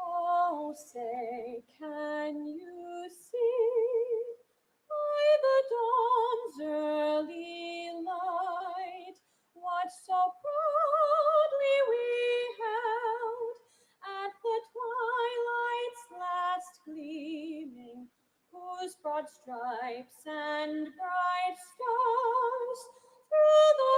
Oh, say, can you see by the dawn's early light what so proudly we held at the twilight's last gleaming, whose broad stripes and bright stars through the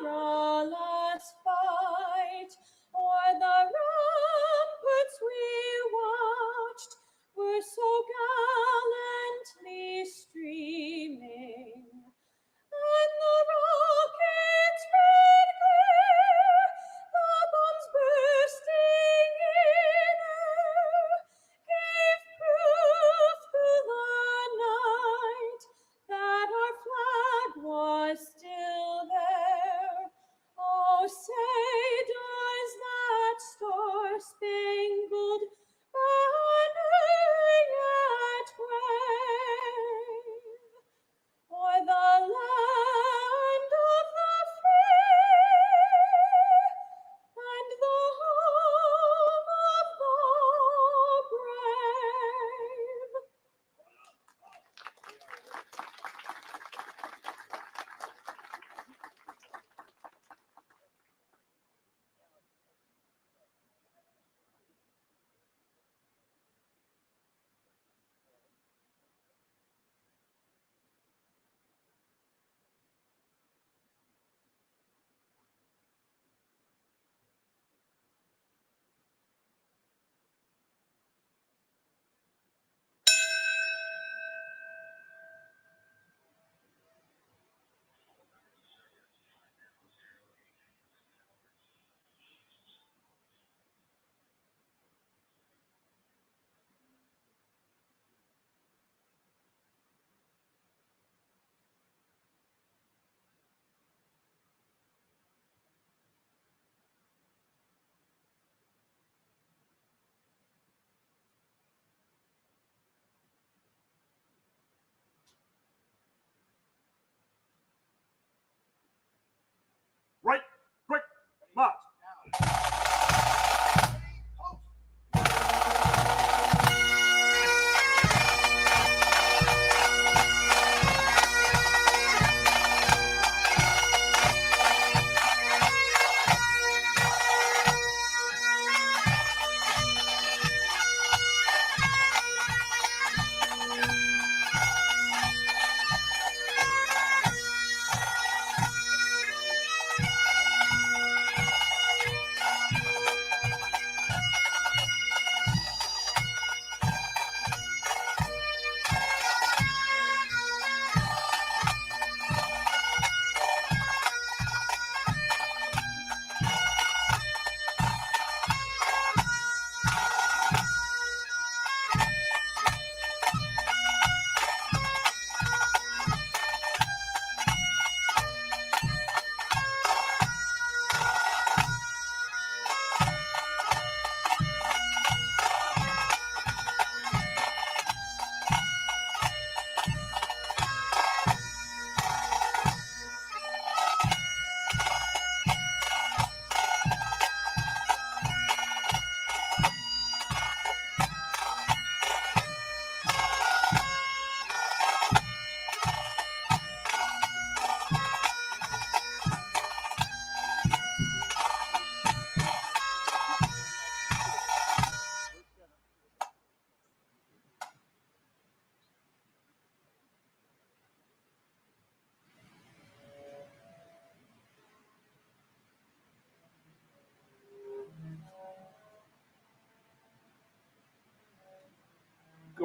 perilous fight o'er the ramparts we watched were so gallantly streaming, and the rockets red glare, the bombs bursting in air, gave proof through the night that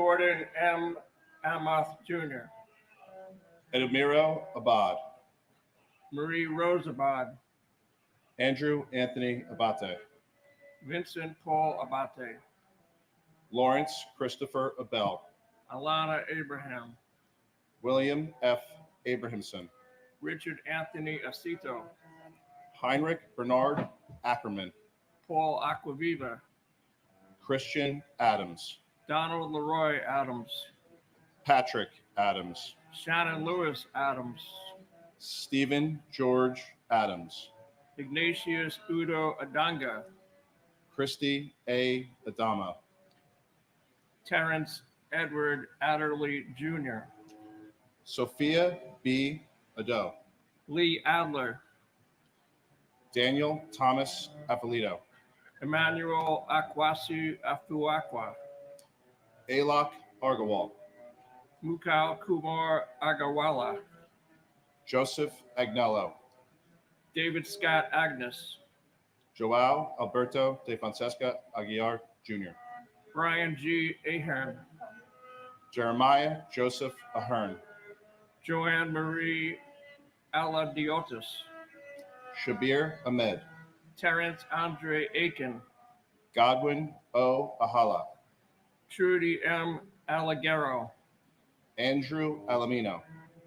Gordon M. Amoth Jr., Edmiro Abad, Marie Rosabad, Andrew Anthony Abate, Vincent Paul Abate, Lawrence Christopher Abel, Alana Abraham, William F. Abrahamson, Richard Anthony Acito, Heinrich Bernard Ackerman, Paul Aquaviva, Christian Adams, Donald Leroy Adams, Patrick Adams, Shannon Lewis Adams, Stephen George Adams, Ignatius Udo Adanga, Christy A. Adama, Terrence Edward Adderley Jr., Sophia B. Ado, Lee Adler, Daniel Thomas Apolito, Emmanuel Akwasi Afuakwa, Alok Argawal, Mukau Kumar Agawala, Joseph Agnello, David Scott Agnes, Joao Alberto de Fonseca Aguiar Jr., Brian G. Ahern, Jeremiah Joseph Ahern, Joanne Marie Aladiotis, Shabir Ahmed, Terrence Andre Aiken, Godwin O. Ahala, Trudy M. Alagero, Andrew Alamino,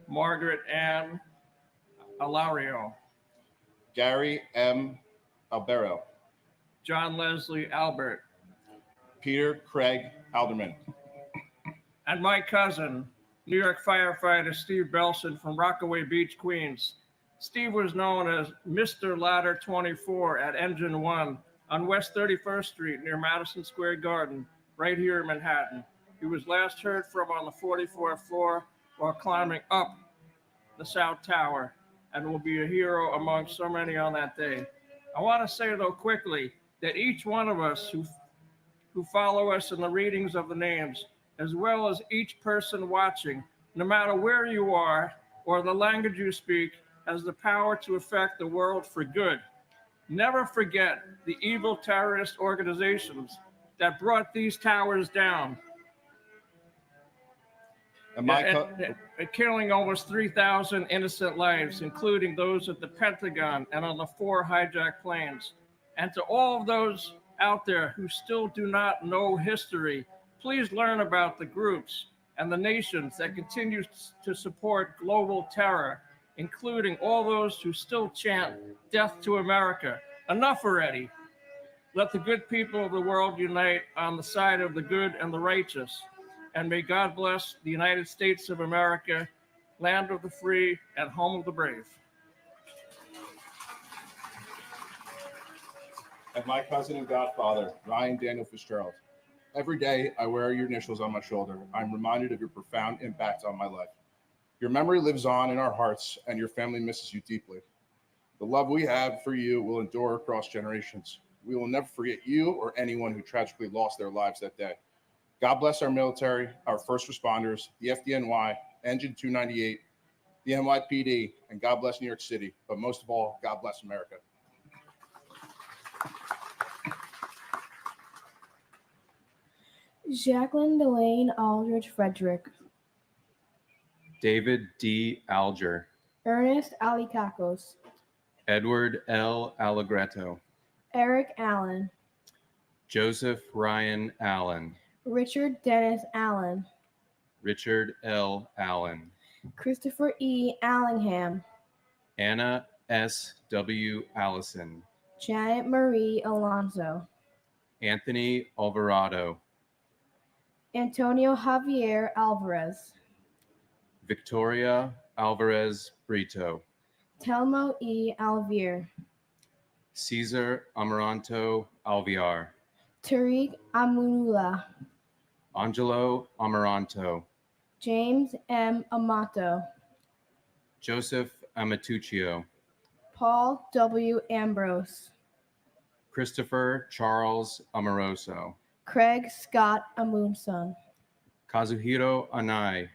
Margaret Ann Alario, Gary M. Albero, John Leslie Albert, Peter Craig Alderman, and my cousin, New York firefighter Steve Belson from Rockaway Beach, Queens. Steve was known as Mr. Ladder 24 at Engine 1 on West 31st Street near Madison Square Garden, right here in Manhattan. He was last heard from on the 44th floor while climbing up the South Tower and will be a hero among so many on that day. I want to say, though, quickly, that each one of us who follow us in the readings of the names, as well as each person watching, no matter where you are or the language you speak, has the power to affect the world for good. Never forget the evil terrorist organizations that brought these towers down, killing almost 3,000 innocent lives, including those at the Pentagon and on the 4 hijacked planes. And to all of those out there who still do not know history, please learn about the groups and the nations that continue to support global terror, including all those who still chant death to America. Enough already. Let the good people of the world unite on the side of the good and the righteous. And may God bless the United States of America, land of the free and home of the brave. And my cousin and godfather, Ryan Daniel Fitzgerald. Every day I wear your initials on my shoulder. I'm reminded of your profound impact on my life. Your memory lives on in our hearts, and your family misses you deeply. The love we have for you will endure across generations. We will never forget you or anyone who tragically lost their lives that day. God bless our military, our first responders, the FDNY, Engine 298, the NYPD, and God bless New York City. But most of all, God bless America. Jacqueline Delane Aldrich Frederick, David D. Alger, Ernest Alicacos, Edward L. Allegretto, Eric Allen, Joseph Ryan Allen, Richard Dennis Allen, Richard L. Allen, Christopher E. Allingham, Anna S. W. Allison, Janet Marie Alonso, Anthony Alvarado, Antonio Javier Alvarez, Victoria Alvarez Brito, Telmo E. Alvier, Cesar Amaranto Alviar, Tariq Amunula, Angelo Amaranto, James M. Amato, Joseph Amatuccio, Paul W. Ambrose, Christopher Charles Amoroso, Craig Scott Amundson, Kazuhiro Anai,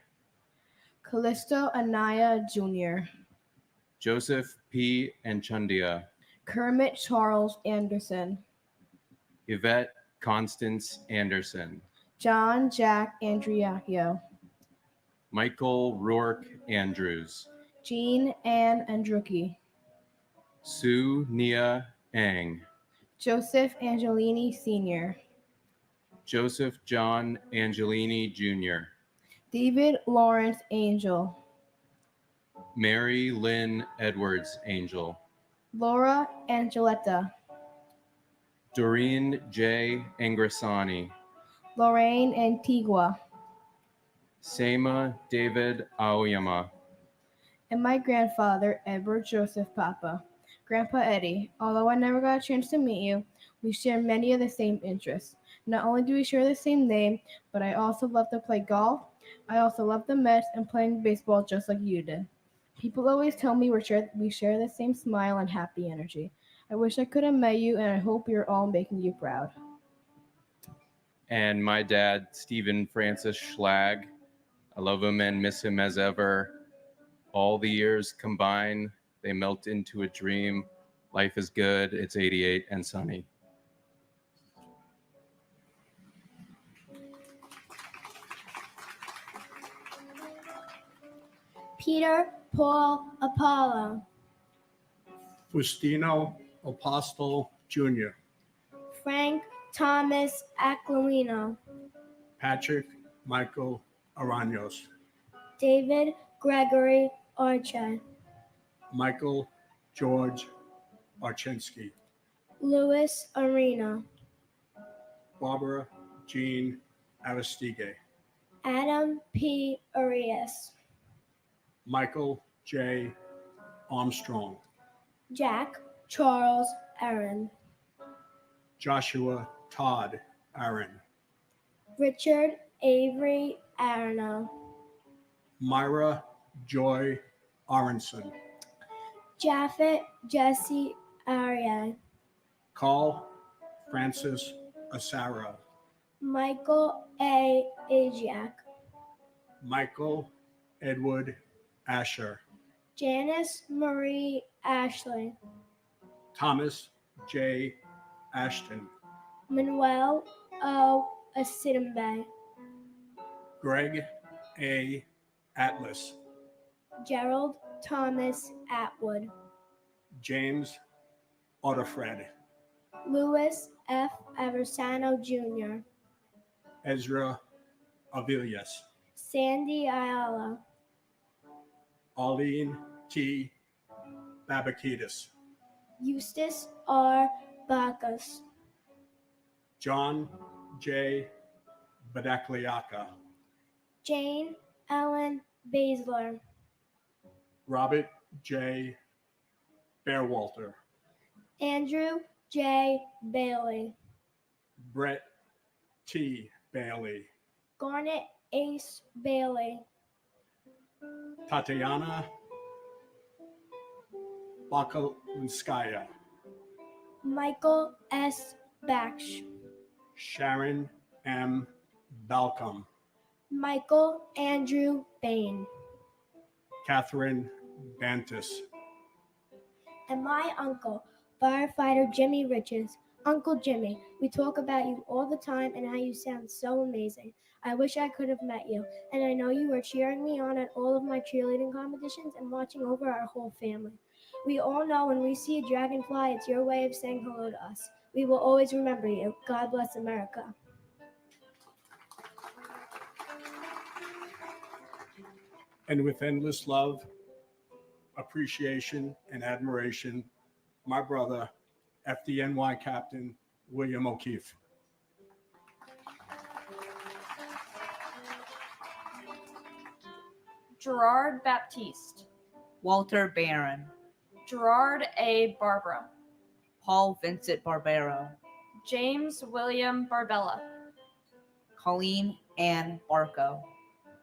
Callisto Anaya Jr., Joseph P. Anchundia, Kermit Charles Anderson, Yvette Constance Anderson, John Jack Andriacchio, Michael Rourke Andrews, Jean Ann Andrucki, Sue Nia Ang, Joseph Angelini Sr., Joseph John Angelini Jr., David Lawrence Angel, Mary Lynn Edwards Angel, Laura Angeletta, Doreen J. Angrisani, Lorraine Antigua, Seima David Aoyama, and my grandfather, Edward Joseph Papa. Grandpa Eddie, although I never got a chance to meet you, we share many of the same interests. Not only do we share the same name, but I also love to play golf. I also love the Mets and playing baseball just like you did. People always tell me we share the same smile and happy energy. I wish I could have met you, and I hope you're all making you proud. and my dad, Stephen Francis Schlag. I love him and miss him as ever. All the years combined, they melt into a dream. Life is good. It's 88 and sunny. Peter Paul Apollo, Faustino Apostle Jr., Frank Thomas Aquilino, Patrick Michael Araños, David Gregory Archer, Michael George Archinsky, Louis Arena, Barbara Jean Aristide, Adam P. Arias, Michael J. Armstrong, Jack Charles Aaron, Joshua Todd Aaron, Richard Avery Arno, Myra Joy Aronson, Japhet Jesse Arya, Carl Francis Asara, Michael A. Ajiak, Michael Edward Asher, Janice Marie Ashley, Thomas J. Ashton, Manuel O. Asidambe, Greg A. Atlas, Gerald Thomas Atwood, James Otterfred, Louis F. Aversano Jr., Ezra Avilias, Sandy Ayala, Arlene T. Babakidis, Eustace R. Bacchus, John J. Badakliaka, Jane Ellen Basler, Robert J. Bearwalter, Andrew J. Bailey, Brett T. Bailey, Garnet Ace Bailey, Tatiana Bakalinskaya, Michael S. Baksh, Sharon M. Balcom, Michael Andrew Bain, Catherine Bantis, and my uncle, firefighter Jimmy Riches. Uncle Jimmy, we talk about you all the time and how you sound so amazing. I wish I could have met you, and I know you were cheering me on at all of my cheerleading competitions and watching over our whole family. We all know when we see a dragonfly, it's your way of saying hello to us. We will always remember you. God bless America. and with endless love, appreciation, and admiration, my brother, FDNY Captain William O'Keefe. Gerard Baptiste, Walter Barron, Gerard A. Barbara, Paul Vincent Barbero, James William Barbella, Colleen Ann Barco,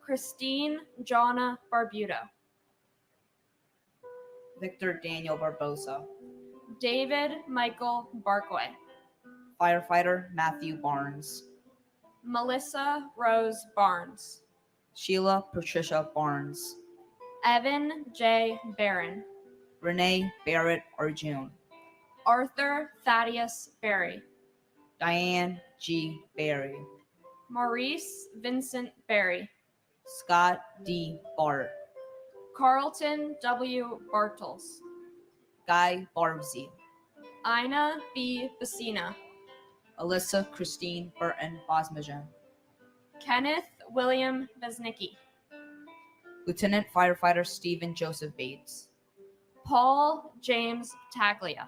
Christine Jonna Barbuto, Victor Daniel Barbosa, David Michael Barkway, firefighter Matthew Barnes, Melissa Rose Barnes, Sheila Patricia Barnes, Evan J. Barron, Renee Barrett Arjun, Arthur Thaddeus Berry, Diane G. Berry, Maurice Vincent Berry, Scott D. Bart, Carlton W. Bartels, Guy Barbsey, Ina B. Bassina, Alyssa Christine Burton Bosmajan, Kenneth William Besnicki, Lieutenant Firefighter Stephen Joseph Bates, Paul James Taglia,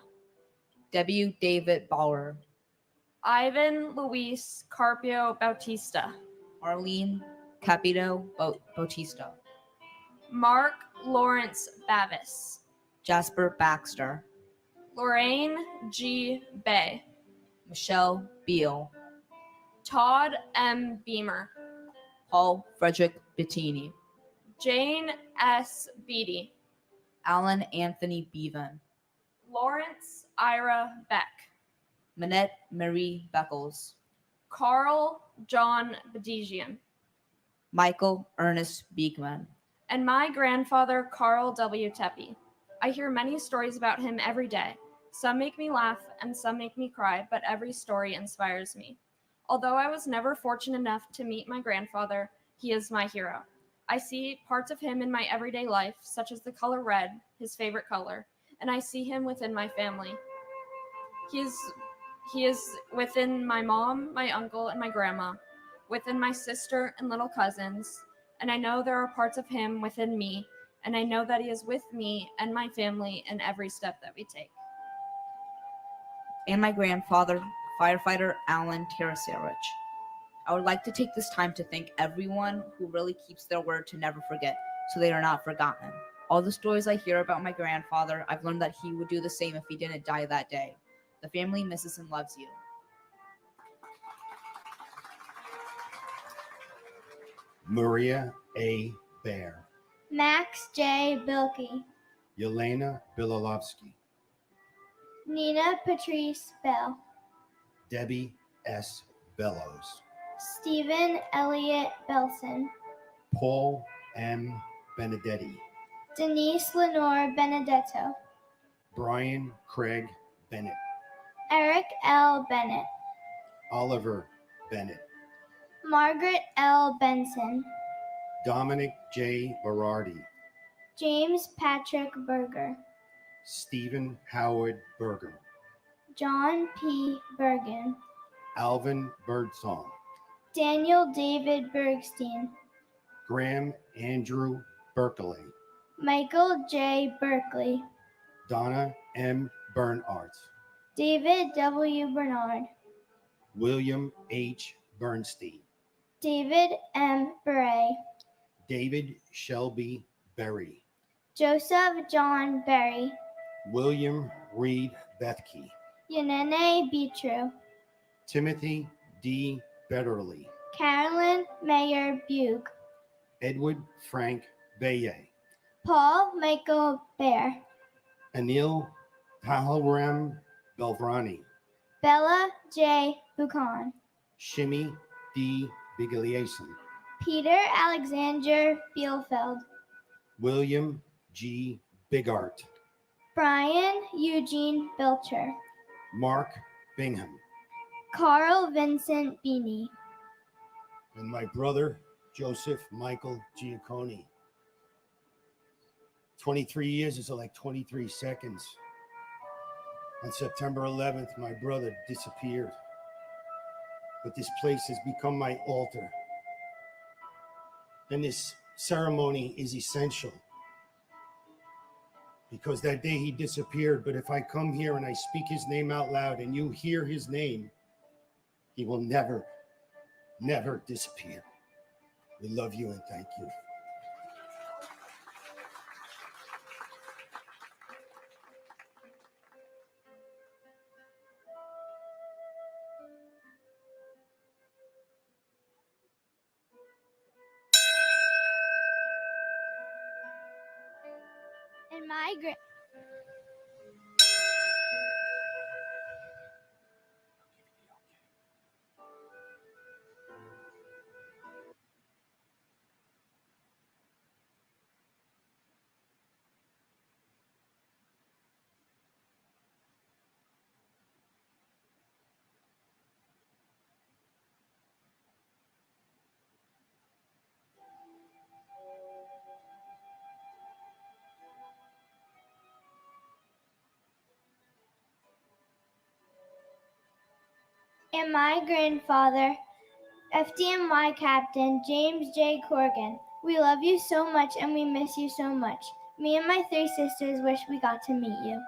W. David Bauer, Ivan Luis Carpio Bautista, Arlene Capito Bautista, Mark Lawrence Bavis, Jasper Baxter, Lorraine G. Bay, Michelle Beal, Todd M. Beamer, Paul Frederick Bettini, Jane S. Beatty, Alan Anthony Bevan, Lawrence Ira Beck, Manette Marie Beckles, Carl John Bedigian, Michael Ernest Beekman, and my grandfather Carl W. Tepe. I hear many stories about him every day. Some make me laugh and some make me cry, but every story inspires me. Although I was never fortunate enough to meet my grandfather, he is my hero. I see parts of him in my everyday life, such as the color red, his favorite color, and I see him within my family. He is within my mom, my uncle, and my grandma, within my sister and little cousins, and I know there are parts of him within me, and I know that he is with me and my family in every step that we take. and my grandfather, Firefighter Alan Tarasarich. I would like to take this time to thank everyone who really keeps their word to never forget, so they are not forgotten. All the stories I hear about my grandfather, I've learned that he would do the same if he didn't die that day. The family misses and loves you. Maria A. Bear, Max J. Bilkey, Yelena Bilolovsky, Nina Patrice Bell, Debbie S. Bellows, Stephen Elliott Belson, Paul M. Benedetti, Denise Lenore Benedetto, Brian Craig Bennett, Eric L. Bennett, Oliver Bennett, Margaret L. Benson, Dominic J. Berardi, James Patrick Berger, Stephen Howard Berger, John P. Bergen, Alvin Birdsong, Daniel David Bergstein, Graham Andrew Berkeley, Michael J. Berkeley, Donna M. Bernards, David W. Bernard, William H. Bernstein, David M. Beret, David Shelby Berry, Joseph John Berry, William Reed Bethke, Yanene Beatru, Timothy D. Betterly, Carolyn Mayer Bug, Edward Frank Baye, Paul Michael Bear, Anil Pahalram Belvrani, Bella J. Buchan, Shimi D. Bigliason, Peter Alexander Bielfeld, William G. Bigart, Brian Eugene Belcher, Mark Bingham, Carl Vincent Beanie, and my brother Joseph Michael Giacconi. 23 years is like 23 seconds. On September 11th, my brother disappeared. But this place has become my altar. And this ceremony is essential. Because that day he disappeared, but if I come here and I speak his name out loud and you hear his name, he will never, never disappear. We love you and thank you. and my and my grandfather, FDNY Captain James J. Corrigan. We love you so much and we miss you so much. Me and my 3 sisters wish we got to meet you.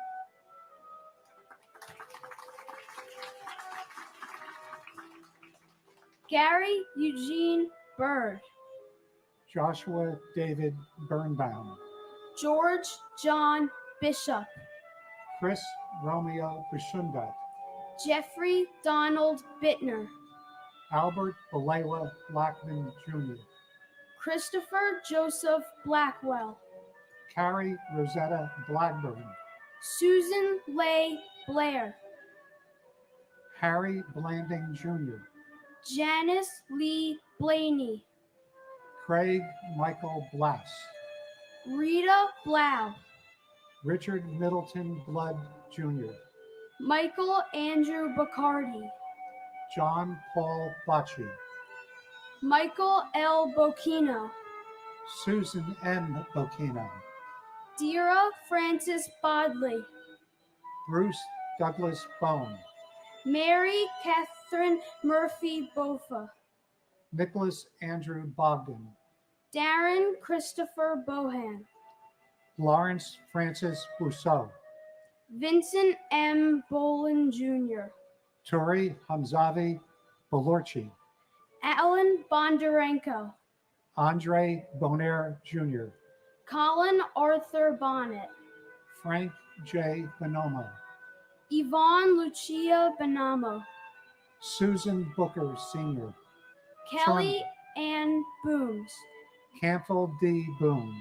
Gary Eugene Bird, Joshua David Birnbaum, George John Bishop, Chris Romeo Bishundat, Jeffrey Donald Bittner, Albert Belayla Blackman Jr., Christopher Joseph Blackwell, Carrie Rosetta Blackburn, Susan Leigh Blair, Harry Blanding Jr., Janice Lee Blaney, Craig Michael Blass, Rita Blau, Richard Middleton Blood Jr., Michael Andrew Bacardi, John Paul Bocci, Michael L. Bocchino, Susan M. Bocchino, Dira Francis Bodley, Bruce Douglas Bone, Mary Catherine Murphy Bofa, Nicholas Andrew Bogdan, Darren Christopher Bohan, Lawrence Francis Bousseau, Vincent M. Bolin Jr., Turi Hamzavi Belorchi, Alan Bondarenko, Andre Bonaire Jr., Colin Arthur Bonnet, Frank J. Bonomo, Yvonne Lucia Benamo, Susan Booker Sr., Kelly Ann Booms, Campbell D. Boone,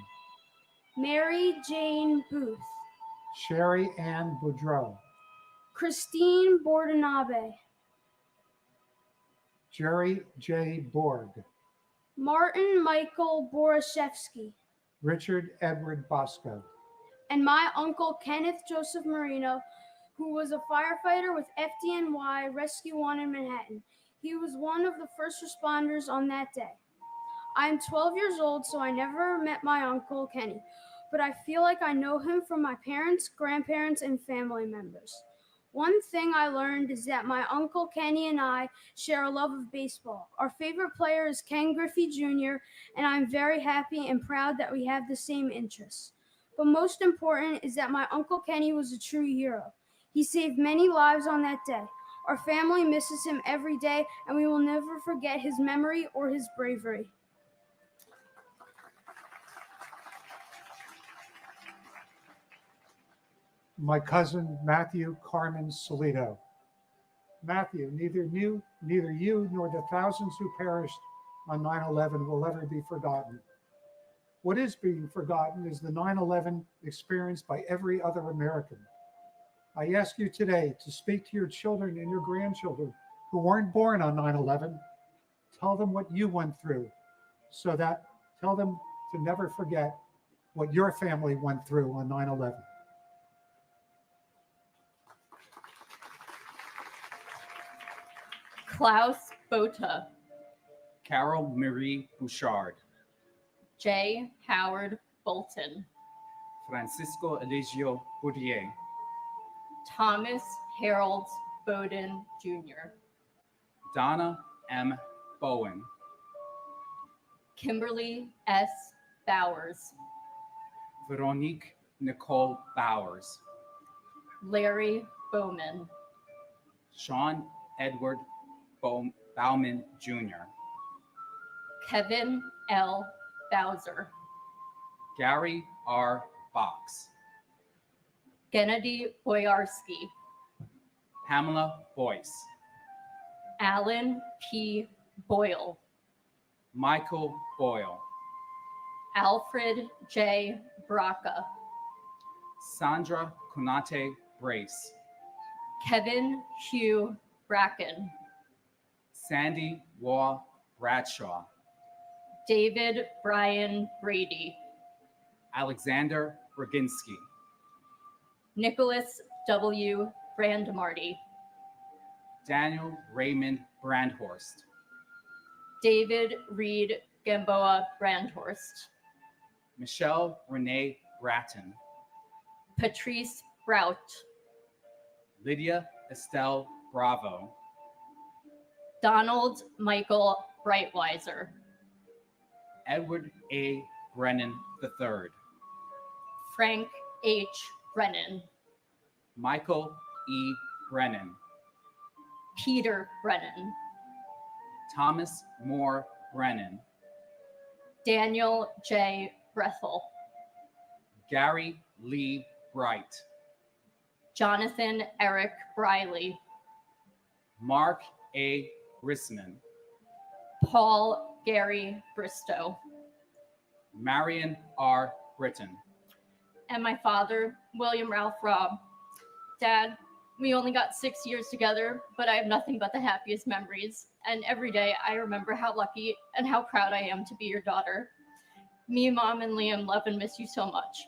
Mary Jane Booth, Sherry Ann Boudreau, Christine Bordanabe, Jerry J. Borg, Martin Michael Borashevsky, Richard Edward Bosco, and my uncle Kenneth Joseph Marino, who was a firefighter with FDNY Rescue 1 in Manhattan. He was one of the first responders on that day. I am 12 years old, so I never met my uncle Kenny, but I feel like I know him from my parents, grandparents, and family members. One thing I learned is that my uncle Kenny and I share a love of baseball. Our favorite player is Ken Griffey Jr., and I'm very happy and proud that we have the same interests. But most important is that my uncle Kenny was a true hero. He saved many lives on that day. Our family misses him every day, and we will never forget his memory or his bravery. my cousin Matthew Carmen Solito. Matthew, neither you nor the thousands who perished on 9/11 will ever be forgotten. What is being forgotten is the 9/11 experienced by every other American. I ask you today to speak to your children and your grandchildren who weren't born on 9/11. Tell them what you went through, tell them to never forget what your family went through on 9/11. Klaus Botha, Carol Marie Bouchard, J. Howard Bolton, Francisco Eligio Bourdier, Thomas Harold Bowden Jr., Donna M. Bowen, Kimberly S. Bowers, Veronique Nicole Bowers, Larry Bowman, Sean Edward Bauman Jr., Kevin L. Bowser, Gary R. Box, Gennady Boyarsky, Pamela Boyce, Alan P. Boyle, Michael Boyle, Alfred J. Braca, Sandra Kunate Brace, Kevin Hugh Bracken, Sandy Waugh Bradshaw, David Brian Brady, Alexander Roginski, Nicholas W. Brandmarty, Daniel Raymond Brandhorst, David Reed Gamboa Brandhorst, Michelle Renee Bratton, Patrice Brout, Lydia Estelle Bravo, Donald Michael Brightweiser, Edward A. Brennan III, Frank H. Brennan, Michael E. Brennan, Peter Brennan, Thomas Moore Brennan, Daniel J. Brethel, Gary Lee Bright, Jonathan Eric Briley, Mark A. Risman, Paul Gary Bristow, Marion R. Britton, and my father, William Ralph Robb. Dad, we only got 6 years together, but I have nothing but the happiest memories. And every day I remember how lucky and how proud I am to be your daughter. Me, Mom, and Liam love and miss you so much.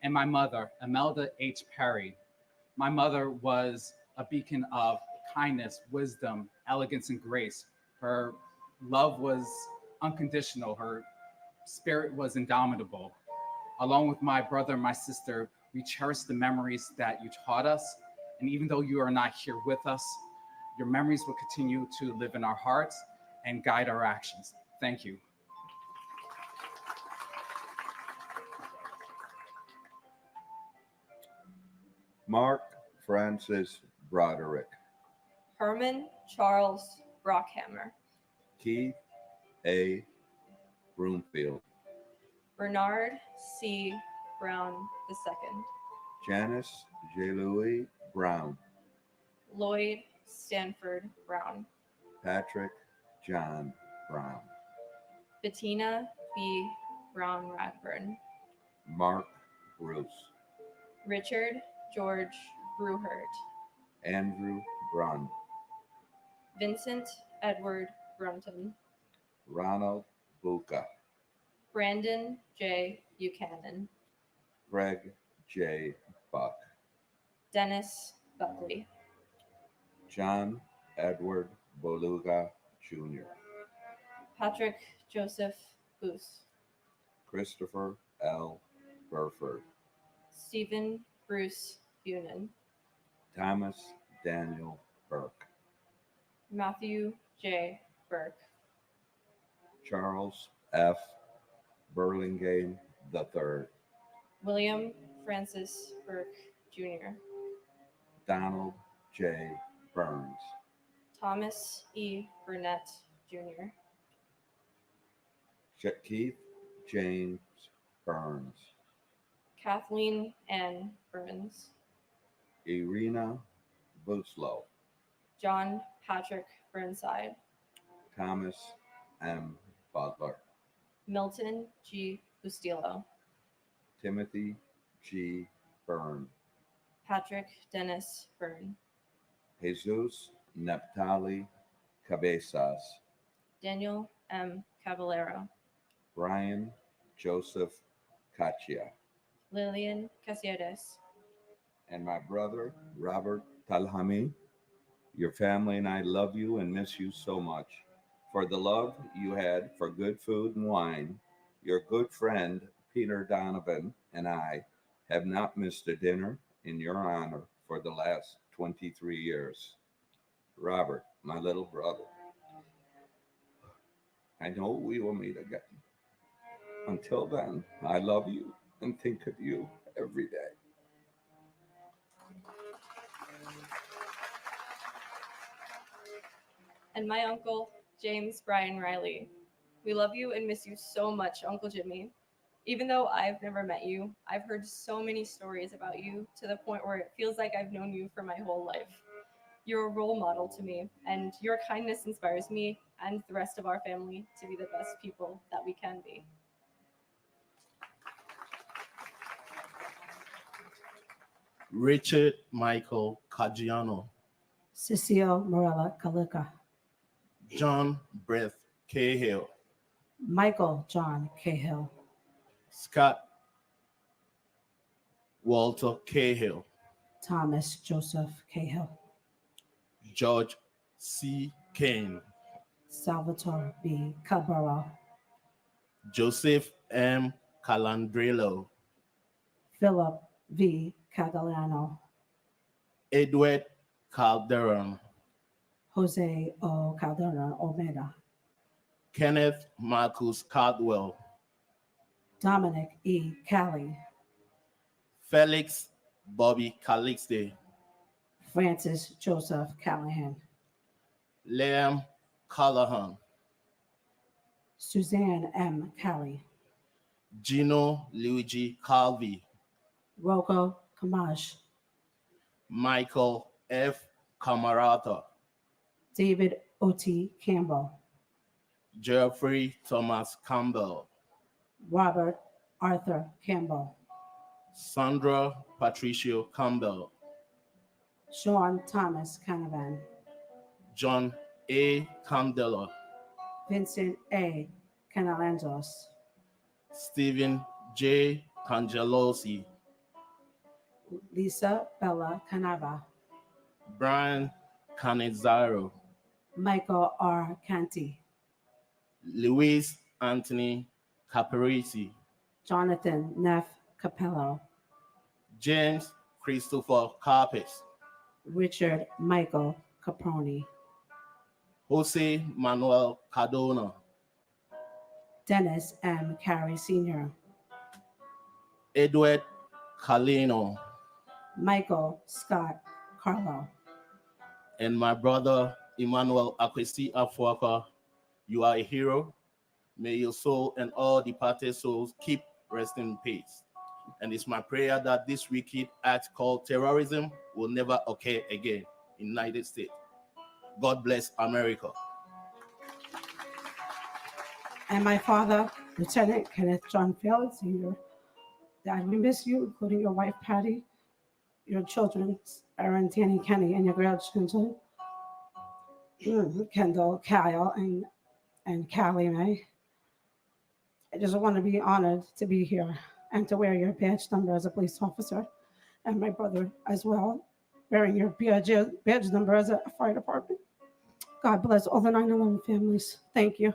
and my mother, Imelda H. Perry. My mother was a beacon of kindness, wisdom, elegance, and grace. Her love was unconditional. Her spirit was indomitable. Along with my brother and my sister, we cherish the memories that you taught us. And even though you are not here with us, your memories will continue to live in our hearts and guide our actions. Thank you. Mark Francis Broderick, Herman Charles Brockhammer, Keith A. Broomfield, Bernard C. Brown II, Janice J. Louis Brown, Lloyd Stanford Brown, Patrick John Brown, Bettina B. Brown Radburn, Mark Bruce, Richard George Bruhert, Andrew Brunn, Vincent Edward Brunton, Ronald Buca, Brandon J. Buchanan, Greg J. Buck, Dennis Buckley, John Edward Boluga Jr., Patrick Joseph Boos, Christopher L. Burford, Stephen Bruce Bunin, Thomas Daniel Burke, Matthew J. Burke, Charles F. Burlingame III, William Francis Burke Jr., Donald J. Burns, Thomas E. Burnett Jr., Keith James Burns, Kathleen Ann Burns, Irina Buslow, John Patrick Burnside, Thomas M. Butler, Milton G. Bustillo, Timothy G. Byrne, Patrick Dennis Byrne, Jesus Neptali Cabezas, Daniel M. Caballero, Brian Joseph Cachia, Lillian Casieres, and my brother Robert Talhami. Your family and I love you and miss you so much. For the love you had for good food and wine, your good friend Peter Donovan and I have not missed a dinner in your honor for the last 23 years. Robert, my little brother, I know we will meet again. Until then, I love you and think of you every day. and my uncle, James Brian Riley. We love you and miss you so much, Uncle Jimmy. Even though I've never met you, I've heard so many stories about you to the point where it feels like I've known you for my whole life. You're a role model to me, and your kindness inspires me and the rest of our family to be the best people that we can be. Richard Michael Caggiano, Cecile Morella Calica, John Brett Cahill, Michael John Cahill, Scott Walter Cahill, Thomas Joseph Cahill, George C. Kane, Salvatore B. Cabral, Joseph M. Calandrello, Philip V. Catalano, Edward Calderon, Jose O. Calderon Olmeda, Kenneth Marcus Caldwell, Dominic E. Cali, Felix Bobby Calixte, Francis Joseph Callahan, Liam Callahan, Suzanne M. Cali, Gino Luigi Calvi, Rocco Kamash, Michael F. Camarata, David O.T. Campbell, Jeffrey Thomas Campbell, Robert Arthur Campbell, Sandra Patricio Campbell, Sean Thomas Canavan, John A. Candela, Vincent A. Canalanzos, Stephen J. Cangelosi, Lisa Bella Canava, Brian Canizaro, Michael R. Canty, Luis Anthony Caparisi, Jonathan Neff Capello, James Christopher Carpes, Richard Michael Caproni, Jose Manuel Cardona, Dennis M. Carey Sr., Edward Calino, Michael Scott Carlo, and my brother Emmanuel Akwesi Afuaka. You are a hero. May your soul and all departed souls keep resting in peace. And it's my prayer that this wicked act called terrorism will never occur again in the United States. God bless America. and my father, Lieutenant Kenneth John Field Sr. Dad, we miss you, including your wife Patty, your children Aaron, Danny, Kenny, and your grandchildren Kendall, Kyle, and Callie Mae. I just want to be honored to be here and to wear your badge number as a police officer, and my brother as well, wearing your badge number as a fire department. God bless all the 9/11 families. Thank you.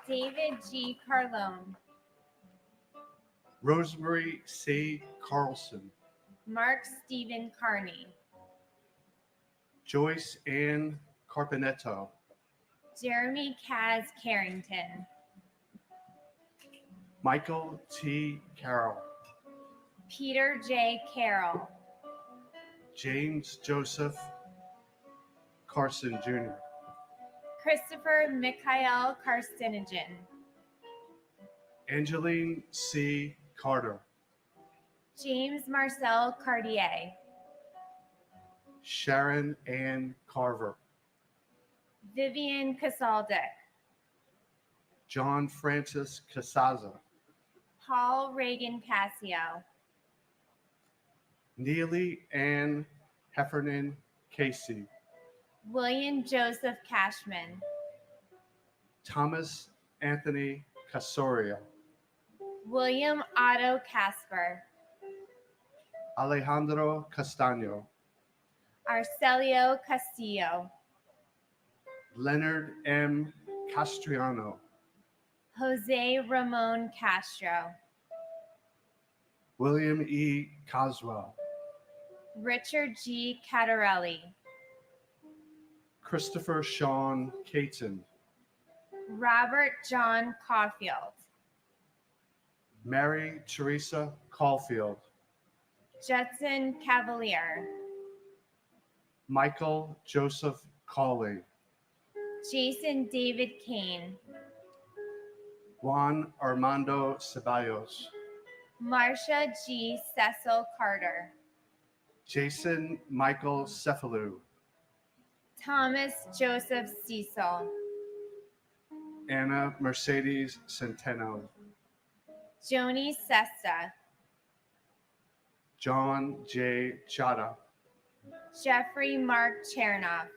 David G. Carlone, Rosemary C. Carlson, Mark Stephen Carney, Joyce Ann Carpenetto, Jeremy Kaz Carrington, Michael T. Carroll, Peter J. Carroll, James Joseph Carson Jr., Christopher Mikhail Carcinogen, Angeline C. Carter, James Marcel Cartier, Sharon Ann Carver, Vivian Casaldick, John Francis Casaza, Paul Reagan Cassio, Neely Ann Heffernan Casey, William Joseph Cashman, Thomas Anthony Casoria, William Otto Casper, Alejandro Castaño, Arcelio Castillo, Leonard M. Castriano, Jose Ramon Castro, William E. Coswell, Richard G. Catarelli, Christopher Sean Caton, Robert John Caulfield, Mary Teresa Caulfield, Judson Cavalier, Michael Joseph Cawley, Jason David Kane, Juan Armando Ceballos, Marcia G. Cecil Carter, Jason Michael Cephalou, Thomas Joseph Cecil, Anna Mercedes Centeno, Joni Sesta, John J. Chada, Jeffrey Mark Chernoff,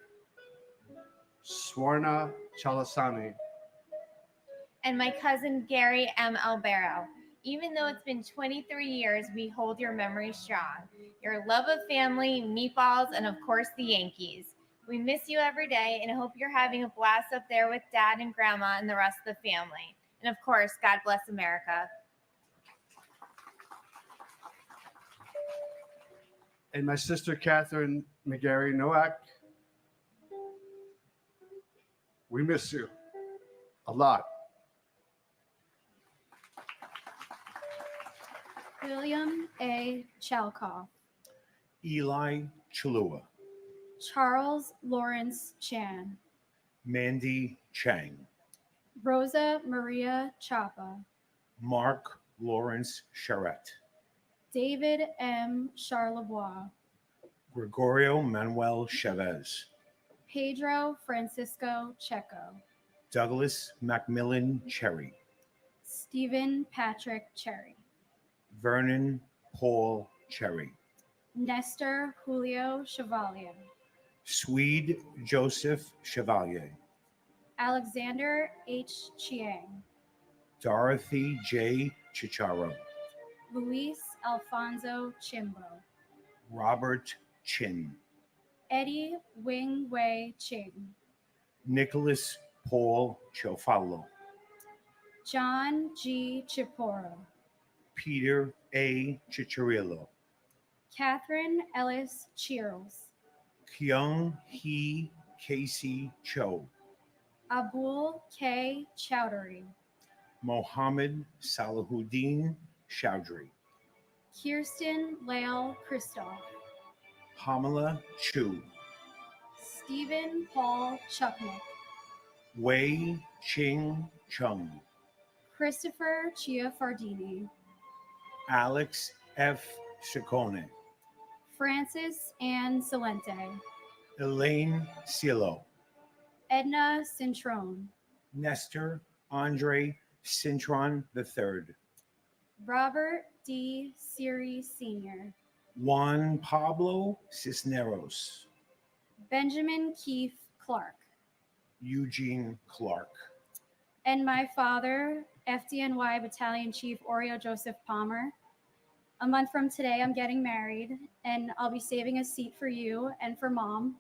Swarna Chalasani, and my cousin Gary M. Albero. Even though it's been 23 years, we hold your memory strong. Your love of family, meatballs, and of course the Yankees. We miss you every day and I hope you're having a blast up there with Dad and Grandma and the rest of the family. And of course, God bless America. And my sister, Catherine McGarry Nowak, we miss you a lot. William A. Chalkoff, Eli Chalua, Charles Lawrence Chan, Mandy Chang, Rosa Maria Chapa, Mark Lawrence Charette, David M. Charlebois, Gregorio Manuel Chavez, Pedro Francisco Checo, Douglas Macmillan Cherry, Stephen Patrick Cherry, Vernon Paul Cherry, Nestor Julio Chevalier, Swede Joseph Chevalier, Alexander H. Chiang, Dorothy J. Chicharo, Luis Alfonso Chimbo, Robert Chin, Eddie Wing Wei Ching, Nicholas Paul Chofalo, John G. Chiporo, Peter A. Chicharillo, Catherine Ellis Cheers, Kyung Hee Casey Cho, Abul K. Chowdhury, Mohammed Salahuddin Chowdhury, Kirsten Lael Christoph, Pamela Chu, Stephen Paul Chupnick, Wei Ching Chung, Christopher Chiafardini, Alex F. Chacone, Francis Ann Salente, Elaine Silo, Edna Cintrone, Nestor Andre Cintron III, Robert D. Siri Sr., Juan Pablo Cisneros, Benjamin Keith Clark, Eugene Clark, and my father, FDNY Battalion Chief Oreo Joseph Palmer. A month from today, I'm getting married, and I'll be saving a seat for you and for Mom.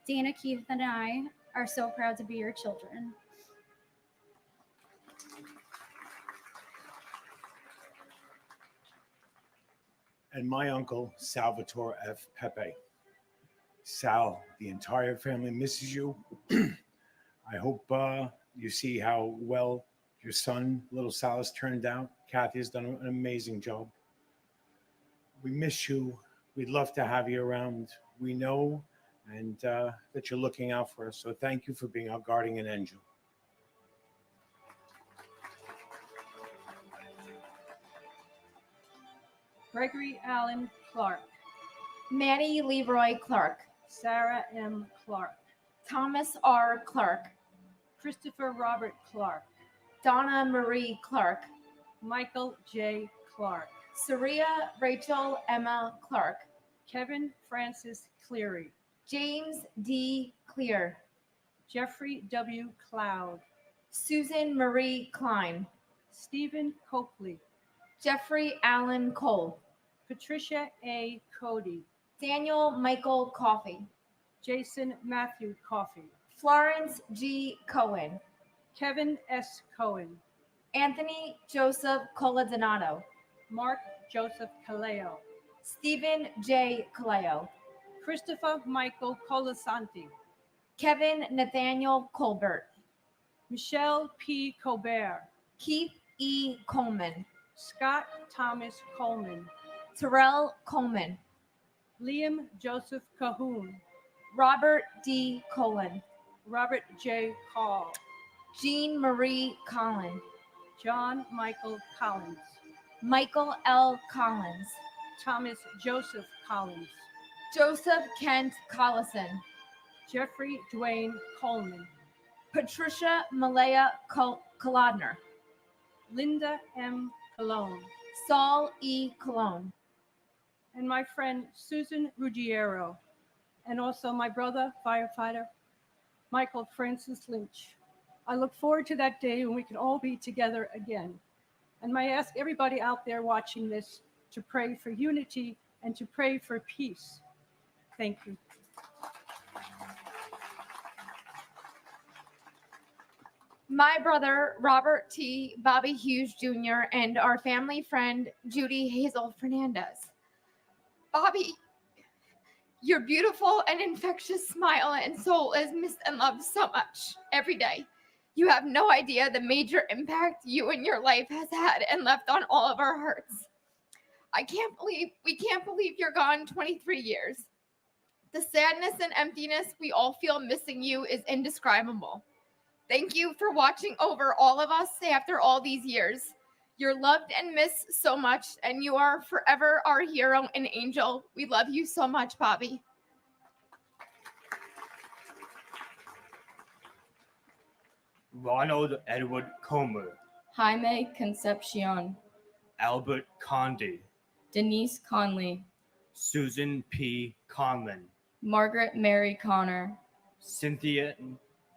Dana, Keith, and I are so proud to be your children. and my uncle, Salvatore F. Pepe. Sal, the entire family misses you. I hope you see how well your son, little Sal, has turned out. Kathy has done an amazing job. We miss you. We'd love to have you around. We know and that you're looking out for us. So thank you for being our guardian angel. Gregory Allen Clark, Manny Leroy Clark, Sarah M. Clark, Thomas R. Clark, Christopher Robert Clark, Donna Marie Clark, Michael J. Clark, Saria Rachel Emma Clark, Kevin Francis Cleary, James D. Clear, Jeffrey W. Cloud, Susan Marie Klein, Stephen Copley, Jeffrey Allen Cole, Patricia A. Cody, Daniel Michael Coffey, Jason Matthew Coffey, Florence G. Cohen, Kevin S. Cohen, Anthony Joseph Coladonato, Mark Joseph Caleo, Stephen J. Caleo, Christopher Michael Colasanti, Kevin Nathaniel Colbert, Michelle P. Colbert, Keith E. Coleman, Scott Thomas Coleman, Terrell Coleman, Liam Joseph Cahoon, Robert D. Colon, Robert J. Call, Jean Marie Collin, John Michael Collins, Michael L. Collins, Thomas Joseph Collins, Joseph Kent Collison, Jeffrey Dwayne Coleman, Patricia Malaya Kolodner, Linda M. Cologne, Saul E. Cologne, and my friend Susan Ruggiero, and also my brother, firefighter Michael Francis Lynch. I look forward to that day when we can all be together again. And may I ask everybody out there watching this to pray for unity and to pray for peace. Thank you. My brother, Robert T. Bobby Hughes Jr., and our family friend, Judy Hazel Fernandez. Bobby, your beautiful and infectious smile and soul is missed and loved so much every day. You have no idea the major impact you and your life has had and left on all of our hearts. We can't believe you're gone 23 years. The sadness and emptiness we all feel missing you is indescribable. Thank you for watching over all of us after all these years. You're loved and missed so much, and you are forever our hero and angel. We love you so much, Bobby. Ronald Edward Comer, Jaime Concepcion, Albert Conde, Denise Conley, Susan P. Conlon, Margaret Mary Connor, Cynthia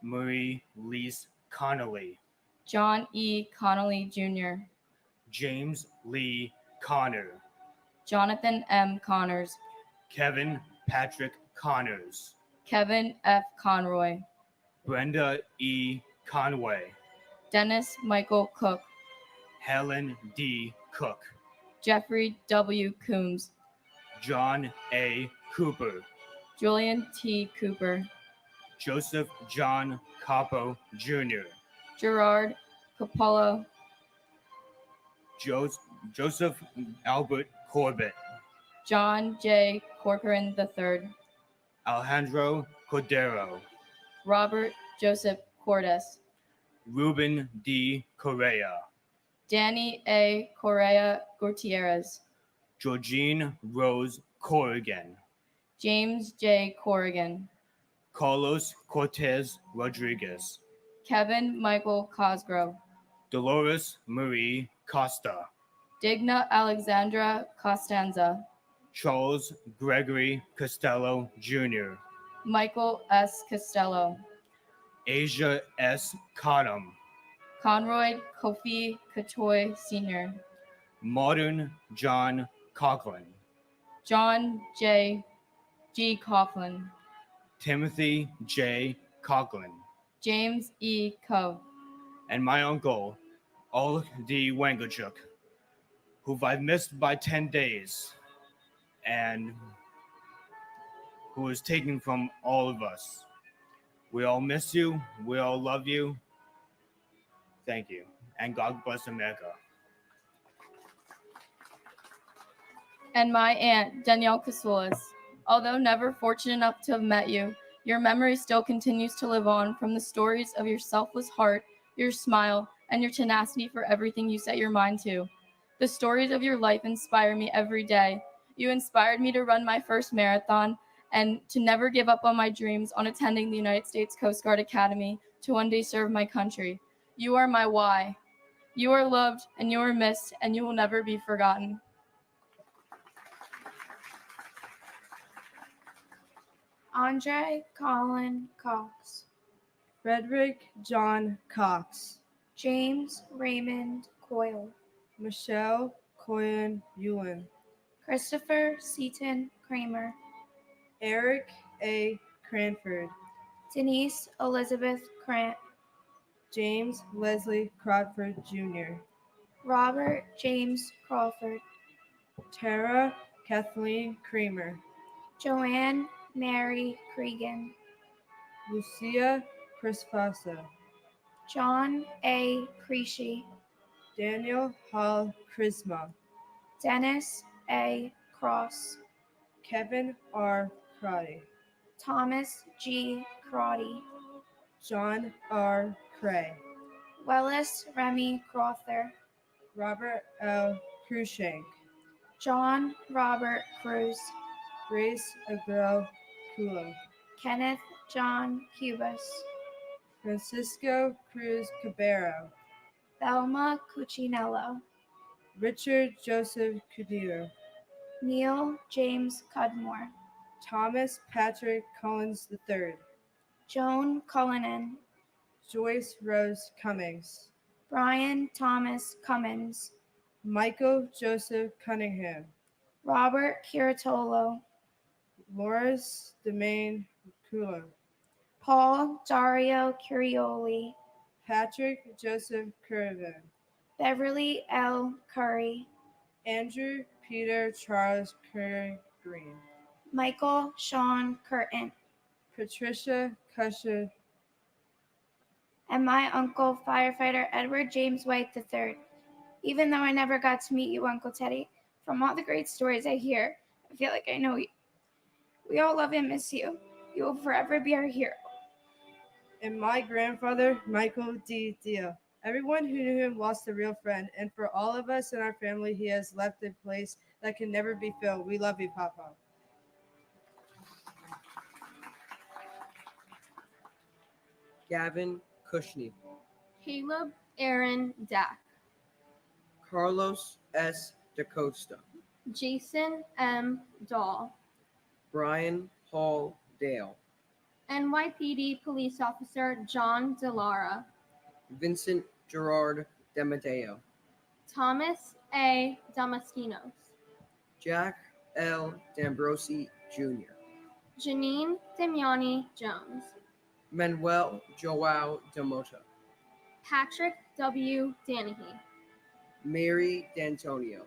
Marie Lease Connolly, John E. Connolly Jr., James Lee Connor, Jonathan M. Connors, Kevin Patrick Connors, Kevin F. Conroy, Brenda E. Conway, Dennis Michael Cook, Helen D. Cook, Jeffrey W. Coombs, John A. Cooper, Julian T. Cooper, Joseph John Capo Jr., Gerard Capello, Joseph Albert Corbett, John J. Corcoran III, Alejandro Cordero, Robert Joseph Cordes, Ruben D. Correa, Danny A. Correa Gutierrez, Georgine Rose Corrigan, James J. Corrigan, Carlos Cortez Rodriguez, Kevin Michael Cosgrove, Dolores Marie Costa, Digna Alexandra Costanza, Charles Gregory Costello Jr., Michael S. Costello, Asia S. Cottom, Conroy Kofi Katoy Sr., Martin John Coughlin, John J. G. Coughlin, Timothy J. Coughlin, James E. Cove, and my uncle, Ol D. Wangachuk, who I've missed by 10 days, and who was taken from all of us. We all miss you. We all love you. Thank you. And God bless America. and my aunt, Danielle Casulas. Although never fortunate enough to have met you, your memory still continues to live on from the stories of your selfless heart, your smile, and your tenacity for everything you set your mind to. The stories of your life inspire me every day. You inspired me to run my first marathon and to never give up on my dreams on attending the United States Coast Guard Academy to one day serve my country. You are my why. You are loved and you are missed, and you will never be forgotten. Andre Colin Cox, Frederick John Cox, James Raymond Coyle, Michelle Coyen Ewan, Christopher Seaton Kramer, Eric A. Cranford, Denise Elizabeth Krant, James Leslie Crawford Jr., Robert James Crawford, Tara Kathleen Kramer, Joanne Mary Cregan, Lucia Crispasa, John A. Creasy, Daniel Hall Chrisma, Dennis A. Cross, Kevin R. Crotty, Thomas G. Crotty, John R. Cray, Wellis Remy Crowther, Robert L. Cruikshank, John Robert Cruz, Grace Agrell Kulo, Kenneth John Cubas, Francisco Cruz Cabero, Thelma Cuccinello, Richard Joseph Cudillo, Neil James Cudmore, Thomas Patrick Collins III, Joan Cullinan, Joyce Rose Cummings, Brian Thomas Cummins, Michael Joseph Cunningham, Robert Curatolo, Loris Domain Culo, Paul Dario Curioli, Patrick Joseph Curran, Beverly L. Curry, Andrew Peter Charles Curry Green, Michael Sean Curtin, Patricia Cusher, and my uncle, firefighter Edward James White III. Even though I never got to meet you, Uncle Teddy, from all the great stories I hear, I feel like I know you. We all love and miss you. You will forever be our hero. and my grandfather, Michael D. Dio. Everyone who knew him lost a real friend, and for all of us in our family, he has left a place that can never be filled. We love you, Papa. Gavin Kushney, Caleb Aaron Dack, Carlos S. DaCosta, Jason M. Dahl, Brian Paul Dale, NYPD Police Officer John Delara, Vincent Gerard Demadeo, Thomas A. Damaskinos, Jack L. D'Ambrosi Jr., Janine Damiani Jones, Manuel Joao Demota, Patrick W. Danahy, Mary D'Antonio,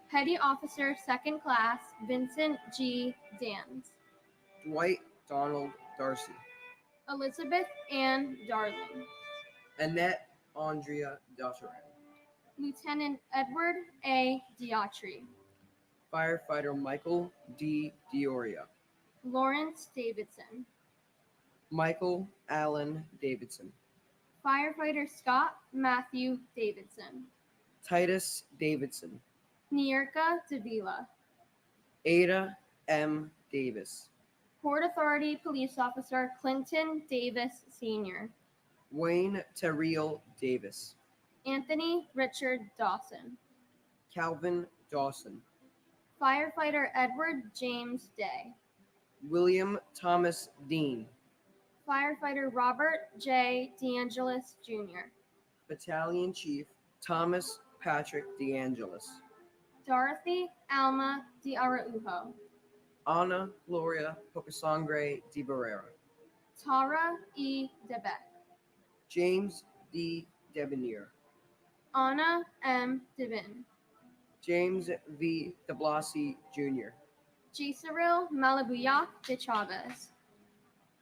Petty Officer Second Class Vincent G. Dans, Dwight Donald Darcy, Elizabeth Ann Darling, Annette Andrea Dotteran, Lieutenant Edward A. Diatri, Firefighter Michael D. Dioria, Lawrence Davidson, Michael Allen Davidson, Firefighter Scott Matthew Davidson, Titus Davidson, Nierka Davila, Ada M. Davis, Port Authority Police Officer Clinton Davis Sr., Wayne Terriel Davis, Anthony Richard Dawson, Calvin Dawson, Firefighter Edward James Day, William Thomas Dean, Firefighter Robert J. DeAngelis Jr., Battalion Chief Thomas Patrick DeAngelis, Dorothy Alma de Araujo, Ana Gloria Pocasangre de Barrera, Tara E. DeBeck, James D. Debonair, Anna M. Devin, James V. de Blasi Jr., G. Cyril Malabuyak de Chavez,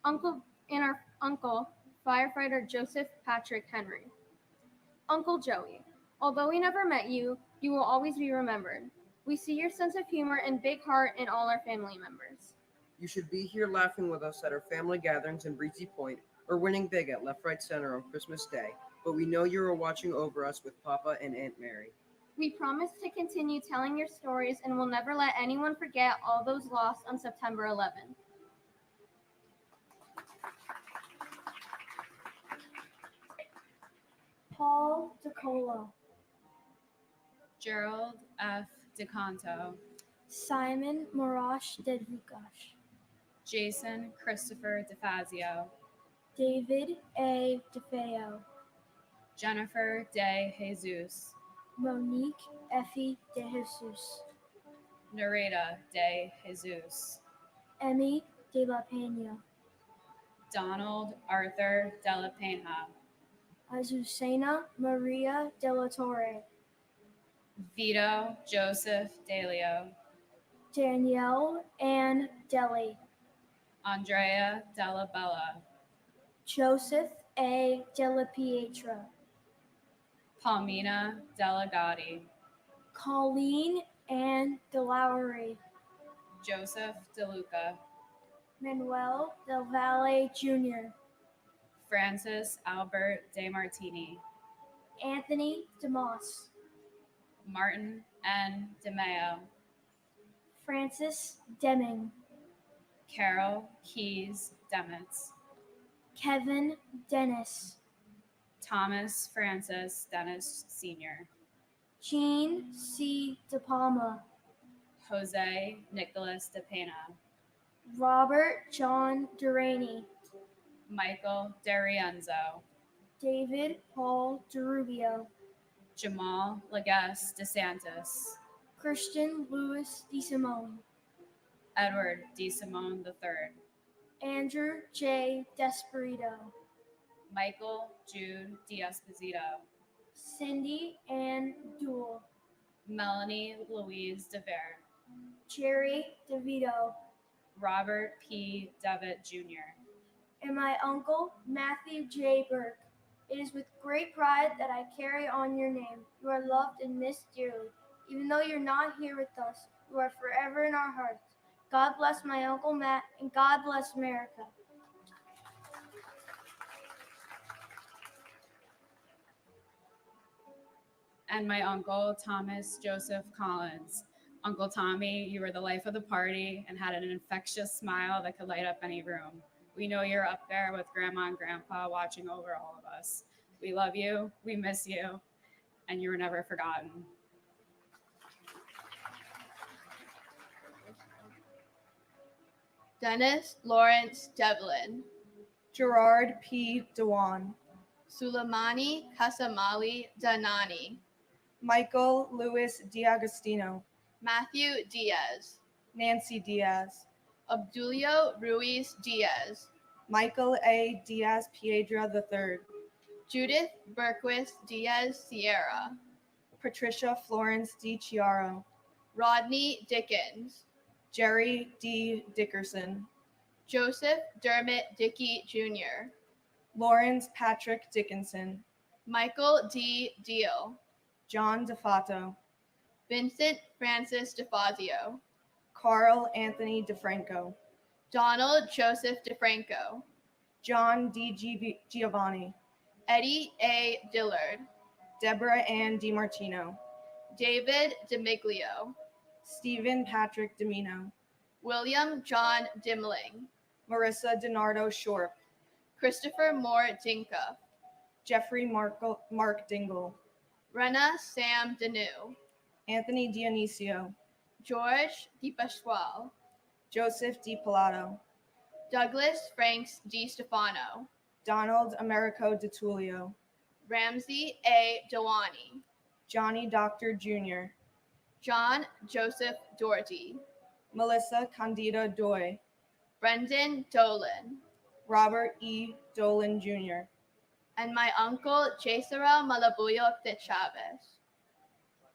Uncle and our uncle, Firefighter Joseph Patrick Henry, Uncle Joey. Although we never met you, you will always be remembered. We see your sense of humor and big heart in all our family members. You should be here laughing with us at our family gatherings in Breezy Point or winning big at Left Right Center on Christmas Day, but we know you are watching over us with Papa and Aunt Mary. We promise to continue telling your stories and will never let anyone forget all those lost on September 11th. Paul DeColo, Gerald F. DeCanto, Simon Marash Dedvukash, Jason Christopher DeFazio, David A. DeFeo, Jennifer De Jesus, Monique Effie De Jesus, Nareda De Jesus, Emmy De La Pena, Donald Arthur De La Pena, Azucena Maria De La Torre, Vito Joseph Delio, Danielle Ann Deli, Andrea Della Bella, Joseph A. Della Pietra, Palmina Delegati, Colleen Ann DeLowry, Joseph DeLuca, Manuel Del Valle Jr., Francis Albert De Martini, Anthony DeMoss, Martin N. DeMeo, Francis Deming, Carol Keys Demitz, Kevin Dennis, Thomas Francis Dennis Sr., Jean C. De Palma, Jose Nicholas De Pena, Robert John Duraney, Michael D'Arienzo, David Paul DeRubio, Jamal Legas DeSantis, Christian Louis DeSimone, Edward D. Simone III, Andrew J. Desperito, Michael Jude D'Esposito, Cindy Ann Duell, Melanie Louise DeVere, Jerry DeVito, Robert P. Devitt Jr., and my uncle, Matthew J. Burke. It is with great pride that I carry on your name. You are loved and missed dearly. Even though you're not here with us, you are forever in our hearts. God bless my Uncle Matt, and God bless America. and my uncle, Thomas Joseph Collins. Uncle Tommy, you were the life of the party and had an infectious smile that could light up any room. We know you're up there with Grandma and Grandpa watching over all of us. We love you, we miss you, and you were never forgotten. Dennis Lawrence Devlin, Gerard P. Dewan, Suleimani Kasamali Danani, Michael Louis D'Agostino, Matthew Diaz, Nancy Diaz, Obdulio Ruiz Diaz, Michael A. Diaz Piedra III, Judith Berquist Diaz Sierra, Patricia Florence D. Chiaro, Rodney Dickens, Jerry D. Dickerson, Joseph Dermot Dickey Jr., Lawrence Patrick Dickinson, Michael D. Deal, John DeFato, Vincent Francis DeFazio, Carl Anthony DeFranco, Donald Joseph DeFranco, John D. Giovanni, Eddie A. Dillard, Deborah Ann DiMartino, David DeMiglio, Stephen Patrick Domino, William John Dimling, Marissa DiNardo Shorp, Christopher Moore Dinka, Jeffrey Mark Dingle, Rena Sam Danu, Anthony Dionisio, George DiPasquale, Joseph Di Pilato, Douglas Franks Di Stefano, Donald Americo DiTullio, Ramsey A. Dewani, Johnny Doctor Jr., John Joseph Doherty, Melissa Candida Doy, Brendan Dolan, Robert E. Dolan Jr., and my uncle Jesera Malabuyo de Chavez.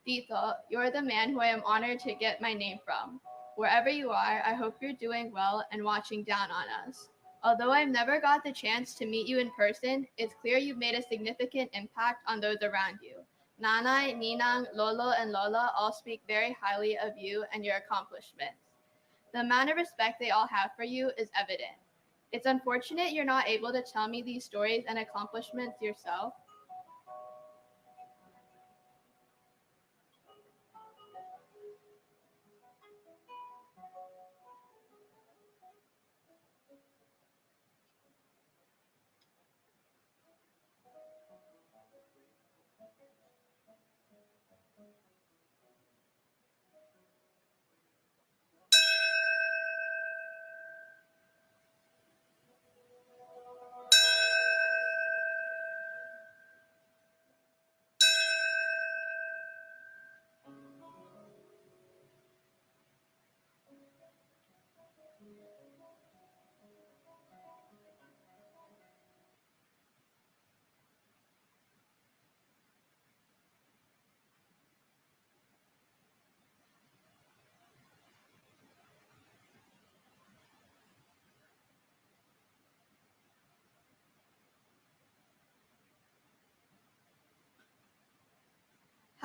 Tito, you're the man who I am honored to get my name from. Wherever you are, I hope you're doing well and watching down on us. Although I've never got the chance to meet you in person, it's clear you've made a significant impact on those around you. Nanay, Ninang, Lolo, and Lola all speak very highly of you and your accomplishments. The amount of respect they all have for you is evident. It's unfortunate you're not able to tell me these stories and accomplishments yourself.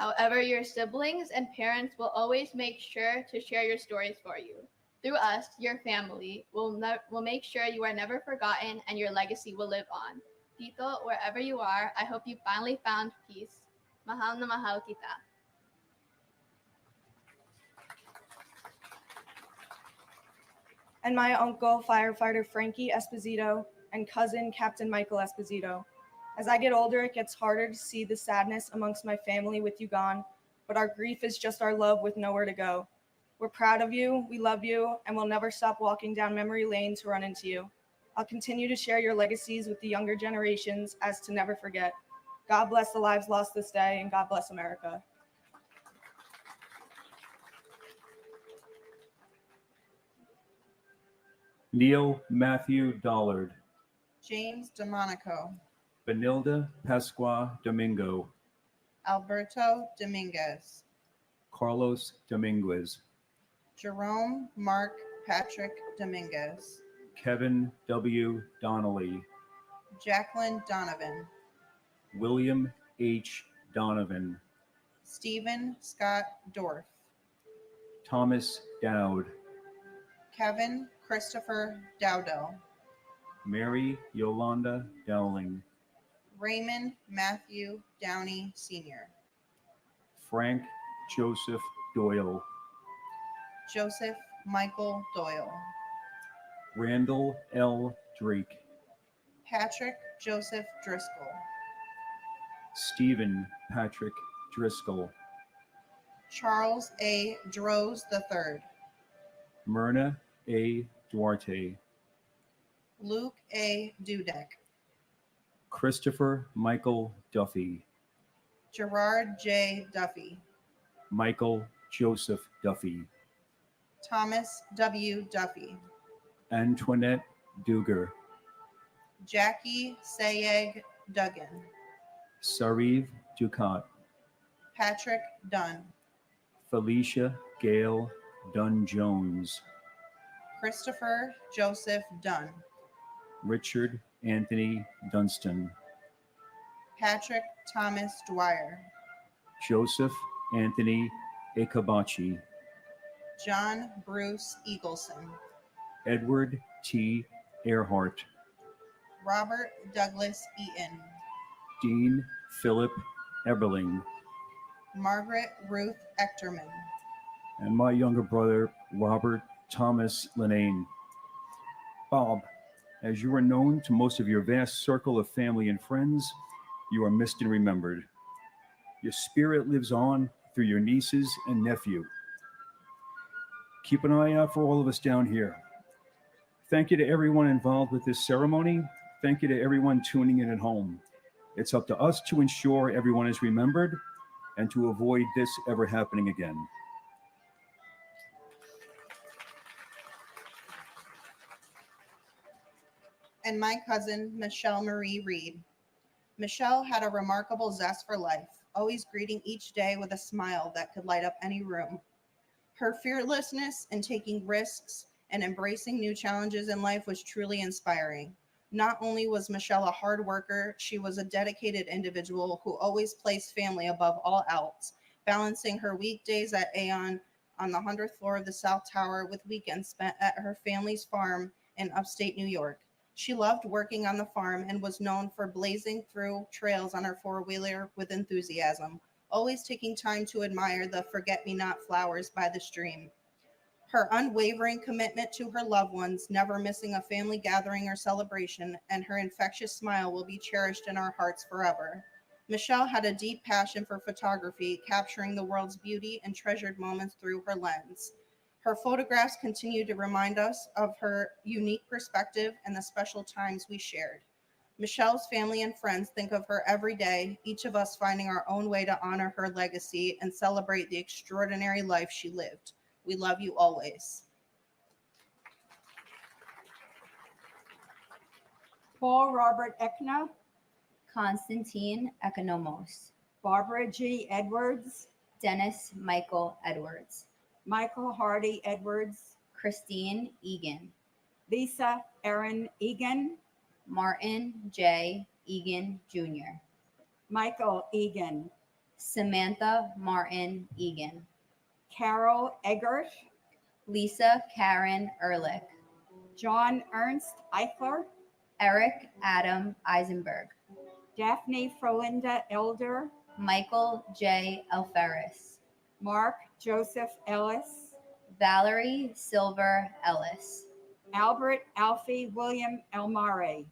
However, your siblings and parents will always make sure to share your stories for you. Through us, your family, will make sure you are never forgotten and your legacy will live on. Tito, wherever you are, I hope you finally found peace. Mahal na mahal kita. and my uncle, firefighter Frankie Esposito, and cousin, Captain Michael Esposito. As I get older, it gets harder to see the sadness amongst my family with you gone, but our grief is just our love with nowhere to go. We're proud of you, we love you, and we'll never stop walking down memory lane to run into you. I'll continue to share your legacies with the younger generations as to never forget. God bless the lives lost this day, and God bless America. Neil Matthew Dollard, James DeMonico, Benilda Pascua Domingo, Alberto Dominguez, Carlos Dominguez, Jerome Mark Patrick Dominguez, Kevin W. Donnelly, Jacqueline Donovan, William H. Donovan, Stephen Scott Dorff, Thomas Dowd, Kevin Christopher Dowdell, Mary Yolanda Dowling, Raymond Matthew Downey Sr., Frank Joseph Doyle, Joseph Michael Doyle, Randall L. Drake, Patrick Joseph Driscoll, Stephen Patrick Driscoll, Charles A. Droz III, Myrna A. Duarte, Luke A. Dudek, Christopher Michael Duffy, Gerard J. Duffy, Michael Joseph Duffy, Thomas W. Duffy, Antoinette Duger, Jackie Sayeg Duggan, Sariv Ducat, Patrick Dunn, Felicia Gale Dunn Jones, Christopher Joseph Dunn, Richard Anthony Dunstan, Patrick Thomas Dwyer, Joseph Anthony Ekabachi, John Bruce Eagleson, Edward T. Earhart, Robert Douglas Eaton, Dean Philip Eberling, Margaret Ruth Echterman, and my younger brother, Robert Thomas Linane. Bob, as you are known to most of your vast circle of family and friends, you are missed and remembered. Your spirit lives on through your nieces and nephew. Keep an eye out for all of us down here. Thank you to everyone involved with this ceremony. Thank you to everyone tuning in at home. It's up to us to ensure everyone is remembered and to avoid this ever happening again. and my cousin, Michelle Marie Reed. Michelle had a remarkable zest for life, always greeting each day with a smile that could light up any room. Her fearlessness in taking risks and embracing new challenges in life was truly inspiring. Not only was Michelle a hard worker, she was a dedicated individual who always placed family above all else, balancing her weekdays at Aeon on the 100th floor of the South Tower with weekends spent at her family's farm in upstate New York. She loved working on the farm and was known for blazing through trails on her four-wheeler with enthusiasm, always taking time to admire the forget-me-not flowers by the stream. Her unwavering commitment to her loved ones, never missing a family gathering or celebration, and her infectious smile will be cherished in our hearts forever. Michelle had a deep passion for photography, capturing the world's beauty and treasured moments through her lens. Her photographs continue to remind us of her unique perspective and the special times we shared. Michelle's family and friends think of her every day, each of us finding our own way to honor her legacy and celebrate the extraordinary life she lived. We love you always. Paul Robert Ekna, Constantine Economos, Barbara G. Edwards, Dennis Michael Edwards, Michael Hardy Edwards, Christine Egan, Lisa Erin Egan, Martin J. Egan Jr., Michael Egan, Samantha Martin Egan, Carol Eggert, Lisa Karen Ehrlich, John Ernst Eichler, Eric Adam Eisenberg, Daphne Frolinda Elder, Michael J. Alferis, Mark Joseph Ellis, Valerie Silver Ellis, Albert Alfie William Elmare,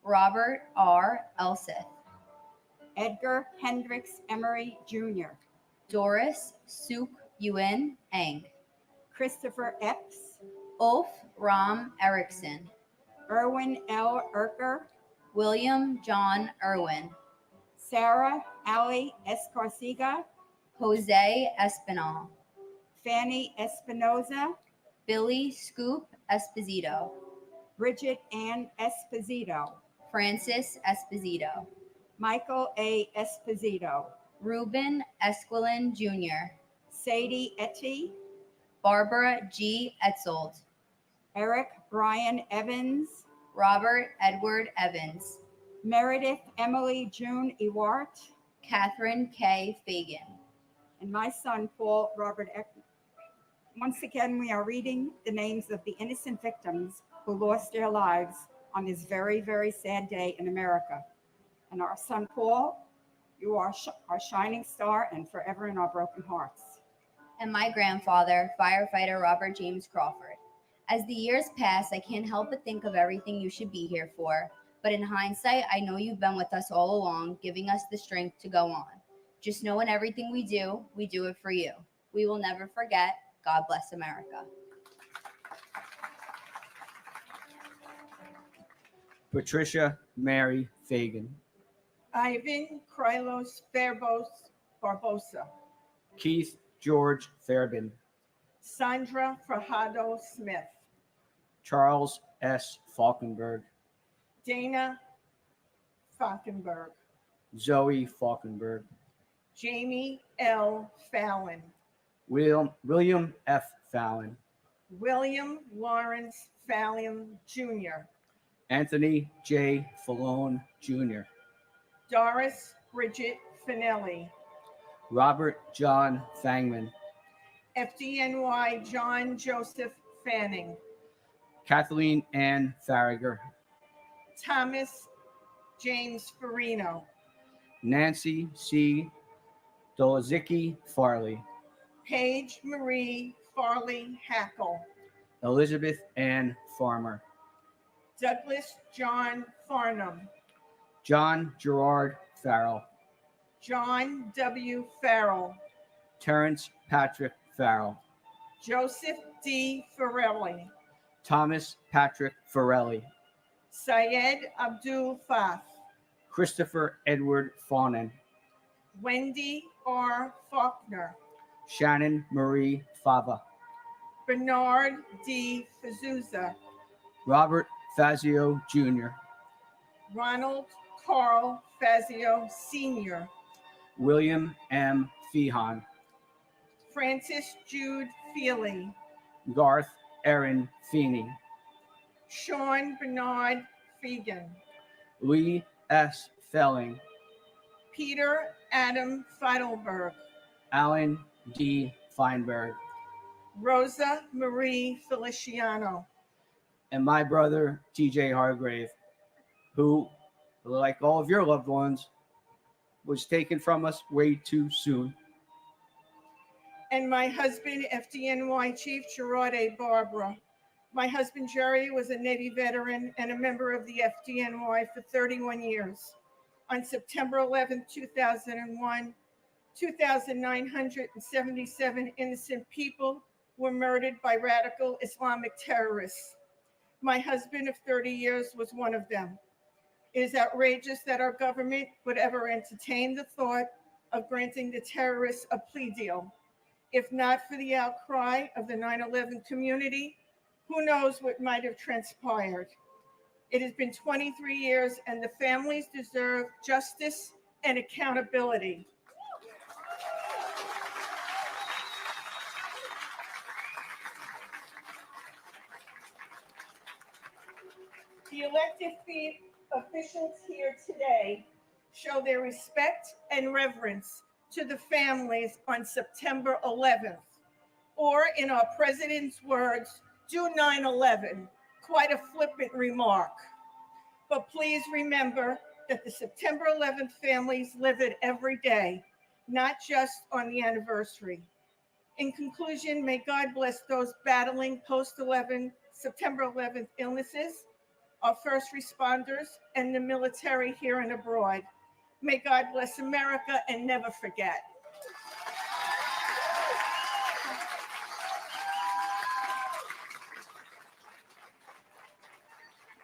Robert R. Elseth, Edgar Hendricks Emery Jr., Doris Suk Yuen Eng, Christopher Epps, Ulf Ram Erickson, Erwin L. Erker, William John Irwin, Sarah Ali Escarcega, Jose Espinal, Fanny Espinoza, Billy Scoop Esposito, Bridget Ann Esposito, Francis Esposito, Michael A. Esposito, Ruben Esquilin Jr., Sadie Etty, Barbara G. Etzold, Eric Brian Evans, Robert Edward Evans, Meredith Emily June Ewart, Catherine K. Fagan, and my son Paul Robert Eckman. Once again, we are reading the names of the innocent victims who lost their lives on this very, very sad day in America. And our son Paul, you are our shining star and forever in our broken hearts. and my grandfather, firefighter Robert James Crawford. As the years pass, I can't help but think of everything you should be here for. But in hindsight, I know you've been with us all along, giving us the strength to go on. Just know in everything we do it for you. We will never forget. God bless America. Patricia Mary Fagan, Ivan Krylos Fairbos Barbosa, Keith George Fairbairn, Sandra Frajado Smith, Charles S. Falkenberg, Dana Falkenberg, Zoe Falkenberg, Jamie L. Fallon, William F. Fallon, William Lawrence Fallon Jr., Anthony J. Fallon Jr., Doris Bridget Finelli, Robert John Fangman, FDNY John Joseph Fanning, Kathleen Ann Farragher, Thomas James Farino, Nancy C. Dolazicki Farley, Paige Marie Farley Hackle, Elizabeth Ann Farmer, Douglas John Farnham, John Gerard Farrell, John W. Farrell, Terrence Patrick Farrell, Joseph D. Farrelly, Thomas Patrick Farrelly, Syed Abdul Faf, Christopher Edward Fawnin, Wendy R. Faulkner, Shannon Marie Fava, Bernard D. Fazuza, Robert Fazio Jr., Ronald Carl Fazio Sr., William M. Feehan, Francis Jude Feely, Garth Aaron Feeney, Sean Bernard Fegan, Lee S. Felling, Peter Adam Feidelberg, Alan D. Feinberg, Rosa Marie Feliciano, and my brother, TJ Hargrave, who, like all of your loved ones, was taken from us way too soon. and my husband, FDNY Chief Gerard A. Barbara. My husband, Jerry, was a Navy veteran and a member of the FDNY for 31 years. On September 11, 2001, 2,977 innocent people were murdered by radical Islamic terrorists. My husband of 30 years was one of them. It is outrageous that our government would ever entertain the thought of granting the terrorists a plea deal. If not for the outcry of the 9/11 community, who knows what might have transpired. It has been 23 years and the families deserve justice and accountability. The elected officials here today show their respect and reverence to the families on September 11th. Or in our president's words, do 9/11, quite a flippant remark. But please remember that the September 11th families live it every day, not just on the anniversary. In conclusion, may God bless those battling September 11th illnesses, our first responders, and the military here and abroad. May God bless America and never forget.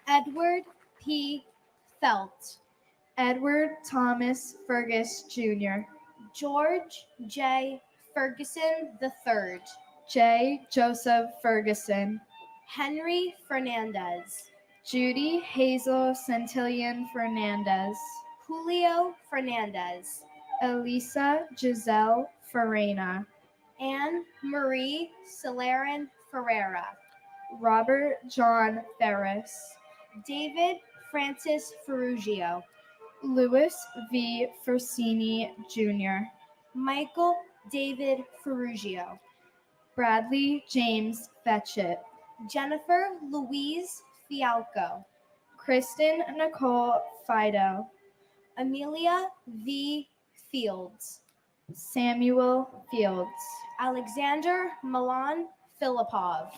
Edward P. Felt, Edward Thomas Fergus Jr., George J. Ferguson III, J. Joseph Ferguson, Henry Fernandez, Judy Hazel Centillion Fernandez, Julio Fernandez, Elisa Giselle Farena, Anne Marie Celerin Ferreira, Robert John Ferris, David Francis Ferrugio, Louis V. Fersini Jr., Michael David Ferrugio, Bradley James Fetchit, Jennifer Louise Fialco, Kristen Nicole Fido, Amelia V. Fields, Samuel Fields, Alexander Milan Filipov,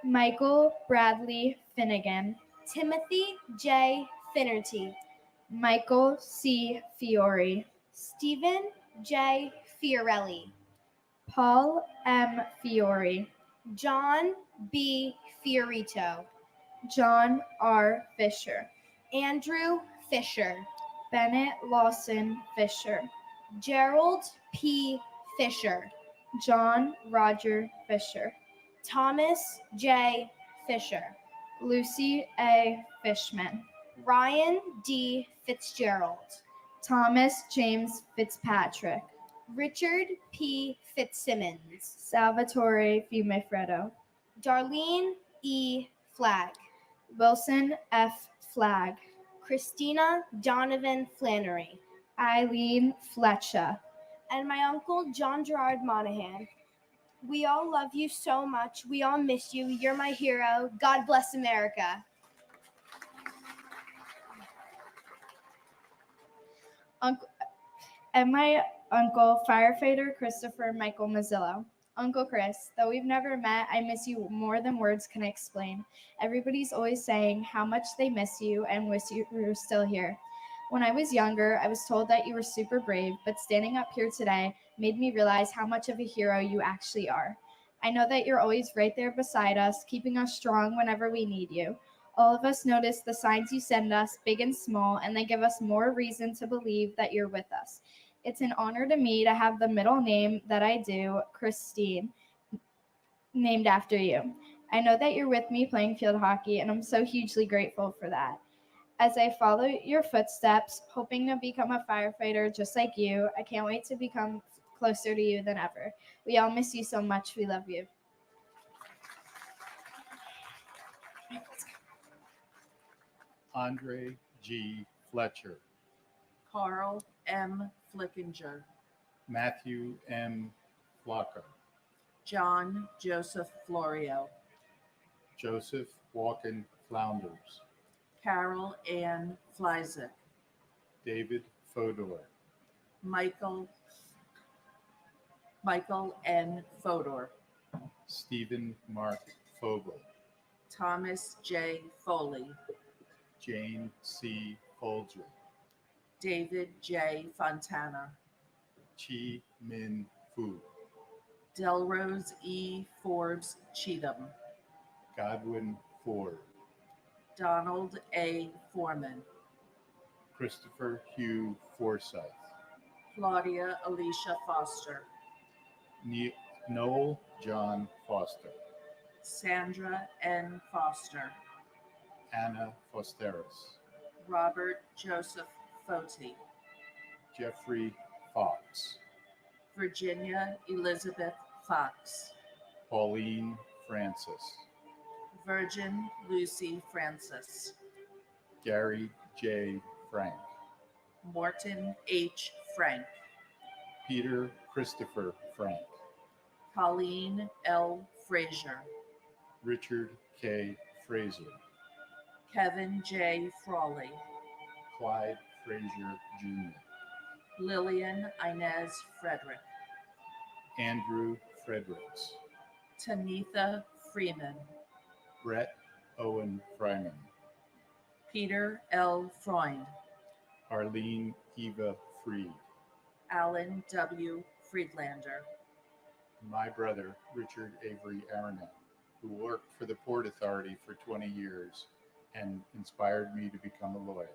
Michael Bradley Finnegan, Timothy J. Finnerty, Michael C. Fiore, Stephen J. Fiorelli, Paul M. Fiore, John B. Fiorito, John R. Fisher, Andrew Fisher, Bennett Lawson Fisher, Gerald P. Fisher, John Roger Fisher, Thomas J. Fisher, Lucy A. Fishman, Ryan D. Fitzgerald, Thomas James Fitzpatrick, Richard P. Fitzsimmons, Salvatore Fiumefreddo, Darlene E. Flagg, Wilson F. Flagg, Christina Donovan Flannery, Eileen Fletcher, and my uncle John Gerard Monahan. We all love you so much. We all miss you. You're my hero. God bless America. Uncle, and my uncle, firefighter Christopher Michael Mazzillo. Uncle Chris, though we've never met, I miss you more than words can explain. Everybody's always saying how much they miss you and wish you were still here. When I was younger, I was told that you were super brave, but standing up here today made me realize how much of a hero you actually are. I know that you're always right there beside us, keeping us strong whenever we need you. All of us notice the signs you send us, big and small, and they give us more reason to believe that you're with us. It's an honor to me to have the middle name that I do, Christine, named after you. I know that you're with me playing field hockey, and I'm so hugely grateful for that. As I follow your footsteps, hoping to become a firefighter just like you, I can't wait to become closer to you than ever. We all miss you so much. We love you. Andre G. Fletcher, Carl M. Flickinger, Matthew M. Flocker, John Joseph Florio, Joseph Walken Flounders, Carol Ann Flyzik, David Fodor, Michael N. Fodor, Stephen Mark Fogel, Thomas J. Foley, Jane C. Folger, David J. Fontana, Chi Min Fu, Delrose E. Forbes Cheatham, Godwin Ford, Donald A. Foreman, Christopher Hugh Forsyth, Claudia Alicia Foster, Noel John Foster, Sandra N. Foster, Anna Fosteris, Robert Joseph Foti, Jeffrey Fox, Virginia Elizabeth Fox, Pauline Francis, Virgin Lucy Francis, Gary J. Frank, Morton H. Frank, Peter Christopher Frank, Colleen L. Frazier, Richard K. Fraser, Kevin J. Frawley, Clyde Frazier Jr., Lillian Inez Frederick, Andrew Fredericks, Tanitha Freeman, Brett Owen Fryman, Peter L. Freund, Arlene Eva Freed, Alan W. Friedlander, my brother Richard Avery Aronet, who worked for the Port Authority for 20 years and inspired me to become a lawyer.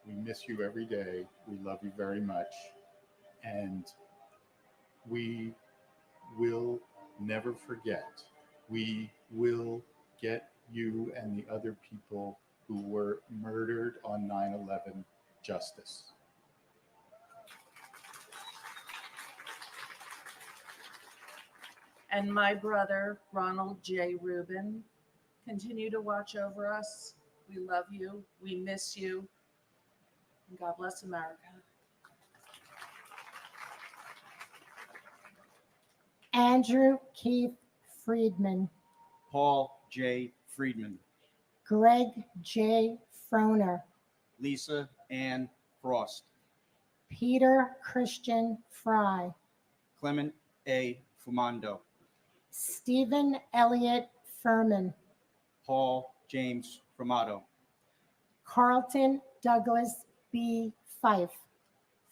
We miss you every day. We love you very much. And we will never forget. We will get you and the other people who were murdered on 9/11 justice. And my brother, Ronald J. Rubin, continue to watch over us. We love you. We miss you. And God bless America. Andrew Keith Friedman, Paul J. Friedman, Greg J. Froner, Lisa Ann Frost, Peter Christian Fry, Clement A. Fumando, Stephen Elliott Furman, Paul James Framato, Carlton Douglas B. Fife,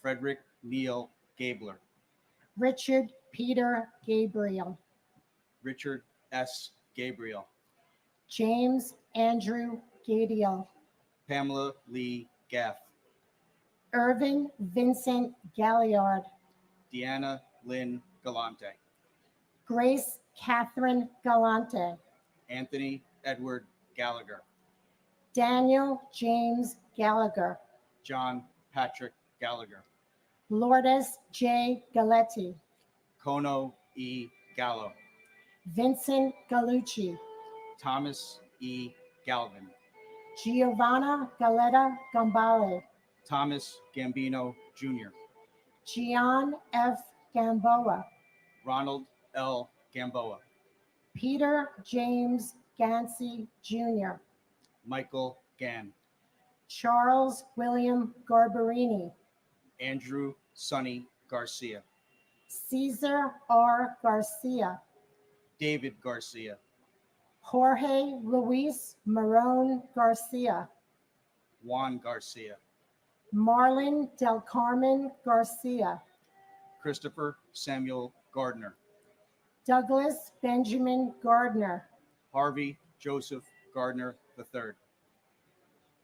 Frederick Neal Gabler, Richard Peter Gabriel, Richard S. Gabriel, James Andrew Gadiel, Pamela Lee Gaff, Irvin Vincent Galliard, Deanna Lynn Galante, Grace Catherine Galante, Anthony Edward Gallagher, Daniel James Gallagher, John Patrick Gallagher, Lourdes J. Galetti, Kono E. Gallo, Vincent Gallucci, Thomas E. Galvin, Giovanna Galetta Gambale, Thomas Gambino Jr., Gian F. Gamboa, Ronald L. Gamboa, Peter James Gansey Jr., Michael Gann, Charles William Garbarini, Andrew Sonny Garcia, Caesar R. Garcia, David Garcia, Jorge Luis Marone Garcia, Juan Garcia, Marlon Del Carmen Garcia, Christopher Samuel Gardner, Douglas Benjamin Gardner, Harvey Joseph Gardner III,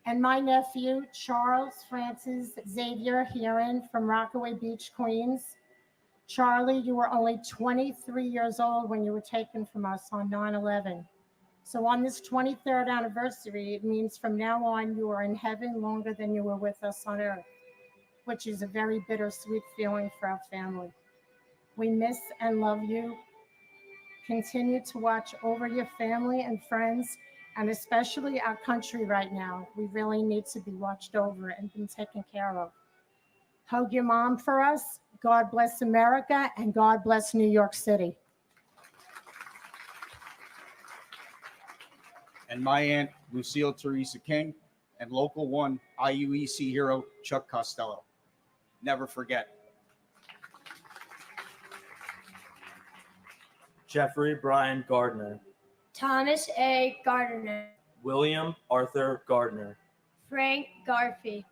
and my nephew, Charles Francis Xavier Heron from Rockaway Beach, Queens. Charlie, you were only 23 years old when you were taken from us on 9/11. So on this 23rd anniversary, it means from now on you are in heaven longer than you were with us on earth, which is a very bittersweet feeling for our family. We miss and love you. Continue to watch over your family and friends, and especially our country right now. We really need to be watched over and been taken care of. Hug your mom for us. God bless America, and God bless New York City. and my aunt Lucille Teresa King, and Local 1 IUEC hero Chuck Costello. Never forget. Jeffrey Brian Gardner, Thomas A. Gardner, William Arthur Gardner, Frank Garfey,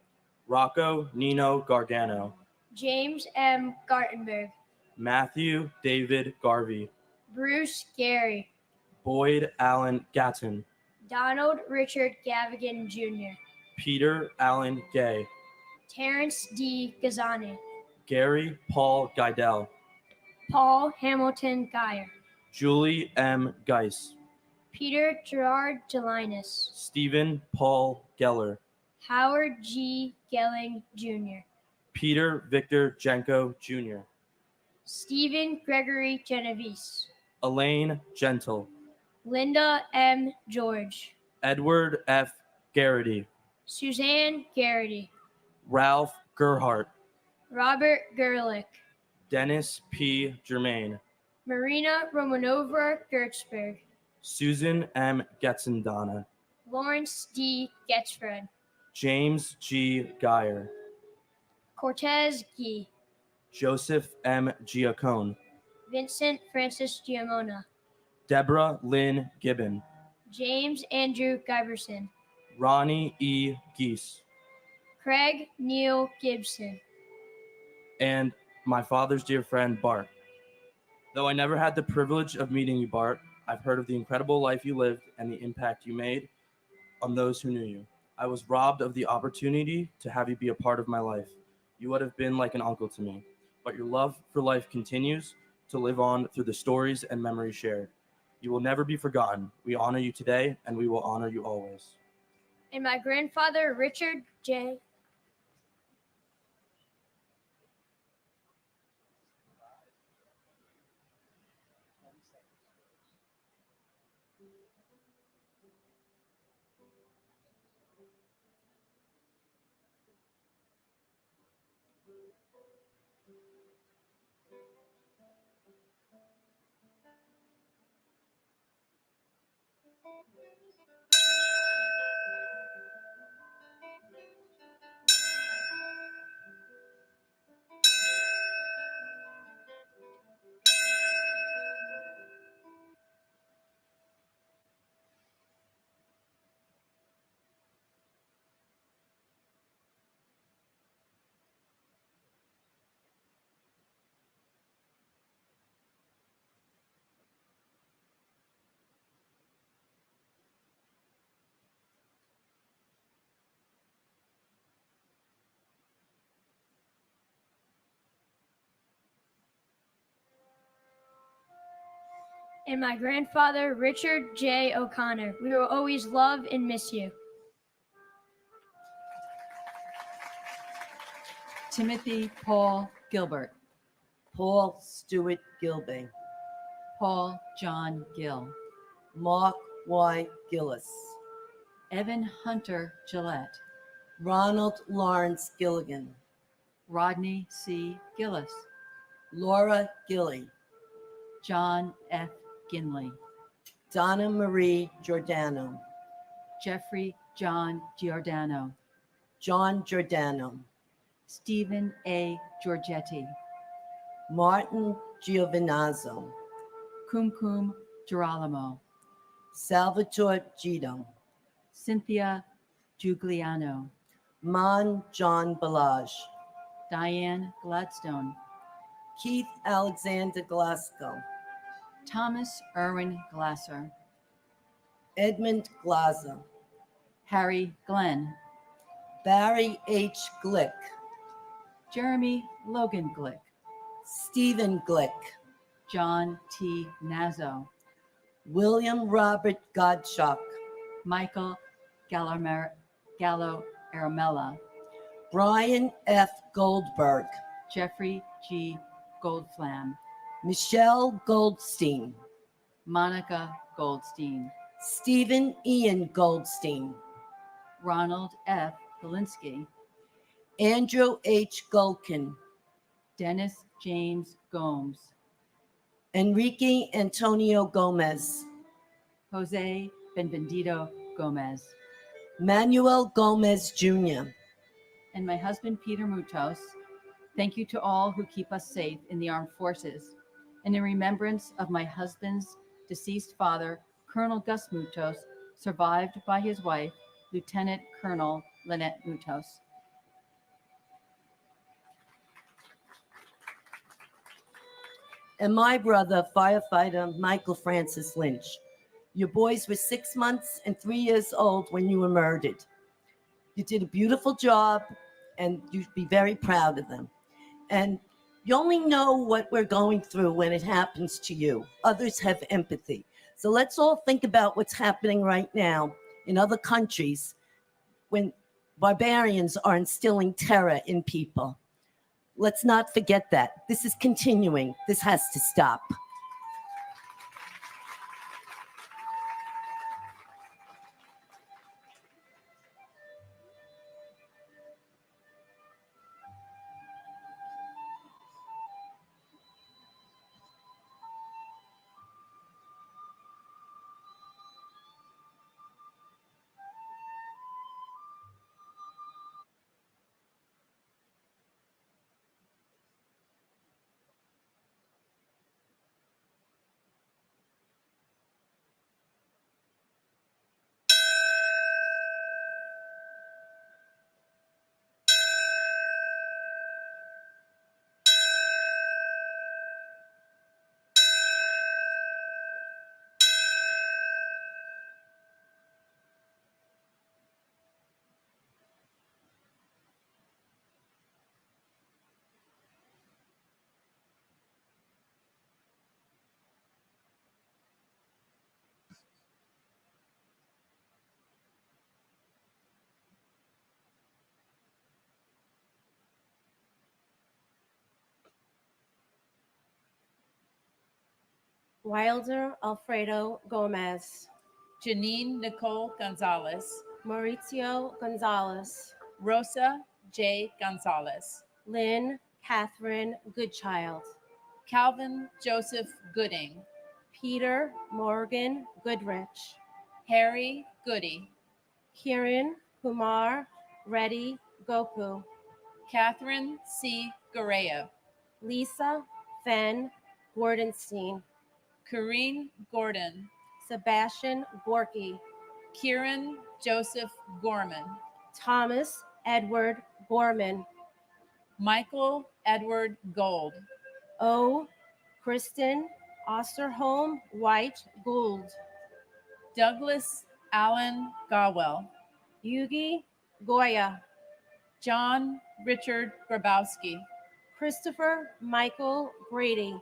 Rocco Nino Gargano, James M. Gartenberg, Matthew David Garvey, Bruce Gary, Boyd Allen Gatton, Donald Richard Gavigan Jr., Peter Allen Gay, Terrence D. Gazani, Gary Paul Geidel, Paul Hamilton Geyer, Julie M. Geis, Peter Gerard Gelinas, Stephen Paul Geller, Howard G. Gelling Jr., Peter Victor Jenko Jr., Stephen Gregory Genovese, Elaine Gentle, Linda M. George, Edward F. Garrity, Suzanne Garrity, Ralph Gerhart, Robert Gerlich, Dennis P. Germain, Marina Romanova Gertzberg, Susan M. Getzendana, Lawrence D. Getzfred, James G. Geyer, Cortez Gee, Joseph M. Giacone, Vincent Francis Giamona, Deborah Lynn Gibbon, James Andrew Giberson, Ronnie E. Geese, Craig Neil Gibson, and my father's dear friend, Bart. Though I never had the privilege of meeting you, Bart, I've heard of the incredible life you lived and the impact you made on those who knew you. I was robbed of the opportunity to have you be a part of my life. You would have been like an uncle to me, but your love for life continues to live on through the stories and memories shared. You will never be forgotten. We honor you today, and we will honor you always. And my grandfather, Richard J. And my grandfather, Richard J. O'Connor. We will always love and miss you. Timothy Paul Gilbert. Paul Stewart Gilbey. Paul John Gill. Mark Y. Gillis. Evan Hunter Gillette. Ronald Lawrence Gilligan. Rodney C. Gillis. Laura Gilly. John F. Ginley. Donna Marie Giordano. Jeffrey John Giordano. John Giordano. Stephen A. Giorgetti. Martin Giovinazzo. Kumkum Girolamo. Salvatore Gito. Cynthia Giugliano. Man John Balaj. Diane Gladstone. Keith Alexander Glasgow. Thomas Irwin Glasser. Edmund Glaser. Harry Glenn. Barry H. Glick. Jeremy Logan Glick. Stephen Glick. John T. Nazzo. William Robert Gottschalk. Michael Gallo Aramella. Brian F. Goldberg. Jeffrey G. Goldflam. Michelle Goldstein. Monica Goldstein. Stephen Ian Goldstein. Ronald F. Galinsky. Andrew H. Gulkin. Dennis James Gomes. Enrique Antonio Gomez. Jose Benvenido Gomez. Manuel Gomez Jr. And my husband, Peter Mutos. Thank you to all who keep us safe in the armed forces. And in remembrance of my husband's deceased father, Colonel Gus Mutos, survived by his wife, Lieutenant Colonel Lynette Mutos. And my brother, firefighter Michael Francis Lynch. Your boys were 6 months and 3 years old when you were murdered. You did a beautiful job, and you'd be very proud of them. And you only know what we're going through when it happens to you. Others have empathy. So let's all think about what's happening right now in other countries when barbarians are instilling terror in people. Let's not forget that. This is continuing. This has to stop. Wilder Alfredo Gomez, Janine Nicole Gonzalez, Maurizio Gonzalez, Rosa J. Gonzalez, Lynn Catherine Goodchild, Calvin Joseph Gooding, Peter Morgan Goodrich, Harry Goody, Kiran Kumar Reddy Gopu, Catherine C. Gareyev, Lisa Fenn Gordenstein, Corrine Gordon, Sebastian Gorky, Kieran Joseph Gorman, Thomas Edward Gorman, Michael Edward Gold, O. Kristen Osterholm White Gould, Douglas Allen Gawel, Yugi Goya, John Richard Grabowski, Christopher Michael Grady,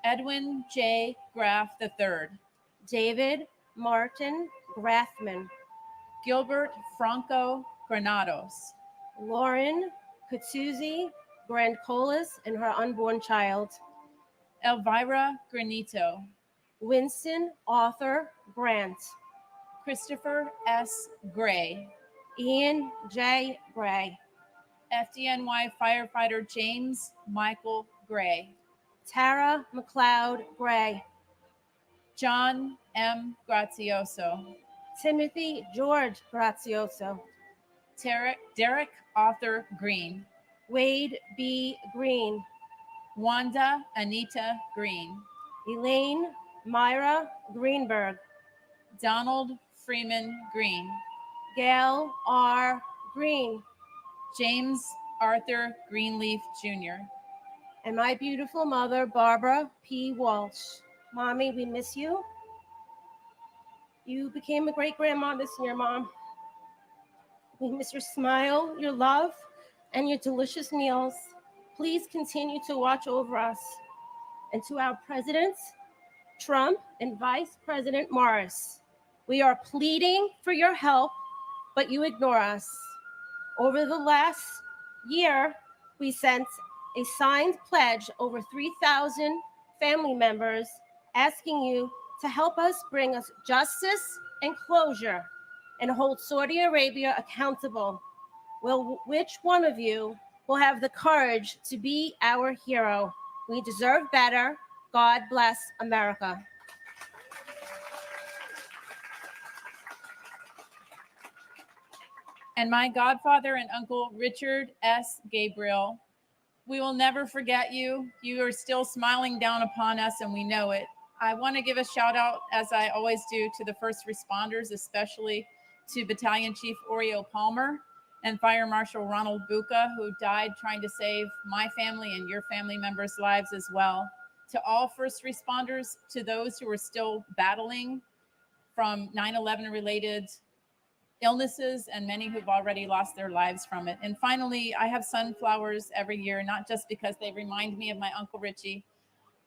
Edwin J. Graff III, David Martin Grathman, Gilbert Franco Granados, Lauren Katsuzi Grancolas and her unborn child, Elvira Granito, Winston Arthur Grant, Christopher S. Gray, Ian J. Gray, FDNY firefighter James Michael Gray, Tara McLeod Gray, John M. Grazioso, Timothy George Grazioso, Derek Arthur Green, Wade B. Green, Wanda Anita Green, Elaine Myra Greenberg, Donald Freeman Green, Gail R. Green, James Arthur Greenleaf Jr., and my beautiful mother, Barbara P. Walsh. Mommy, we miss you. You became a great grandma this year, Mom. We miss your smile, your love, and your delicious meals. Please continue to watch over us. And to our presidents, Trump and Vice President Morris, we are pleading for your help, but you ignore us. Over the last year, we sent a signed pledge over 3,000 family members asking you to help us bring us justice and closure and hold Saudi Arabia accountable. Well, which one of you will have the courage to be our hero? We deserve better. God bless America. and my godfather and uncle Richard S. Gabriel. We will never forget you. You are still smiling down upon us, and we know it. I want to give a shout out, as I always do, to the first responders, especially to Battalion Chief Oreo Palmer and Fire Marshal Ronald Buca, who died trying to save my family and your family members' lives as well. To all first responders, to those who are still battling from 9/11 related illnesses, and many who've already lost their lives from it. And finally, I have sunflowers every year, not just because they remind me of my Uncle Richie,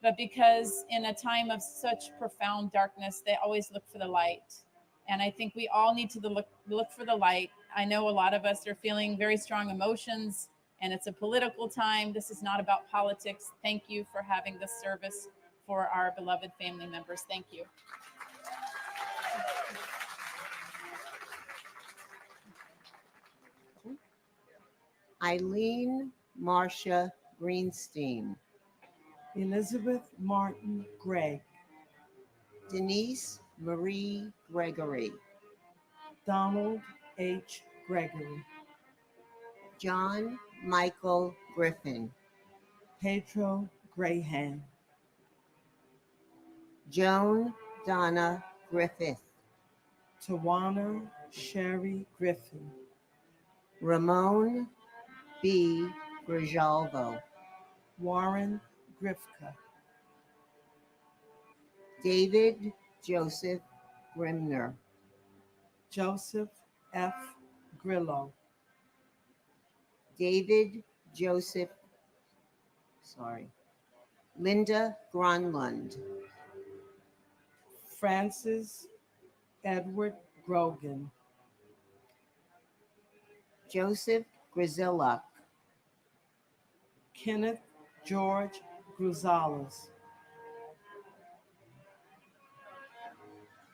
but because in a time of such profound darkness, they always look for the light. And I think we all need to look for the light. I know a lot of us are feeling very strong emotions, and it's a political time. This is not about politics. Thank you for having this service for our beloved family members. Thank you. Eileen Marcia Greenstein, Elizabeth Martin Gregg, Denise Marie Gregory, Donald H. Gregory, John Michael Griffin, Pedro Graham, Joan Donna Griffith, Tawana Sherry Griffin, Ramon B. Grijalvo, Warren Grifka, David Joseph Grimner, Joseph F. Grillo, David Joseph, Linda Gronlund, Francis Edward Grogan, Joseph Grizillak, Kenneth George Gruzales,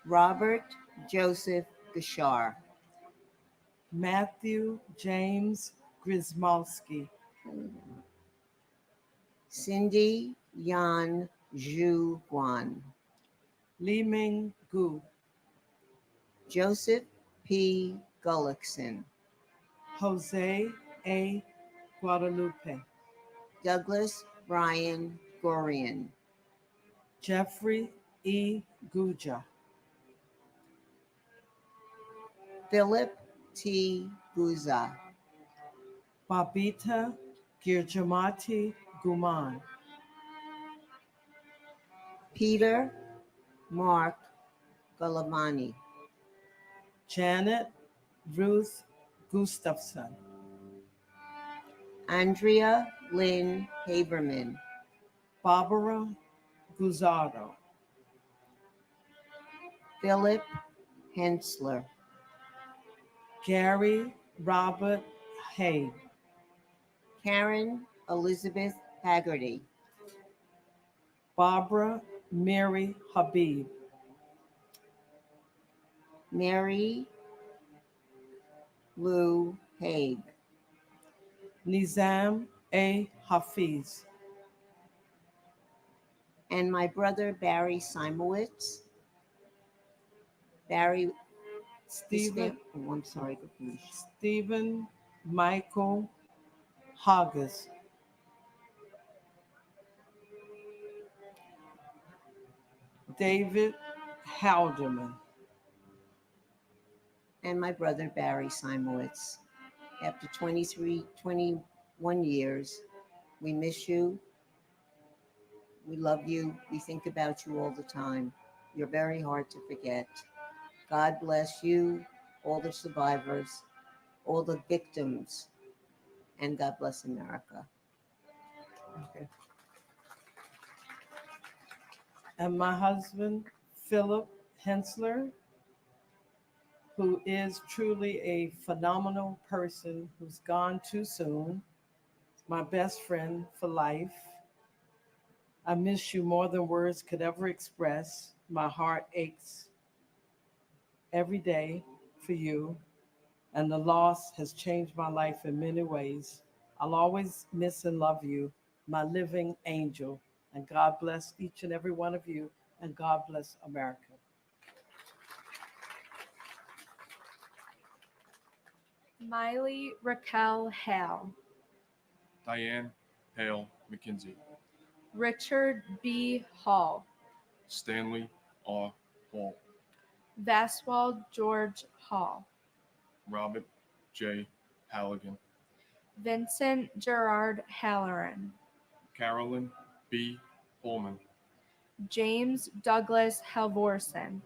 Robert Joseph Gashar, Matthew James Grismalski, Cindy Yan Zhu Guan, Li Ming Gu, Joseph P. Gullickson, Jose A. Guadalupe, Douglas Brian Gorian, Jeffrey E. Guja, Philip T. Guza, Babita Girjamati Guman, Peter Mark Galavani, Janet Ruth Gustafson, Andrea Lynn Haberman, Barbara Guzardo, Philip Hensler, Gary Robert Hay, Karen Elizabeth Haggerty, Barbara Mary Habib, Mary Lou Haig, Nizam A. Hafiz, and my brother Barry Simowitz. Barry Stephen, oh, I'm sorry, go finish. Stephen Michael Hoggis, David Halderman, And my brother Barry Simowitz. After 21 years, we miss you. We love you. We think about you all the time. You're very hard to forget. God bless you, all the survivors, all the victims, and God bless America. okay. And my husband, Philip Hensler, who is truly a phenomenal person who's gone too soon, my best friend for life. I miss you more than words could ever express. My heart aches every day for you, and the loss has changed my life in many ways. I'll always miss and love you, my living angel, and God bless each and every one of you, and God bless America. Miley Raquel Hale, Diane Hale McKenzie, Richard B. Hall, Stanley R. Hall, Vaswald George Hall, Robert J. Halligan, Vincent Gerard Halloran, Carolyn B. Pullman, James Douglas Halvorsen,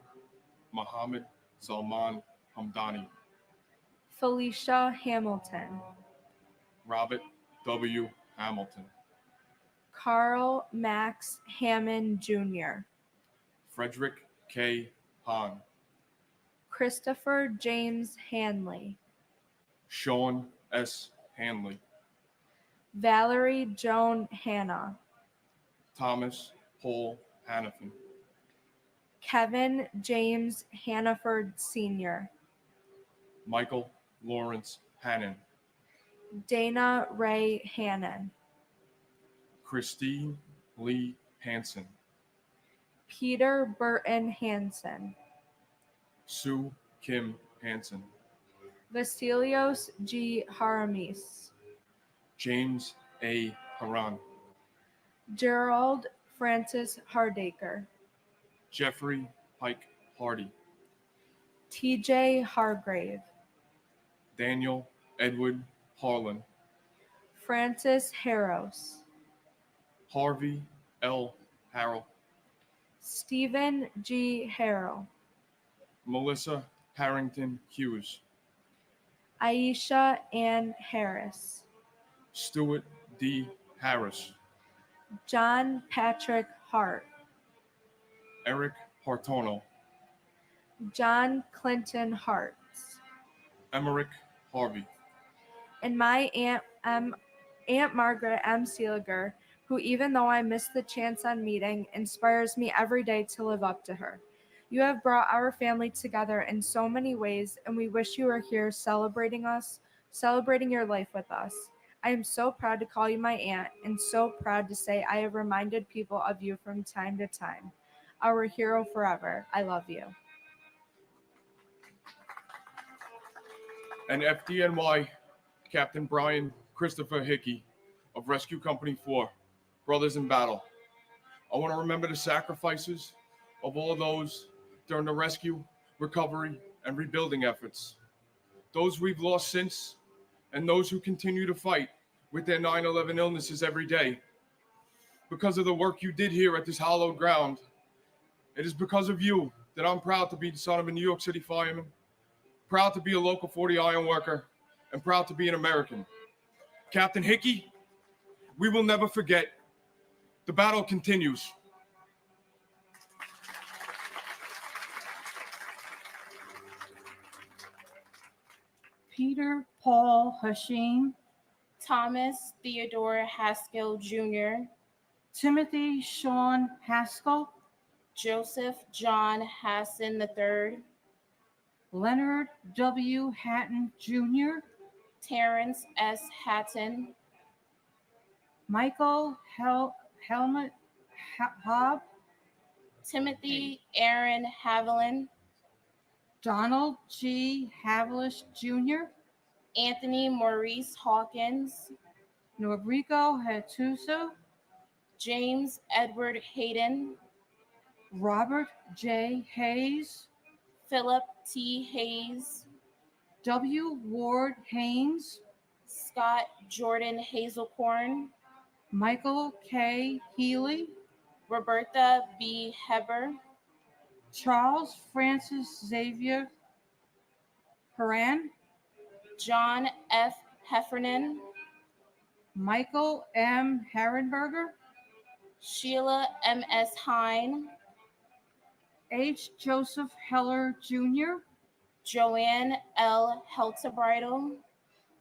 Muhammad Salman Hamdani, Felicia Hamilton, Robert W. Hamilton, Carl Max Hammond Jr., Frederick K. Hahn, Christopher James Hanley, Sean S. Hanley, Valerie Joan Hanna, Thomas Paul Hannafin, Kevin James Hannaford Sr., Michael Lawrence Hannon, Dana Ray Hannon, Christine Lee Hansen, Peter Burton Hansen, Sue Kim Hansen, Vasilios G. Haramis, James A. Haran, Gerald Francis Hardacre, Jeffrey Pike Hardy, TJ Hargrave, Daniel Edward Harlan, Francis Harros, Harvey L. Harrell, Stephen G. Harrell, Melissa Harrington Hughes, Aisha Ann Harris, Stuart D. Harris, John Patrick Hart, Eric Hartono, John Clinton Hartz, Emmerich Harvey, and my Aunt Margaret M. Seeliger, who, even though I missed the chance on meeting, inspires me every day to live up to her. You have brought our family together in so many ways, and we wish you were here celebrating us, celebrating your life with us. I am so proud to call you my aunt, and so proud to say I have reminded people of you from time to time. Our hero forever. I love you. And FDNY Captain Brian Christopher Hickey of Rescue Company 4, Brothers in Battle. I want to remember the sacrifices of all of those during the rescue, recovery, and rebuilding efforts. Those we've lost since, and those who continue to fight with their 9/11 illnesses every day. Because of the work you did here at this hallowed ground, it is because of you that I'm proud to be the son of a New York City fireman, proud to be a local 40 iron worker, and proud to be an American. Captain Hickey, we will never forget. The battle continues. Peter Paul Hashim, Thomas Theodore Haskell Jr., Timothy Sean Haskell, Joseph John Hassan III, Leonard W. Hatton Jr., Terrence S. Hatton, Michael Helmut Hobb, Timothy Aaron Haviland, Donald G. Havilish Jr., Anthony Maurice Hawkins, Norrico Hattuso, James Edward Hayden, Robert J. Hayes, Philip T. Hayes, W. Ward Haynes, Scott Jordan Hazelcorn, Michael K. Healy, Roberta B. Heber, Charles Francis Xavier Haran, John F. Heffernan, Michael M. Herrenberger, Sheila M.S. Hine, H. Joseph Heller Jr., Joanne L. Heltebridle,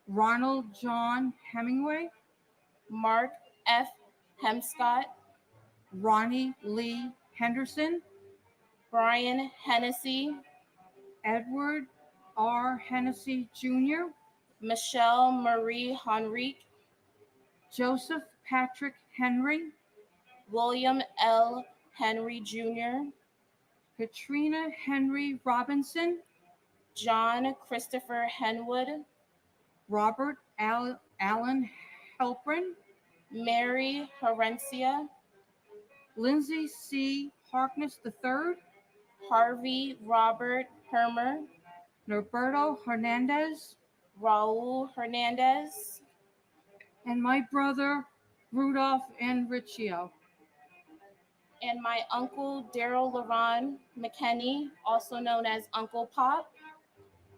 Ronald John Hemingway, Mark F. Hemscott, Ronnie Lee Henderson, Brian Hennessy, Edward R. Hennessy Jr., Michelle Marie Henrique, Joseph Patrick Henry, William L. Henry Jr., Katrina Henry Robinson, John Christopher Henwood, Robert Allen Helprin, Mary Herencia, Lindsay C. Harkness III, Harvey Robert Hermer, Norberto Hernandez, Raul Hernandez, and my brother Rudolph Enrichio. And my uncle Daryl Laron McKenney, also known as Uncle Pop.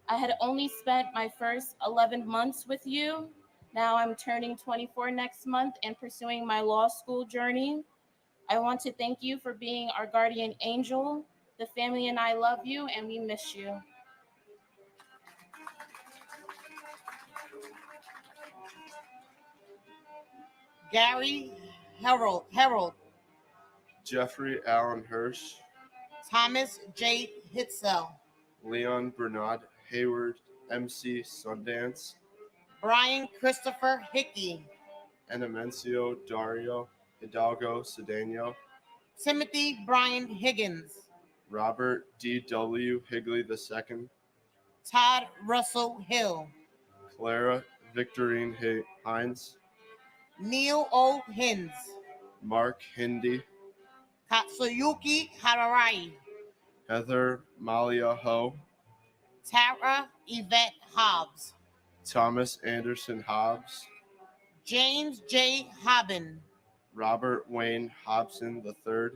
I had only spent my first 11 months with you. Now I'm turning 24 next month and pursuing my law school journey. I want to thank you for being our guardian angel. The family and I love you, and we miss you. Gary Harold, Jeffrey Allen Hirsch, Thomas J. Hitzel, Leon Bernard Hayward, MC Sundance, Brian Christopher Hickey, Enemencio Dario Hidalgo Cedeno, Timothy Brian Higgins, Robert D.W. Higley II, Todd Russell Hill, Clara Victorine Hines, Neil O. Hins, Mark Hindi, Katsuyuki Hararai, Heather Malia Ho, Tara Yvette Hobbs, Thomas Anderson Hobbs, James J. Hobbin, Robert Wayne Hobson III,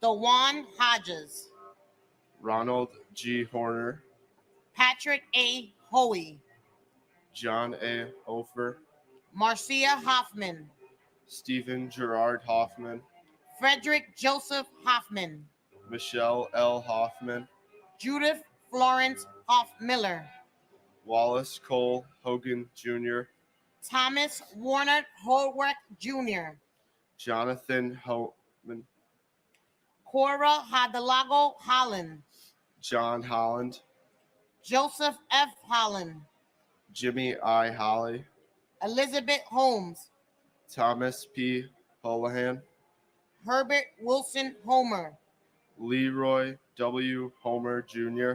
Dewan Hodges, Ronald G. Horner, Patrick A. Hoey, John A. Hofer, Marcia Hoffman, Stephen Gerard Hoffman, Frederick Joseph Hoffman, Michelle L. Hoffman, Judith Florence Hoffmiller, Wallace Cole Hogan Jr., Thomas Warner Holwick Jr., Jonathan Homan, Cora Hadalago Holland, John Holland, Joseph F. Holland, Jimmy I. Holly, Elizabeth Holmes, Thomas P. Holohan, Herbert Wilson Homer, Leroy W. Homer Jr.,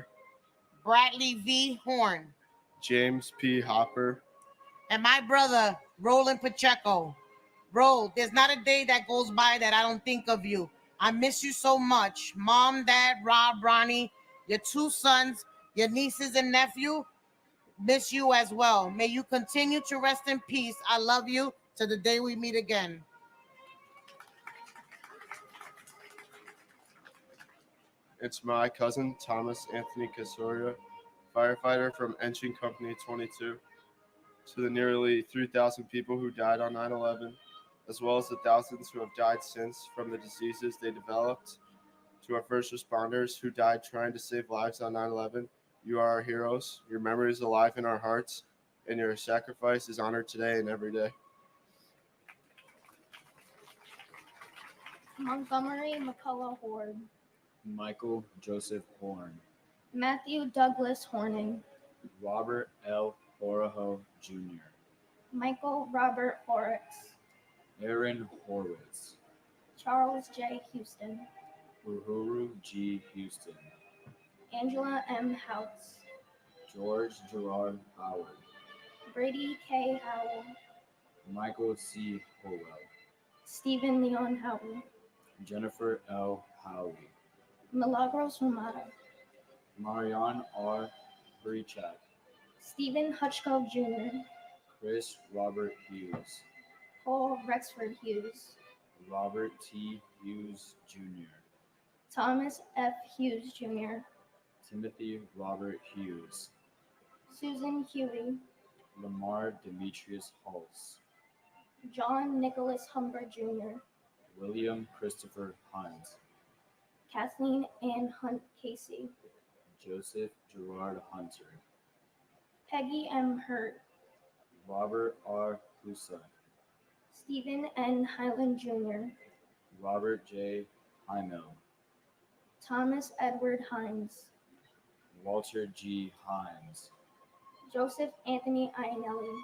Bradley V. Horn, James P. Hopper, and my brother, Roland Pacheco. Bro, there's not a day that goes by that I don't think of you. I miss you so much. Mom, Dad, Rob, Ronnie, your 2 sons, your nieces and nephew, miss you as well. May you continue to rest in peace. I love you to the day we meet again. It's my cousin Thomas Anthony Casoria, firefighter from Engine Company 22, to the nearly 3,000 people who died on 9/11, as well as the thousands who have died since from the diseases they developed. To our first responders who died trying to save lives on 9/11, you are our heroes. Your memory is alive in our hearts, and your sacrifice is honored today and every day. Montgomery McCullough Horde, Michael Joseph Horn, Matthew Douglas Horning, Robert L. Orojo Jr., Michael Robert Horrocks, Aaron Horwitz, Charles J. Houston, Uhuru G. Houston, Angela M. Houtz, George Gerard Howard, Brady K. Howell, Michael C. Howell, Stephen Leon Howell, Jennifer L. Howie, Milagros Romano, Marianne R. Brichak, Stephen Hutchko Jr., Chris Robert Hughes, Paul Rexford Hughes, Robert T. Hughes Jr., Thomas F. Hughes Jr., Timothy Robert Hughes, Susan Huey, Lamar Demetrius Hulse, John Nicholas Humber Jr., William Christopher Hunt, Kathleen Ann Hunt Casey, Joseph Gerard Hunter, Peggy M. Hurt, Robert R. Husa, Stephen N. Highland Jr., Robert J. Heimel, Thomas Edward Hines, Walter G. Hines, Joseph Anthony Iannelli,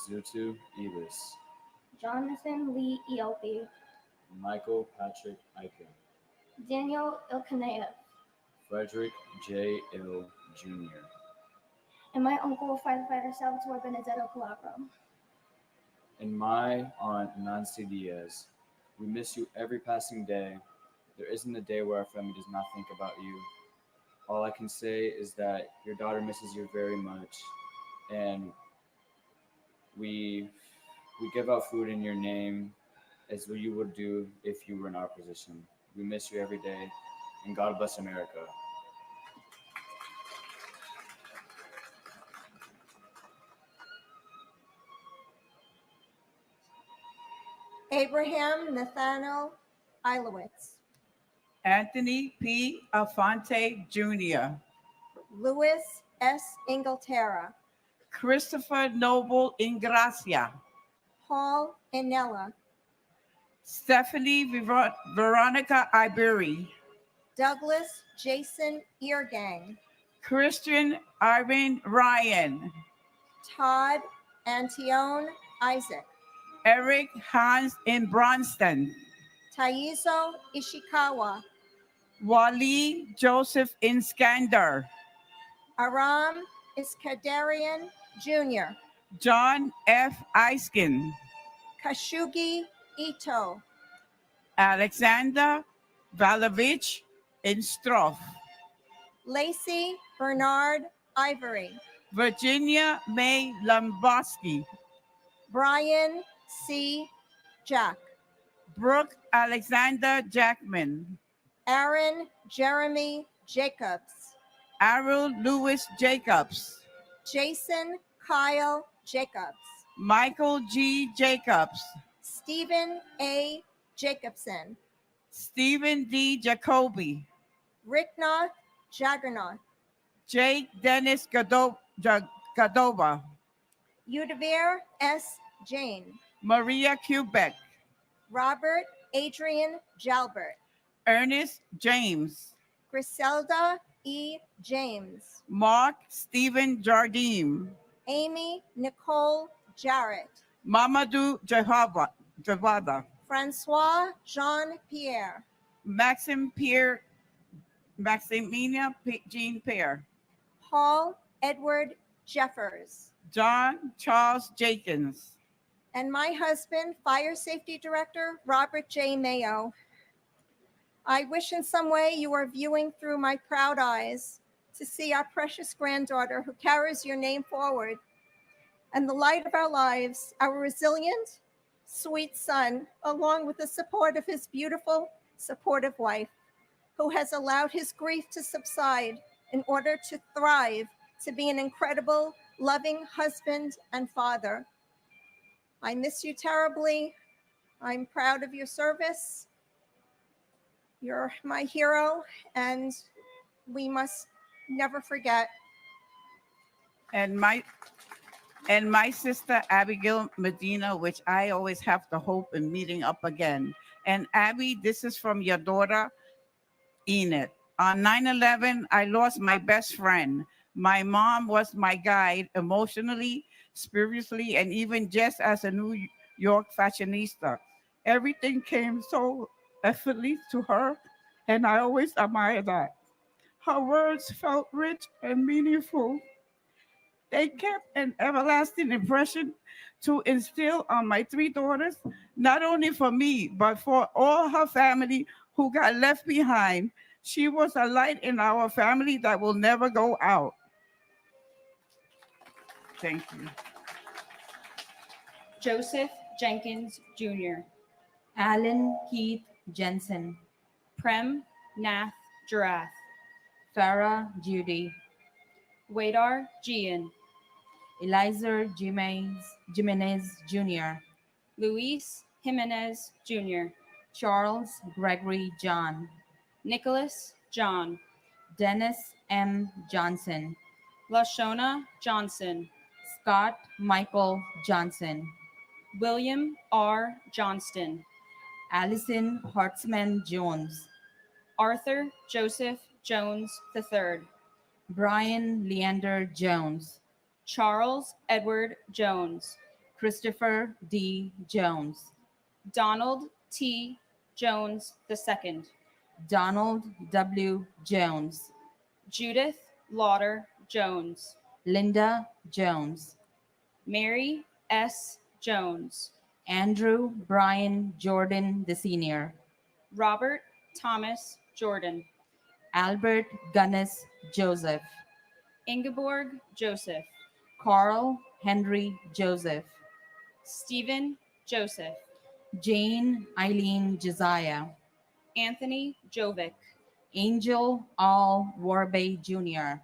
Zutu Elis, Jonathan Lee Ealpe, Michael Patrick Eichen, Daniel Ilkaneyev, Frederick J. Ill Jr., and my uncle, firefighter Salvatore Benedetto Calabro. and my aunt Nancy Diaz. We miss you every passing day. There isn't a day where our family does not think about you. All I can say is that your daughter misses you very much, and we give out food in your name as you would do if you were in our position. We miss you every day, and God bless America. Abraham Nathaniel Ilowitz, Anthony P. Alfonte Jr., Louis S. Inglaterra, Christopher Noble Ingracia, Paul Inella, Stephanie Veronica Ibery, Douglas Jason Eargang, Christian Irving Ryan, Todd Antione Isaac, Eric Hans in Bronston, Taizo Ishikawa, Wally Joseph in Skander, Aram Iskandarian Jr., John F. Eiskin, Kashugi Ito, Alexander Valovich in Stroff, Lacey Bernard Ivory, Virginia May Lomboski, Brian C. Jack, Brooke Alexander Jackman, Aaron Jeremy Jacobs, Arul Lewis Jacobs, Jason Kyle Jacobs, Michael G. Jacobs, Stephen A. Jacobson, Stephen D. Jacoby, Ricknoth Jaggernoth, Jake Dennis Gadova, Udavir S. Jane, Maria Quebec, Robert Adrian Jalbert, Ernest James. Griselda E. James, Mark Stephen Jardim. Amy Nicole Jarrett, Mamadou Javada. Francois Jean Pierre, Maximina Jean Pierre. Paul Edward Jeffers, John Charles Jenkins. and my husband, Fire Safety Director Robert J. Mayo. I wish in some way you are viewing through my proud eyes to see our precious granddaughter who carries your name forward and the light of our lives, our resilient, sweet son, along with the support of his beautiful, supportive wife, who has allowed his grief to subside in order to thrive, to be an incredible, loving husband and father. I miss you terribly. I'm proud of your service. You're my hero, and we must never forget. And my sister Abigail Medina, which I always have the hope in meeting up again. And Abby, this is from your daughter, Enid. On 9/11, I lost my best friend. My mom was my guide emotionally, spiritually, and even just as a New York fashionista. Everything came so effortlessly to her, and I always admire that. Her words felt rich and meaningful. They kept an everlasting impression to instill on my three daughters, not only for me, but for all her family who got left behind. She was a light in our family that will never go out. Thank you. Joseph Jenkins Jr., Alan Keith Jensen, Prem Nath Jarath, Farah Judy, Wadar Gian, Eliza Jimenez Jr., Luis Jimenez Jr., Charles Gregory John, Nicholas John, Dennis M. Johnson, Lashona Johnson, Scott Michael Johnson, William R. Johnston, Allison Hartzman Jones, Arthur Joseph Jones III, Brian Leander Jones, Charles Edward Jones, Christopher D. Jones, Donald T. Jones II, Donald W. Jones, Judith Lauder Jones, Linda Jones, Mary S. Jones, Andrew Brian Jordan the Senior, Robert Thomas Jordan, Albert Gunnis Joseph, Ingeborg Joseph, Carl Henry Joseph, Stephen Joseph, Jane Eileen Josiah, Anthony Jovic, Angel All Warbay Jr.,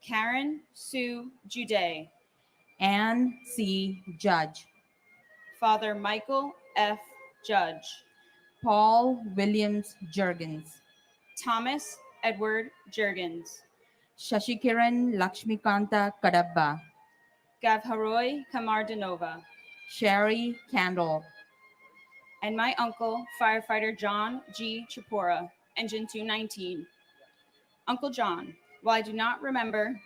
Karen Sue Jude, Ann C. Judge, Father Michael F. Judge, Paul Williams Jurgens, Thomas Edward Jurgens, Shashikiran Lakshmikanta Kadabba, Gavharoy Kamardanova, Sherry Candle, and my uncle, firefighter John G. Chipora, Engine 219. Uncle John, while I do not remember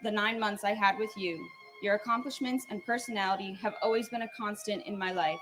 the 9 months I had with you, your accomplishments and personality have always been a constant in my life.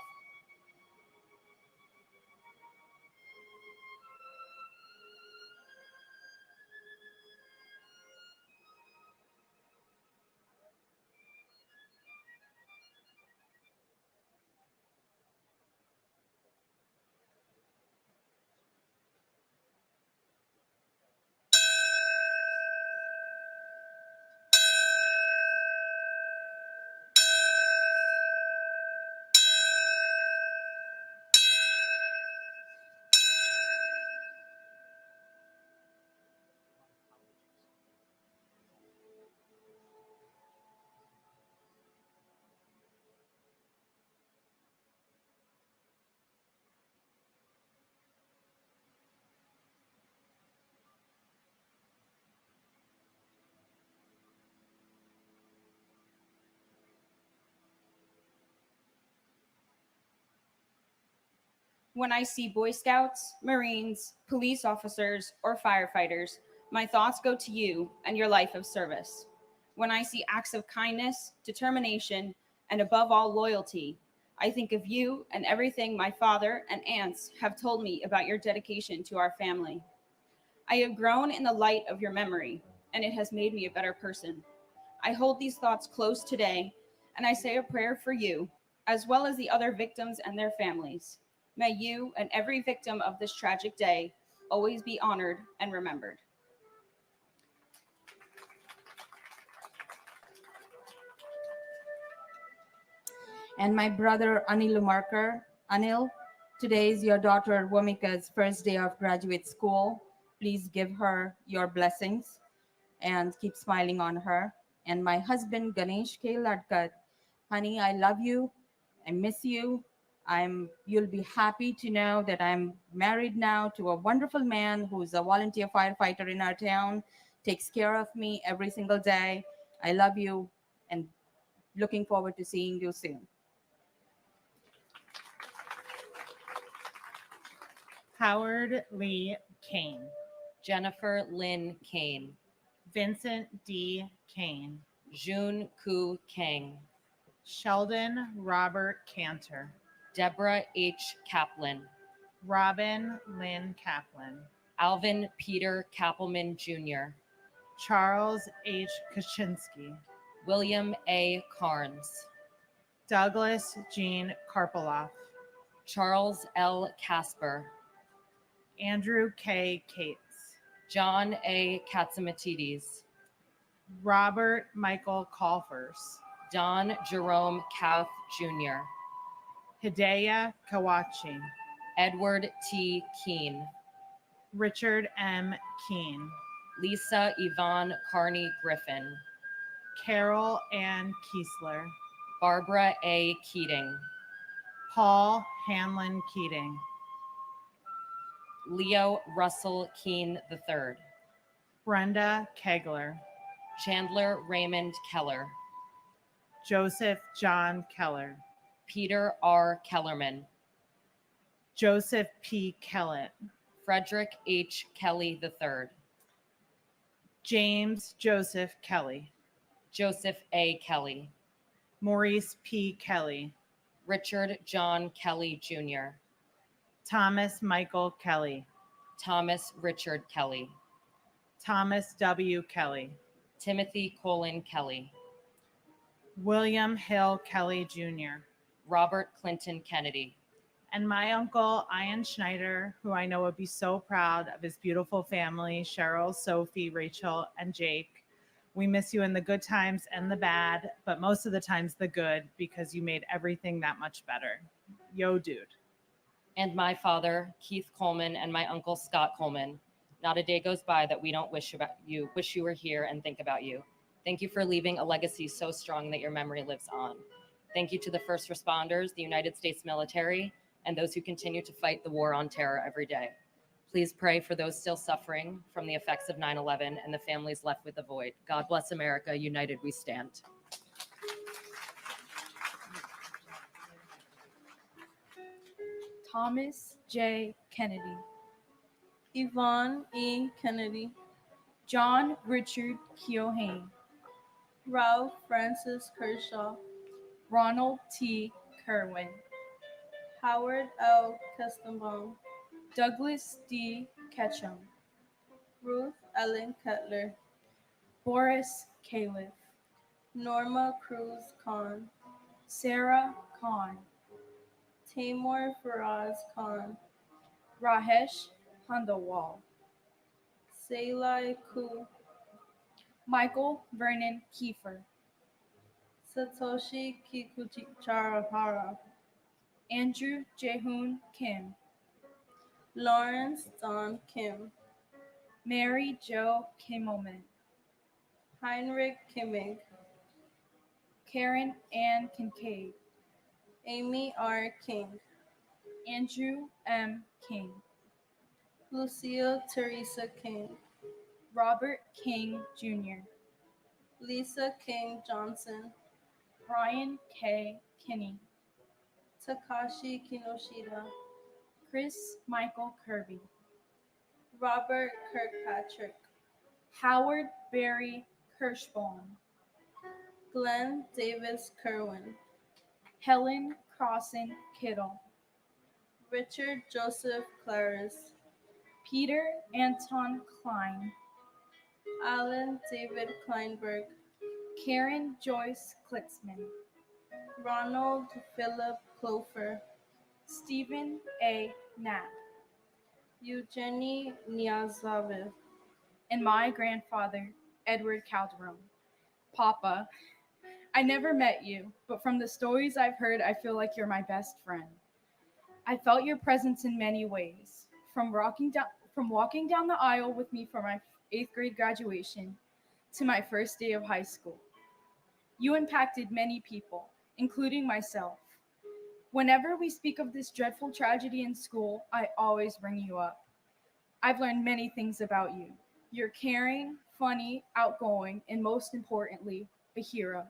When I see Boy Scouts, Marines, police officers, or firefighters, my thoughts go to you and your life of service. When I see acts of kindness, determination, and above all, loyalty, I think of you and everything my father and aunts have told me about your dedication to our family. I have grown in the light of your memory, and it has made me a better person. I hold these thoughts close today, and I say a prayer for you, as well as the other victims and their families. May you and every victim of this tragic day always be honored and remembered. And my brother Anil Umarkar. Anil, today is your daughter Womika's first day of graduate school. Please give her your blessings and keep smiling on her. And my husband Ganesh K. Ladkat. Honey, I love you. I miss you. You'll be happy to know that I'm married now to a wonderful man who's a volunteer firefighter in our town, takes care of me every single day. I love you and looking forward to seeing you soon. Howard Lee Kane, Jennifer Lynn Kane, Vincent D. Kane, Jun Ku Kang, Sheldon Robert Cantor, Deborah H. Kaplan, Robin Lynn Kaplan, Alvin Peter Kappelman Jr., Charles H. Kaczynski, William A. Carnes, Douglas Jean Karpoloff, Charles L. Casper, Andrew K. Cates, John A. Katsimatides, Robert Michael Colfers, Don Jerome Kauth Jr., Hidea Kawachi, Edward T. Keene, Richard M. Keene, Lisa Yvonne Carney Griffin, Carol Ann Kiesler, Barbara A. Keating, Paul Hanlon Keating, Leo Russell Keene III, Brenda Kegler, Chandler Raymond Keller, Joseph John Keller, Peter R. Kellerman, Joseph P. Kellett, Frederick H. Kelly III, James Joseph Kelly, Joseph A. Kelly, Maurice P. Kelly, Richard John Kelly Jr., Thomas Michael Kelly, Thomas Richard Kelly, Thomas W. Kelly, Timothy Colin Kelly, William Hill Kelly Jr., Robert Clinton Kennedy, and my uncle Ian Schneider, who I know would be so proud of his beautiful family, Cheryl, Sophie, Rachel, and Jake. We miss you in the good times and the bad, but most of the times the good, because you made everything that much better. Yo, dude. and my father, Keith Coleman, and my uncle, Scott Coleman. Not a day goes by that we don't wish you were here and think about you. Thank you for leaving a legacy so strong that your memory lives on. Thank you to the first responders, the United States military, and those who continue to fight the war on terror every day. Please pray for those still suffering from the effects of 9/11 and the families left with the void. God bless America. United we stand. Thomas J. Kennedy, Yvonne E. Kennedy, John Richard Keohane, Ralph Francis Kershaw, Ronald T. Kerwin, Howard L. Kestenbaum, Douglas D. Ketchum, Ruth Ellen Cutler, Boris Califf, Norma Cruz Khan, Sarah Khan, Tamor Faraz Khan, Rahesh Handawal, Salai Ku, Michael Vernon Kiefer, Satoshi Kikuchihara, Andrew Jehoon Kim, Lawrence Don Kim, Mary Jo Kimmelman, Heinrich Kimmig, Karen Ann Kincaid, Amy R. King, Andrew M. King, Lucille Teresa King, Robert King Jr., Lisa King Johnson, Brian K. Kinney, Takashi Kinoshita, Chris Michael Kirby, Robert Kirkpatrick, Howard Barry Kirschbaum, Glenn Davis Kerwin, Helen Crossan Kittle, Richard Joseph Claris, Peter Anton Klein, Alan David Kleinberg, Karen Joyce Klitzman, Ronald Philip Clofer, Stephen A. Knapp, Eugenie Niazavev, and my grandfather, Edward Calderon. Papa, I never met you, but from the stories I've heard, I feel like you're my best friend. I felt your presence in many ways, from walking down the aisle with me for my 8th grade graduation to my first day of high school. You impacted many people, including myself. Whenever we speak of this dreadful tragedy in school, I always bring you up. I've learned many things about you. You're caring, funny, outgoing, and most importantly, a hero.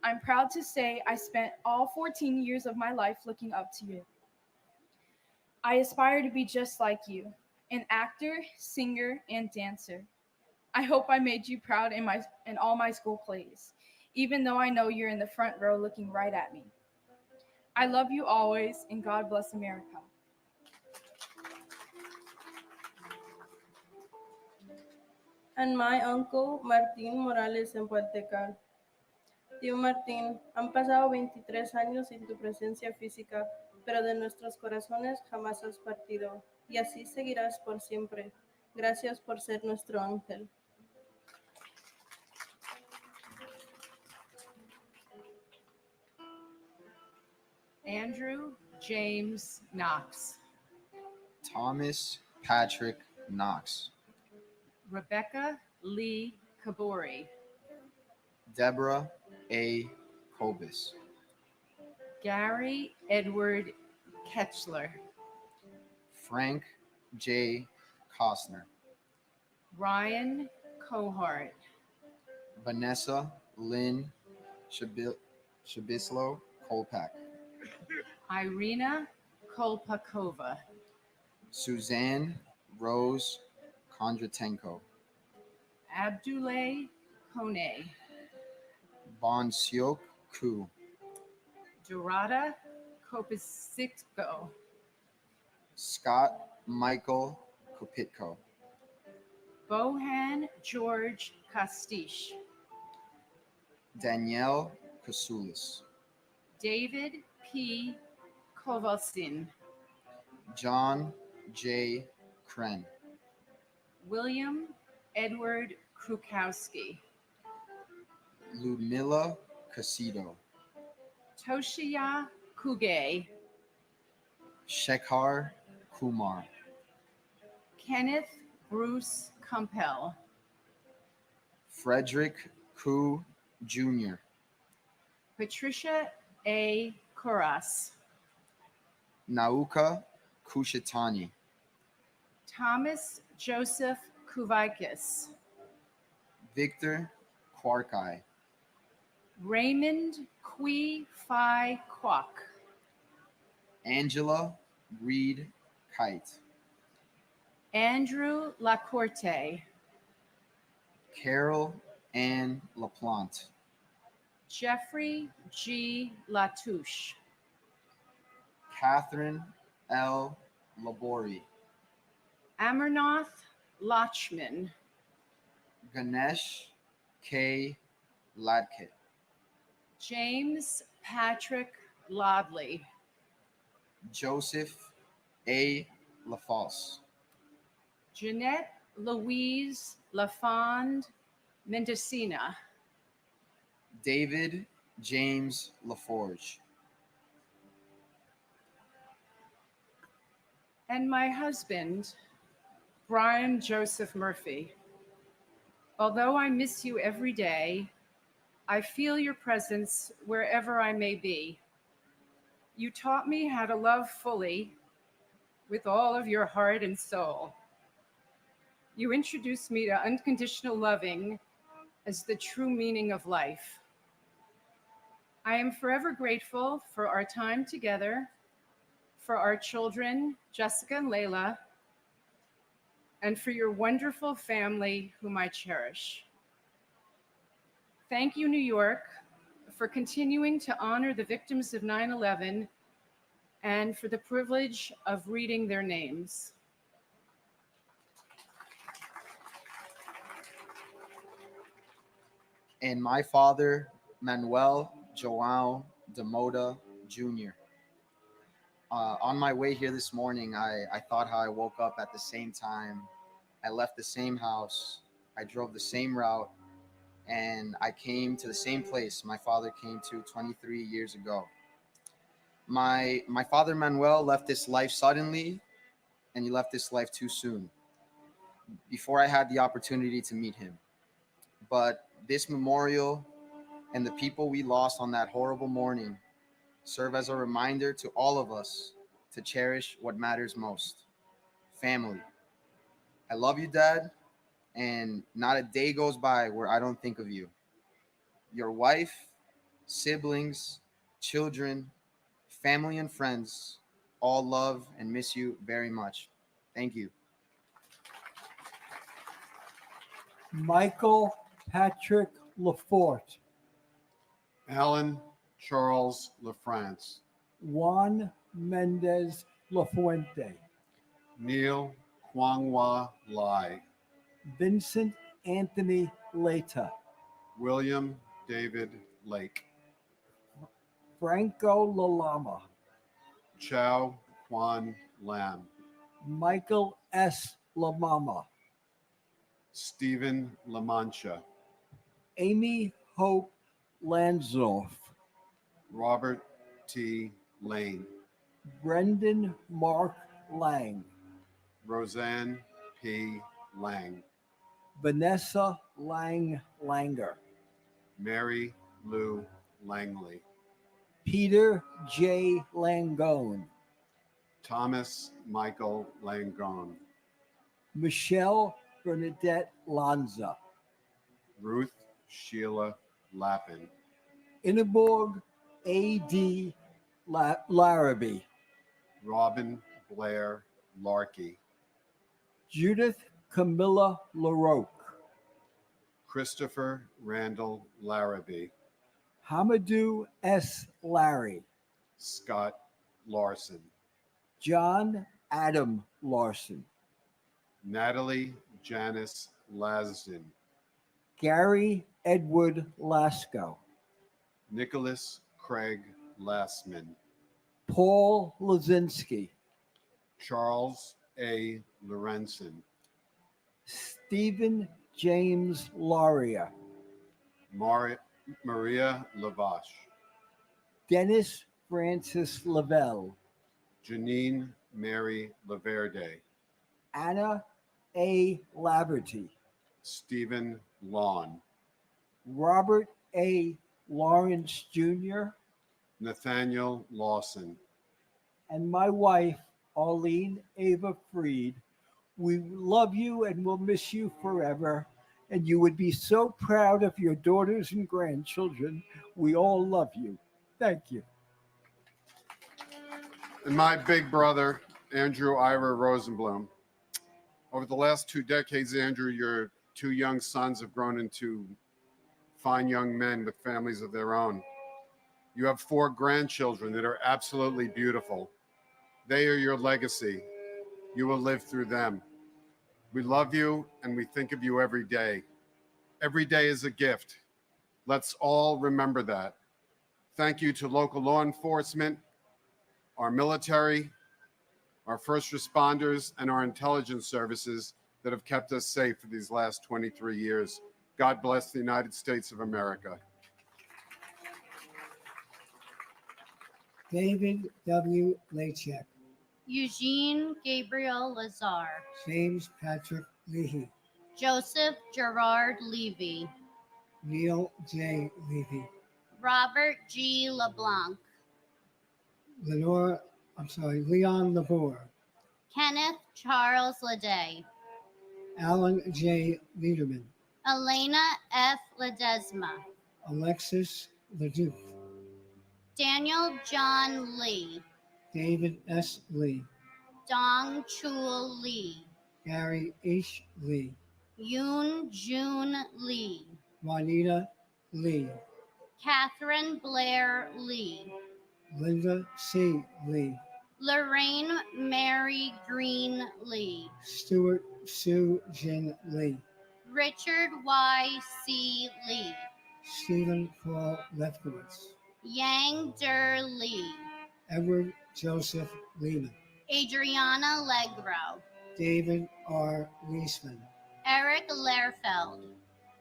I'm proud to say I spent all 14 years of my life looking up to you. I aspire to be just like you, an actor, singer, and dancer. I hope I made you proud in all my school plays, even though I know you're in the front row looking right at me. I love you always, and God bless America. and my uncle Martín Morales en Puertecal. Tío Martín, han pasado 23 años sin tu presencia física, pero de nuestros corazones jamás has partido, y así seguirás por siempre. Gracias por ser nuestro ángel. Andrew James Knox, Thomas Patrick Knox, Rebecca Lee Kabori, Deborah A. Kobus, Gary Edward Ketchler, Frank J. Costner, Ryan Cohart, Vanessa Lynn Shabislo Kolpak, Irina Kolpakova, Suzanne Rose Kondratenko, Abdullah Kone, Bonsiok Ku, Dorada Kopisitko, Scott Michael Kopitko, Bohan George Kastish, Danielle Kasulis, David P. Kovalsin, John J. Kren, William Edward Krukowski, Ludmila Casido, Toshiya Kuge, Shekhar Kumar, Kenneth Bruce Kumpel, Frederick Ku Jr., Patricia A. Koras, Nauka Kushatani, Thomas Joseph Kuvaikis, Victor Kwarkai, Raymond Kui Phi Kwok, Angela Reed Kite, Andrew Lacorte, Carol Ann LaPlante, Jeffrey G. Latouche, Catherine L. Labori, Amarnath Lachman, Ganesh K. Ladkit, James Patrick Lodley, Joseph A. LaFosse, Jeanette Louise LaFond Mendocina, David James LaForge, and my husband, Brian Joseph Murphy. Although I miss you every day, I feel your presence wherever I may be. You taught me how to love fully with all of your heart and soul. You introduced me to unconditional loving as the true meaning of life. I am forever grateful for our time together, for our children, Jessica and Layla, and for your wonderful family whom I cherish. Thank you, New York, for continuing to honor the victims of 9/11 and for the privilege of reading their names. And my father, Manuel Joao de Moda Jr. On my way here this morning, I thought how I woke up at the same time. I left the same house. I drove the same route. And I came to the same place my father came to 23 years ago. My father, Manuel, left this life suddenly, and he left this life too soon, before I had the opportunity to meet him. But this memorial and the people we lost on that horrible morning serve as a reminder to all of us to cherish what matters most: family. I love you, Dad, and not a day goes by where I don't think of you. Your wife, siblings, children, family, and friends all love and miss you very much. Thank you. Michael Patrick Lafort, Alan Charles LaFrance, Juan Mendez Lafuente, Neil Kwangwa Lai, Vincent Anthony Leta, William David Lake, Franco Lalama, Chow Kwan Lam, Michael S. Lamama, Stephen LaMancha, Amy Hope Lansdorf, Robert T. Lane, Brendan Mark Lang, Roseanne P. Lang, Vanessa Lang Langer, Mary Lou Langley, Peter J. Langone, Thomas Michael Langone, Michelle Bernadette Lanza, Ruth Sheila Lappin, Ingeborg A.D. Larrabee, Robin Blair Larkey, Judith Camilla LaRoque, Christopher Randall Larrabee, Hamadou S. Larry, Scott Larson, John Adam Larson, Natalie Janice Lasden, Gary Edward Lasco, Nicholas Craig Lassman, Paul Lazinski, Charles A. Lorenzen, Stephen James Laria, Maria Lavache, Dennis Francis Lavelle, Janine Mary Laverde, Anna A. Laverty, Stephen Lawn, Robert A. Lawrence Jr., Nathaniel Lawson, and my wife, Arlene Ava Freed. We love you and will miss you forever. And you would be so proud of your daughters and grandchildren. We all love you. Thank you. and my big brother, Andrew Ira Rosenblum. Over the last 2 decades, Andrew, your 2 young sons have grown into fine young men with families of their own. You have 4 grandchildren that are absolutely beautiful. They are your legacy. You will live through them. We love you and we think of you every day. Every day is a gift. Let's all remember that. Thank you to local law enforcement, our military, our first responders, and our intelligence services that have kept us safe for these last 23 years. God bless the United States of America. David W. Lachek, Eugene Gabriel Lazar, James Patrick Leahy, Joseph Gerard Levy, Neil J. Levy, Robert G. LeBlanc, Leon Labor, Kenneth Charles Leday, Alan J. Liederman, Elena F. Ledesma, Alexis Leduc, Daniel John Lee, David S. Lee, Dong Chul Lee, Gary H. Lee, Yoon Jun Lee, Juanita Lee, Catherine Blair Lee, Linda C. Lee, Lorraine Mary Green Lee, Stuart Sue Jin Lee, Richard Y. C. Lee, Stephen Paul Lefkowitz, Yang Der Lee, Edward Joseph Lehman, Adriana Legro, David R. Leisman, Eric Lehrfeld,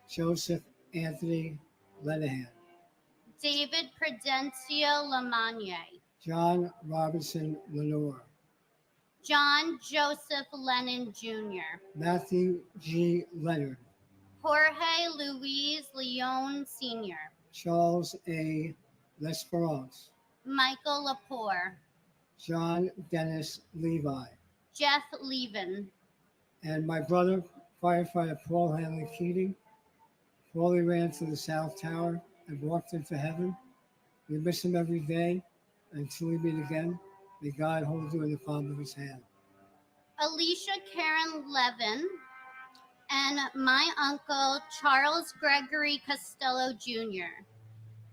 Joseph Anthony Lenahan, David Prudencio Lamagne, John Robinson Lenore, John Joseph Lennon Jr., Matthew G. Leonard, Jorge Luis Leon Sr., Charles A. Lesperance, Michael Lepore, John Dennis Levi, Jeff Levin, and my brother, firefighter Paul Hanley Keating. Paulie ran to the South Tower and walked into heaven. We miss him every day. Until we meet again, may God hold you in the palm of his hand. Alicia Karen Levin, and my uncle Charles Gregory Costello Jr.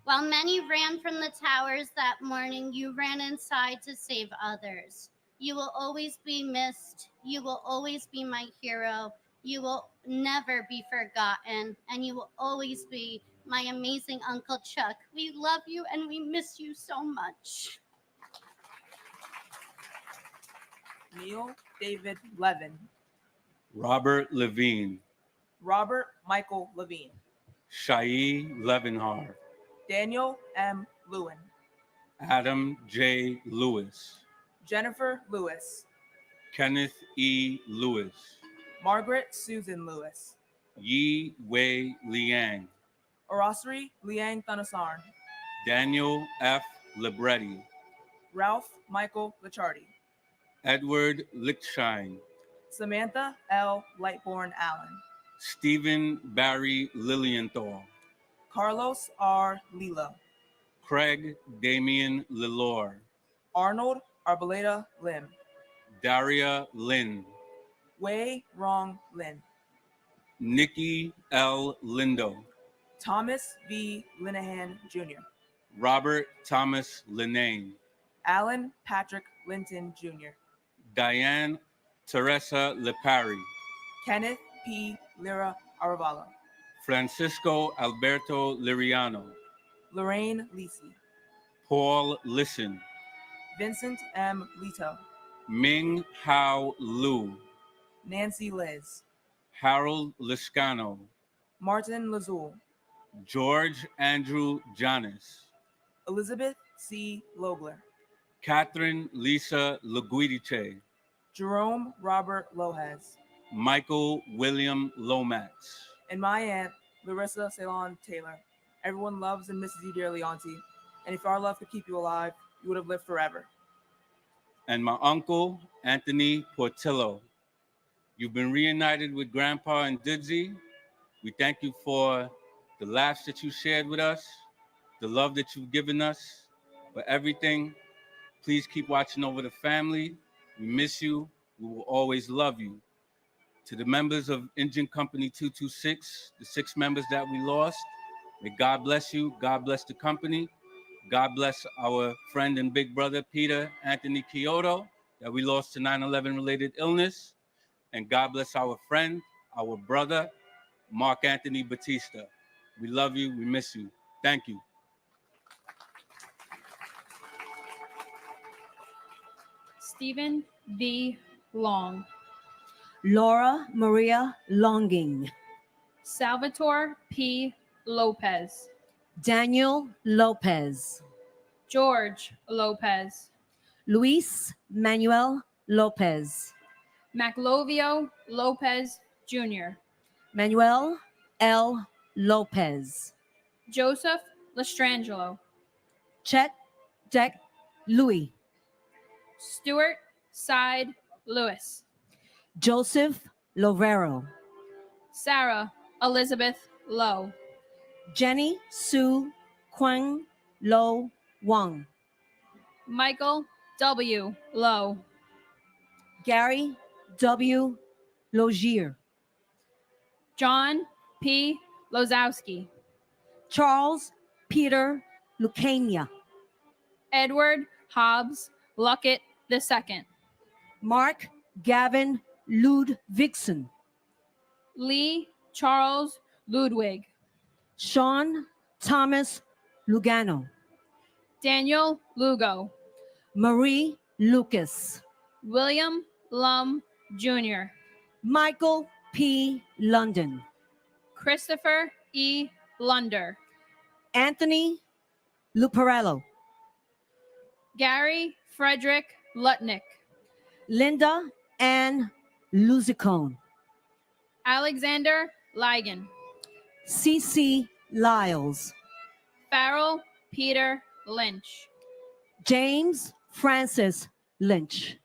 While many ran from the towers that morning, you ran inside to save others. You will always be missed. You will always be my hero. You will never be forgotten, and you will always be my amazing Uncle Chuck. We love you and we miss you so much. Neil David Levin, Robert Levine, Robert Michael Levine, Shai Levenhar, Daniel M. Lewin, Adam J. Lewis, Jennifer Lewis, Kenneth E. Lewis, Margaret Susan Lewis, Yi Wei Liang, Orosri Liang Thunasarn, Daniel F. Libretti, Ralph Michael Lichardi, Edward Lichtshine, Samantha L. Lightborn Allen, Stephen Barry Lilienthal, Carlos R. Lilo, Craig Damian Lilor, Arnold Arboleda Lim, Daria Lin, Wei Rong Lin, Nikki L. Lindo, Thomas V. Linehan Jr., Robert Thomas Linane, Alan Patrick Linton Jr., Diane Teresa Lepari, Kenneth P. Lira Aravala, Francisco Alberto Liriano, Lorraine Lisi, Paul Listen, Vincent M. Lito, Ming Hao Lu, Nancy Liz, Harold Liscano, Martin Lazul, George Andrew Janis, Elizabeth C. Logler, Catherine Lisa Leguidice, Jerome Robert Lohez, Michael William Lomax, and my aunt, Larissa Ceylon Taylor. Everyone loves and misses you dearly, Auntie. And if our love could keep you alive, you would have lived forever. and my uncle, Anthony Portillo. You've been reunited with Grandpa and Didzy. We thank you for the laughs that you shared with us, the love that you've given us, for everything. Please keep watching over the family. We miss you. We will always love you. To the members of Engine Company 226, the 6 members that we lost, may God bless you. God bless the company. God bless our friend and big brother, Peter Anthony Kyoto, that we lost to 9/11 related illness. And God bless our friend, our brother, Mark Anthony Batista. We love you. We miss you. Thank you. Stephen V. Long, Laura Maria Longing, Salvatore P. Lopez, Daniel Lopez, George Lopez, Luis Manuel Lopez, Maclovio Lopez Jr., Manuel L. Lopez, Joseph Lestrangelo, Chet Deck Louis, Stuart Side Lewis, Joseph Lovero, Sarah Elizabeth Lowe, Jenny Sue Kwang Lo Wang, Michael W. Lowe. Gary W. Logier. John P. Lozowski. Charles Peter Lucania. Edward Hobbs Luckett II. Mark Gavin Ludvigsen. Lee Charles Ludwig. Sean Thomas Lugano. Daniel Lugo. Marie Lucas. William Lum Jr. Michael P. London. Christopher E. Lunder. Anthony Luparello. Gary Frederick Lutnick. Linda Ann Luzicone. Alexander Ligon. C.C. Lyles. Farrell Peter Lynch. James Francis Lynch.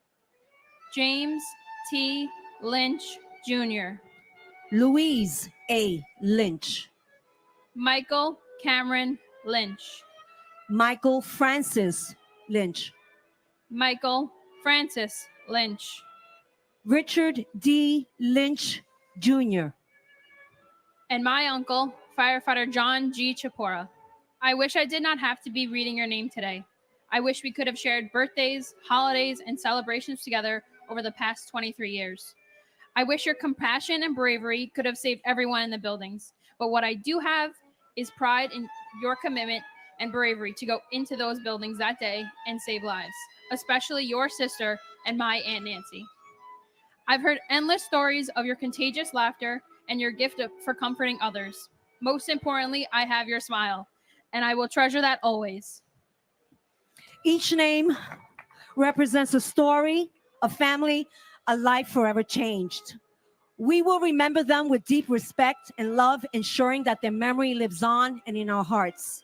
James T. Lynch Jr. Louise A. Lynch. Michael Cameron Lynch. Michael Francis Lynch. Michael Francis Lynch. Richard D. Lynch Jr. And my uncle, firefighter John G. Chapora. I wish I did not have to be reading your name today. I wish we could have shared birthdays, holidays, and celebrations together over the past 23 years. I wish your compassion and bravery could have saved everyone in the buildings. But what I do have is pride in your commitment and bravery to go into those buildings that day and save lives, especially your sister and my Aunt Nancy. I've heard endless stories of your contagious laughter and your gift for comforting others. Most importantly, I have your smile, and I will treasure that always. Each name represents a story, a family, a life forever changed. We will remember them with deep respect and love, ensuring that their memory lives on and in our hearts.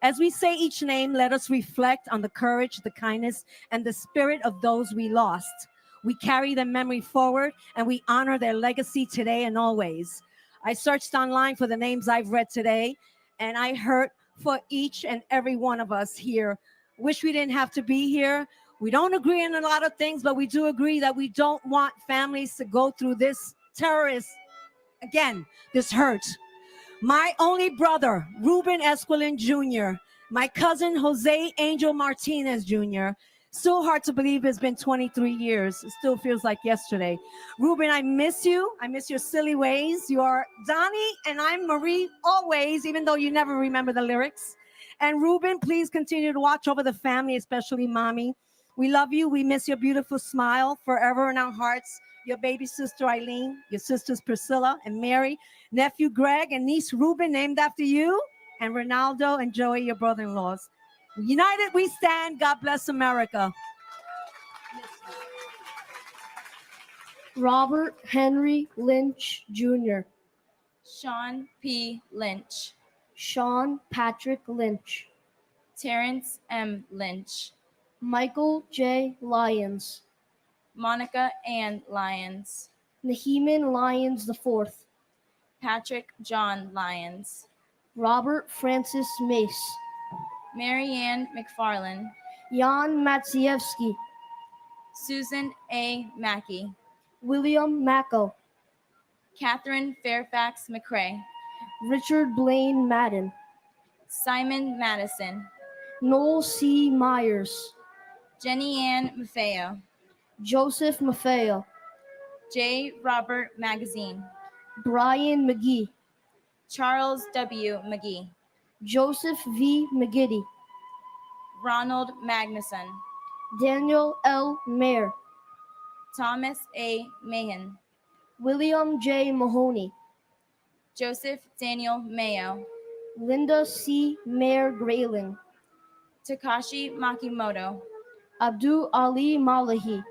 As we say each name, let us reflect on the courage, the kindness, and the spirit of those we lost. We carry their memory forward, and we honor their legacy today and always. I searched online for the names I've read today, and I heard for each and every one of us here. Wish we didn't have to be here. We don't agree on a lot of things, but we do agree that we don't want families to go through this terrorist, again, this hurt. My only brother, Ruben Esquilin Jr., my cousin, Jose Angel Martinez Jr., so hard to believe it's been 23 years. It still feels like yesterday. Ruben, I miss you. I miss your silly ways. You are Donnie and I'm Marie always, even though you never remember the lyrics. And Ruben, please continue to watch over the family, especially mommy. We love you. We miss your beautiful smile forever in our hearts. Your baby sister Eileen, your sisters Priscilla and Mary, nephew Greg, and niece Ruben, named after you, and Ronaldo and Joey, your brother-in-laws. United we stand. God bless America. Robert Henry Lynch Jr. Sean P. Lynch. Sean Patrick Lynch. Terrence M. Lynch. Michael J. Lyons. Monica Ann Lyons. Naheeman Lyons IV. Patrick John Lyons. Robert Francis Mace. Mary Ann McFarland. Jan Matsievsky. Susan A. Mackey. William Macko. Catherine Fairfax McCrae. Richard Blaine Madden. Simon Madison. Noel C. Myers. Jenny Ann Maffeo. Joseph Maffeo. J. Robert Magazine. Brian McGee. Charles W. McGee. Joseph V. McGiddy. Ronald Magnuson. Daniel L. Mayer. Thomas A. Mahan. William J. Mahoney. Joseph Daniel Mayo. Linda C. Mayer Grayling. Takashi Makimoto. Abdul Ali Malahi.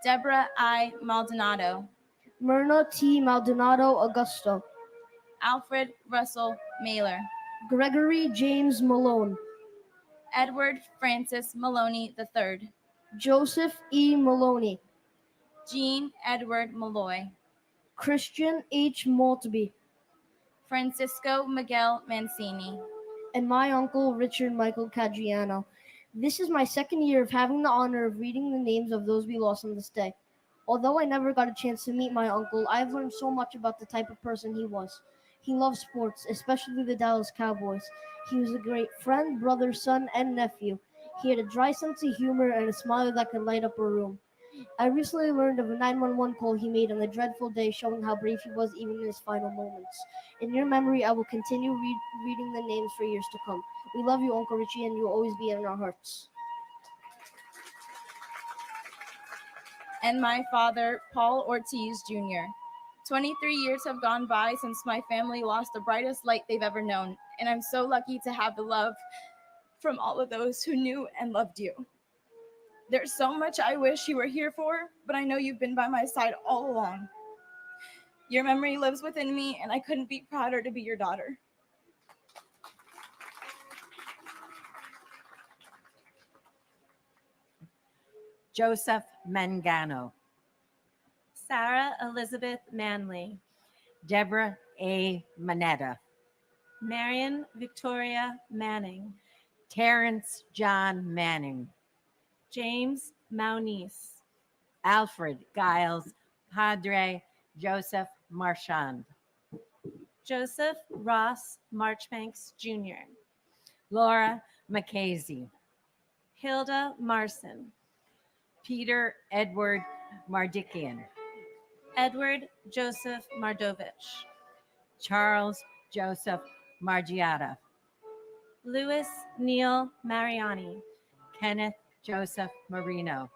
Deborah I. Maldonado. Myrna T. Maldonado Augusto. Alfred Russell Mailer. Gregory James Malone. Edward Francis Maloney III. Joseph E. Maloney. Jean Edward Malloy. Christian H. Maltby. Francisco Miguel Mancini. And my uncle Richard Michael Cadriano. This is my second year of having the honor of reading the names of those we lost on this day. Although I never got a chance to meet my uncle, I've learned so much about the type of person he was. He loved sports, especially the Dallas Cowboys. He was a great friend, brother, son, and nephew. He had a dry sense of humor and a smile that could light up a room. I recently learned of a 911 call he made on the dreadful day, showing how brave he was even in his final moments. In your memory, I will continue reading the names for years to come. We love you, Uncle Richie, and you'll always be in our hearts. And my father, Paul Ortiz Jr. 23 years have gone by since my family lost the brightest light they've ever known, and I'm so lucky to have the love from all of those who knew and loved you. There's so much I wish you were here for, but I know you've been by my side all along. Your memory lives within me, and I couldn't be prouder to be your daughter. Joseph Mangano, Sarah Elizabeth Manley, Deborah A. Manetta, Marion Victoria Manning, Terrence John Manning, James Maunice, Alfred Giles Padre Joseph Marchand, Joseph Ross Marchbanks Jr., Laura McCasey, Hilda Marson, Peter Edward Mardikian, Edward Joseph Mardovich, Charles Joseph Margiata, Louis Neil Mariani, Kenneth Joseph Marino,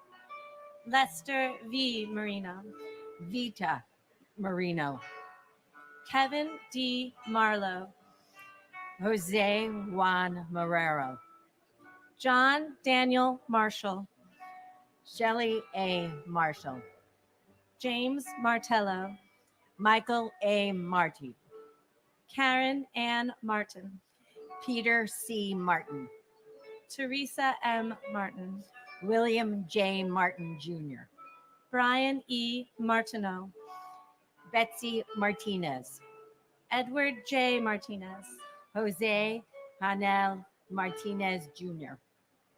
Lester V. Marino, Vita Marino, Kevin D. Marlowe, Jose Juan Marrero, John Daniel Marshall, Shelley A. Marshall, James Martello, Michael A. Marty, Karen Ann Martin, Peter C. Martin, Teresa M. Martin, William J. Martin Jr., Brian E. Martineau, Betsy Martinez, Edward J. Martinez, Jose Hanel Martinez Jr.,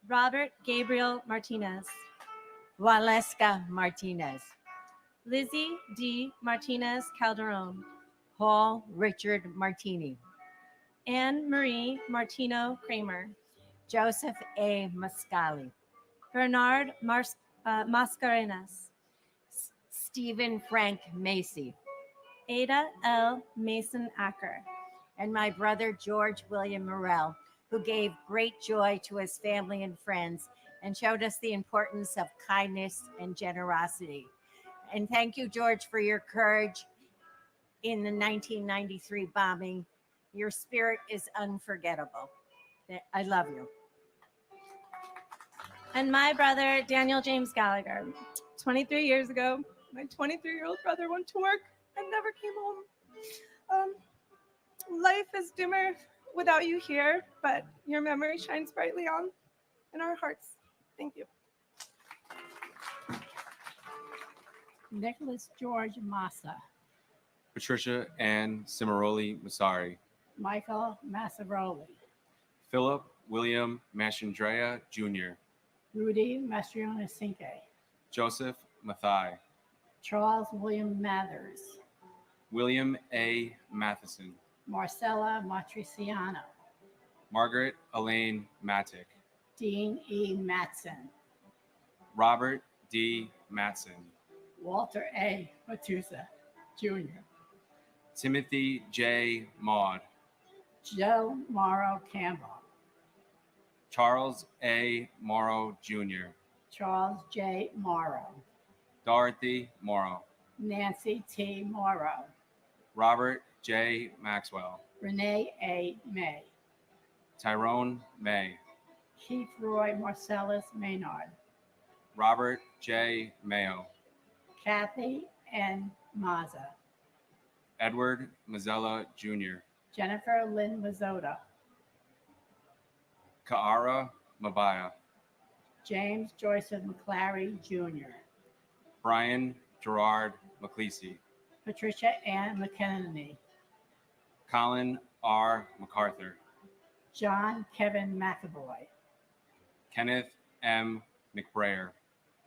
Robert Gabriel Martinez, Waleska Martinez, Lizzie D. Martinez Calderon, Paul Richard Martini, Anne Marie Martino Kramer, Joseph A. Mascali, Bernard Mascarenas, Stephen Frank Macy, Ada L. Mason Acker, and my brother George William Morrell, who gave great joy to his family and friends and showed us the importance of kindness and generosity. And thank you, George, for your courage in the 1993 bombing. Your spirit is unforgettable. I love you. And my brother, Daniel James Gallagher. 23 years ago, my 23-year-old brother went to work and never came home. Life is dimmer without you here, but your memory shines brightly on in our hearts. Thank you. Nicholas George Massa, Patricia Ann Cimaroli Masari, Michael Massaroli, Philip William Mastrandrea Jr., Rudy Mastriona Cinque, Joseph Mathai, Charles William Mathers, William A. Matheson, Marcella Matriciano, Margaret Elaine Mattick, Dean E. Matson, Robert D. Matson, Walter A. Matusa Jr., Timothy J. Maud, Joe Morrow Campbell, Charles A. Morrow Jr., Charles J. Morrow, Dorothy Morrow, Nancy T. Morrow, Robert J. Maxwell, Renee A. May, Tyrone May, Keith Roy Marcellus Maynard, Robert J. Mayo, Kathy N. Maza, Edward Mazzella Jr., Jennifer Lynn Mazzota, Kaara Mabaya, James Joyce McClary Jr., Brian Gerard McClesey, Patricia Ann McKenney, Colin R. MacArthur, John Kevin McAvoy, Kenneth M. McBrayer,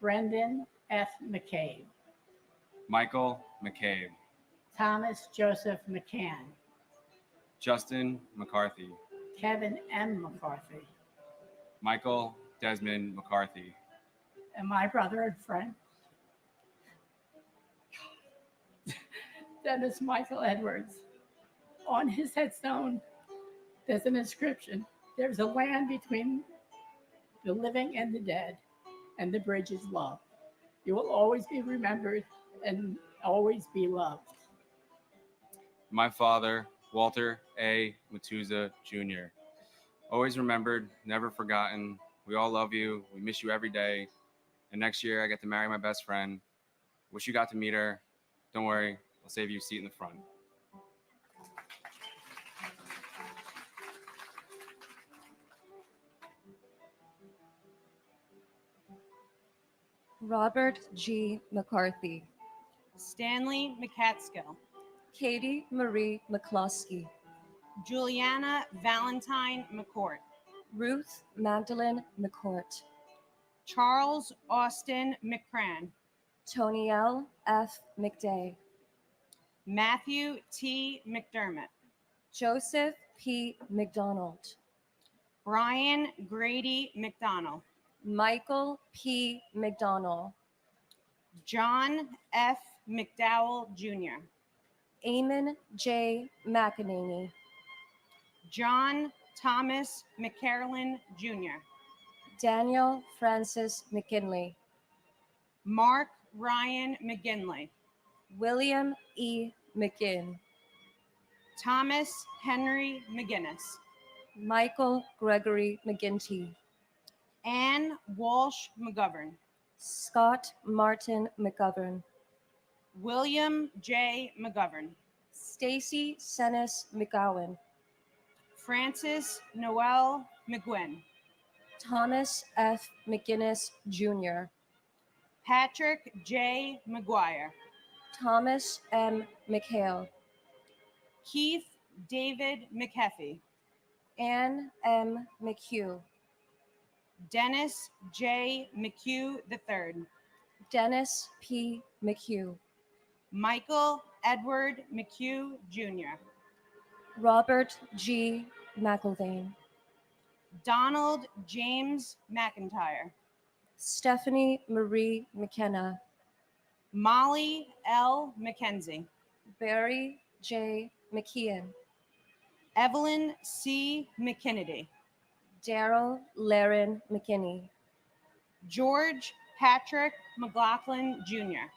Brendan F. McCabe, Michael McCabe, Thomas Joseph McCann, Justin McCarthy, Kevin M. McCarthy, Michael Desmond McCarthy, and my brother and friend, Dennis Michael Edwards. On his headstone, there's an inscription. There's a land between the living and the dead, and the bridge is love. You will always be remembered and always be loved. my father, Walter A. Matuza Jr. Always remembered, never forgotten. We all love you. We miss you every day. And next year, I get to marry my best friend. Wish you got to meet her. Don't worry, I'll save you a seat in the front. Robert G. McCarthy, Stanley McCatskill, Katie Marie McCloskey, Juliana Valentine McCourt, Ruth Magdalene McCourt, Charles Austin McCran, Tonielle F. McDay, Matthew T. McDermott, Joseph P. McDonald, Brian Grady McDonald, Michael P. McDonald, John F. McDowell Jr., Eamon J. McEnany, John Thomas McCarolyn Jr., Daniel Francis McKinley, Mark Ryan McGinley, William E. McGinn, Thomas Henry McGinnis, Michael Gregory McGinty, Ann Walsh McGovern, Scott Martin McGovern, William J. McGovern, Stacy Senes McGowan, Francis Noel McGuinn, Thomas F. McGinnis Jr., Patrick J. McGuire, Thomas M. McHale, Keith David McHeffy, Ann M. McHugh, Dennis J. McHugh III, Dennis P. McHugh, Michael Edward McHugh Jr., Robert G. McIlvaine, Donald James McIntyre, Stephanie Marie McKenna, Molly L. McKenzie, Barry J. McKeon, Evelyn C. McKinnedy, Daryl Laren McKinney, George Patrick McLaughlin Jr.,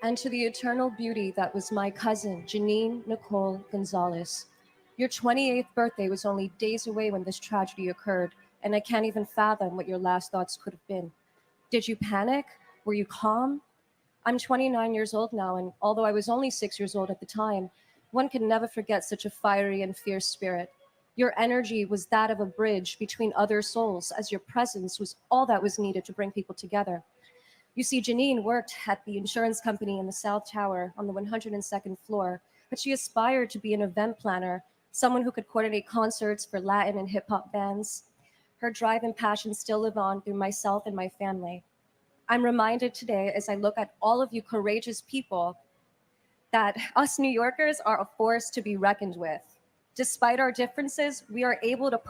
and to the eternal beauty that was my cousin, Janine Nicole Gonzalez. Your 28th birthday was only days away when this tragedy occurred, and I can't even fathom what your last thoughts could have been. Did you panic? Were you calm? I'm 29 years old now, and although I was only 6 years old at the time, one can never forget such a fiery and fierce spirit. Your energy was that of a bridge between other souls, as your presence was all that was needed to bring people together. You see, Janine worked at the insurance company in the South Tower on the 102nd floor, but she aspired to be an event planner, someone who could coordinate concerts for Latin and hip hop bands. Her drive and passion still live on through myself and my family. I'm reminded today, as I look at all of you courageous people, that us New Yorkers are a force to be reckoned with. Despite our differences, we are able to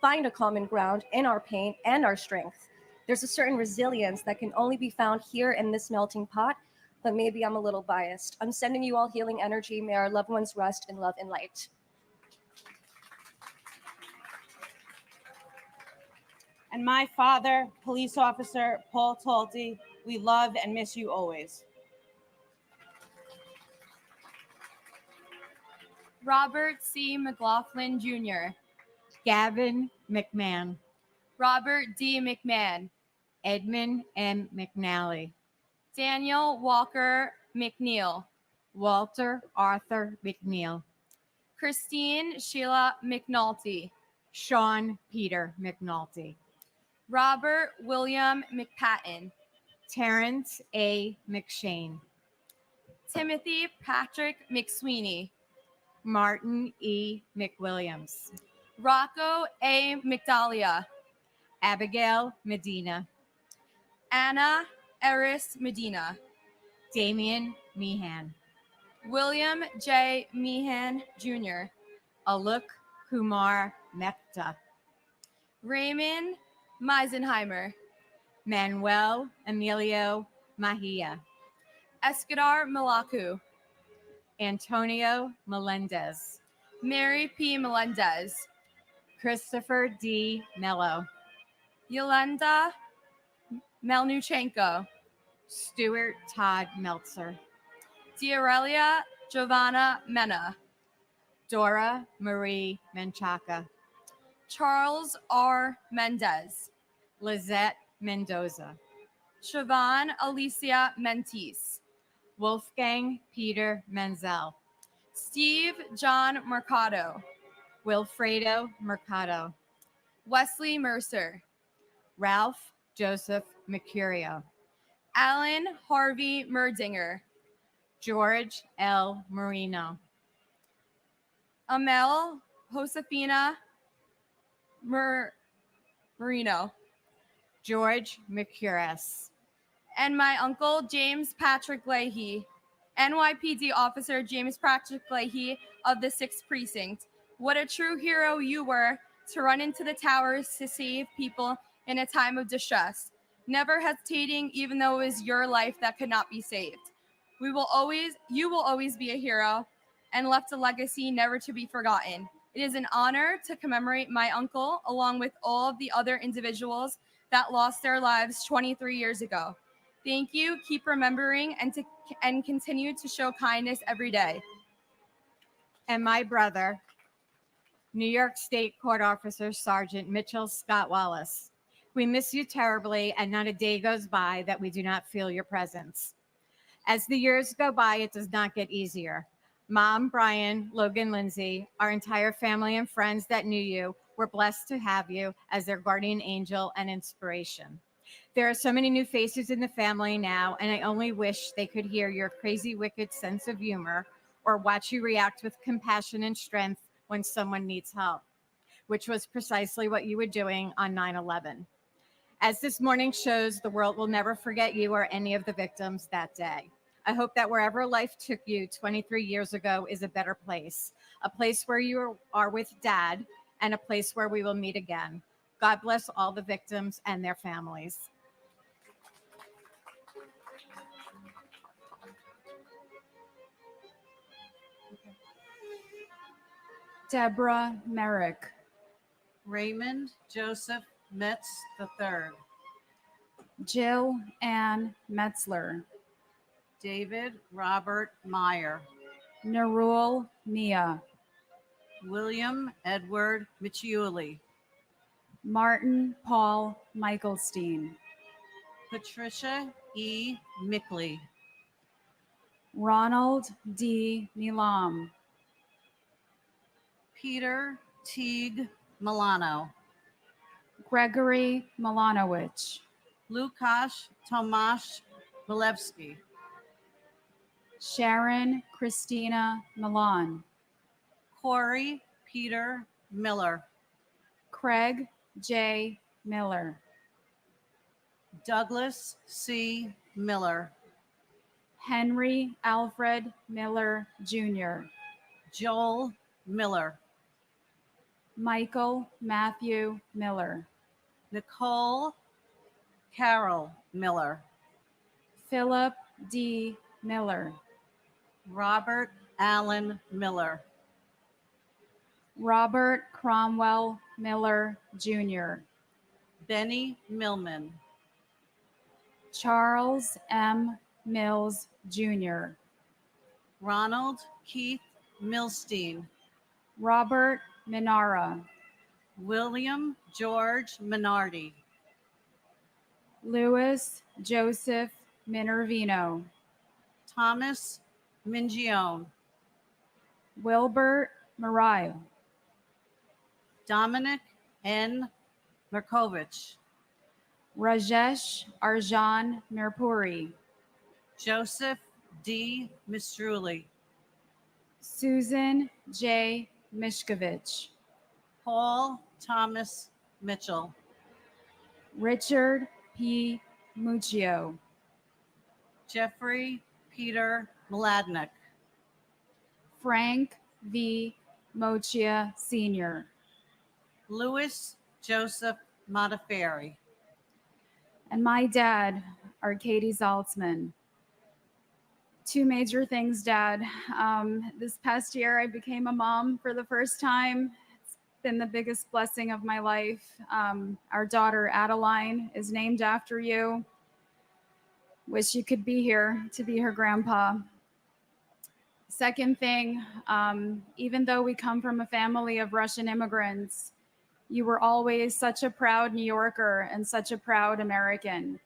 find a common ground in our pain and our strength. There's a certain resilience that can only be found here in this melting pot, but maybe I'm a little biased. I'm sending you all healing energy. May our loved ones rest in love and light. and my father, Police Officer Paul Talty, we love and miss you always. Robert C. McLaughlin Jr., Gavin McMahon, Robert D. McMahon, Edmund M. McNally, Daniel Walker McNeil, Walter Arthur McNeil, Christine Sheila McNulty, Sean Peter McNulty, Robert William McPatton, Terrence A. McShane, Timothy Patrick McSweeney, Martin E. McWilliams, Rocco A. McDalia, Abigail Medina, Anna Eris Medina, Damian Meehan, William J. Meehan Jr., Aluk Kumar Mehta, Raymond Meisenheimer, Manuel Emilio Mahia, Eskadar Malaku, Antonio Melendez, Mary P. Melendez, Christopher D. Mello, Yolanda Melnuchenko, Stuart Todd Meltzer, Diaurelia Giovanna Mena, Dora Marie Menchaca, Charles R. Mendez, Lizette Mendoza, Siobhan Alicia Mentis, Wolfgang Peter Menzel, Steve John Mercado, Wilfredo Mercado, Wesley Mercer, Ralph Joseph Mercurio, Alan Harvey Merdinger, George L. Marino, Amel Josefina Marino, George Mercurus, and my uncle James Patrick Leahy, NYPD officer James Patrick Leahy of the 6th Precinct. What a true hero you were to run into the towers to save people in a time of distress, never hesitating even though it was your life that could not be saved. You will always be a hero and left a legacy never to be forgotten. It is an honor to commemorate my uncle along with all of the other individuals that lost their lives 23 years ago. Thank you. Keep remembering and continue to show kindness every day. and my brother, New York State Court Officer Sergeant Mitchell Scott Wallace. We miss you terribly, and not a day goes by that we do not feel your presence. As the years go by, it does not get easier. Mom, Brian, Logan, Lindsay, our entire family and friends that knew you were blessed to have you as their guardian angel and inspiration. There are so many new faces in the family now, and I only wish they could hear your crazy, wicked sense of humor or watch you react with compassion and strength when someone needs help, which was precisely what you were doing on 9/11. As this morning shows, the world will never forget you or any of the victims that day. I hope that wherever life took you 23 years ago is a better place, a place where you are with Dad, and a place where we will meet again. God bless all the victims and their families. Deborah Merrick, Raymond Joseph Metz III, Jill Ann Metzler, David Robert Meyer, Narul Mia, William Edward Michiuli, Martin Paul Michaelstein, Patricia E. Mickley, Ronald D. Nilam, Peter Teague Milano, Gregory Milanowicz, Lukasz Tomasz Milewski, Sharon Christina Milan, Corey Peter Miller, Craig J. Miller, Douglas C. Miller, Henry Alfred Miller Jr., Joel Miller, Michael Matthew Miller, Nicole Carol Miller, Philip D. Miller, Robert Allen Miller, Robert Cromwell Miller Jr., Benny Millman, Charles M. Mills Jr., Ronald Keith Milstein, Robert Minara, William George Minardi, Louis Joseph Minervino, Thomas Mingione, Wilbert Mario, Dominic N. Merkovich, Rajesh Arjan Mirpuri, Joseph D. Mistruli, Susan J. Mishkovich, Paul Thomas Mitchell, Richard P. Muccio, Jeffrey Peter Mladnick, Frank V. Mochia Sr., Louis Joseph Modafferi, and my dad, Arkady Zaltzman. Two major things, Dad. This past year, I became a mom for the first time. It's been the biggest blessing of my life. Our daughter, Adeline, is named after you. Wish you could be here to be her grandpa. Second thing, even though we come from a family of Russian immigrants, you were always such a proud New Yorker and such a proud American.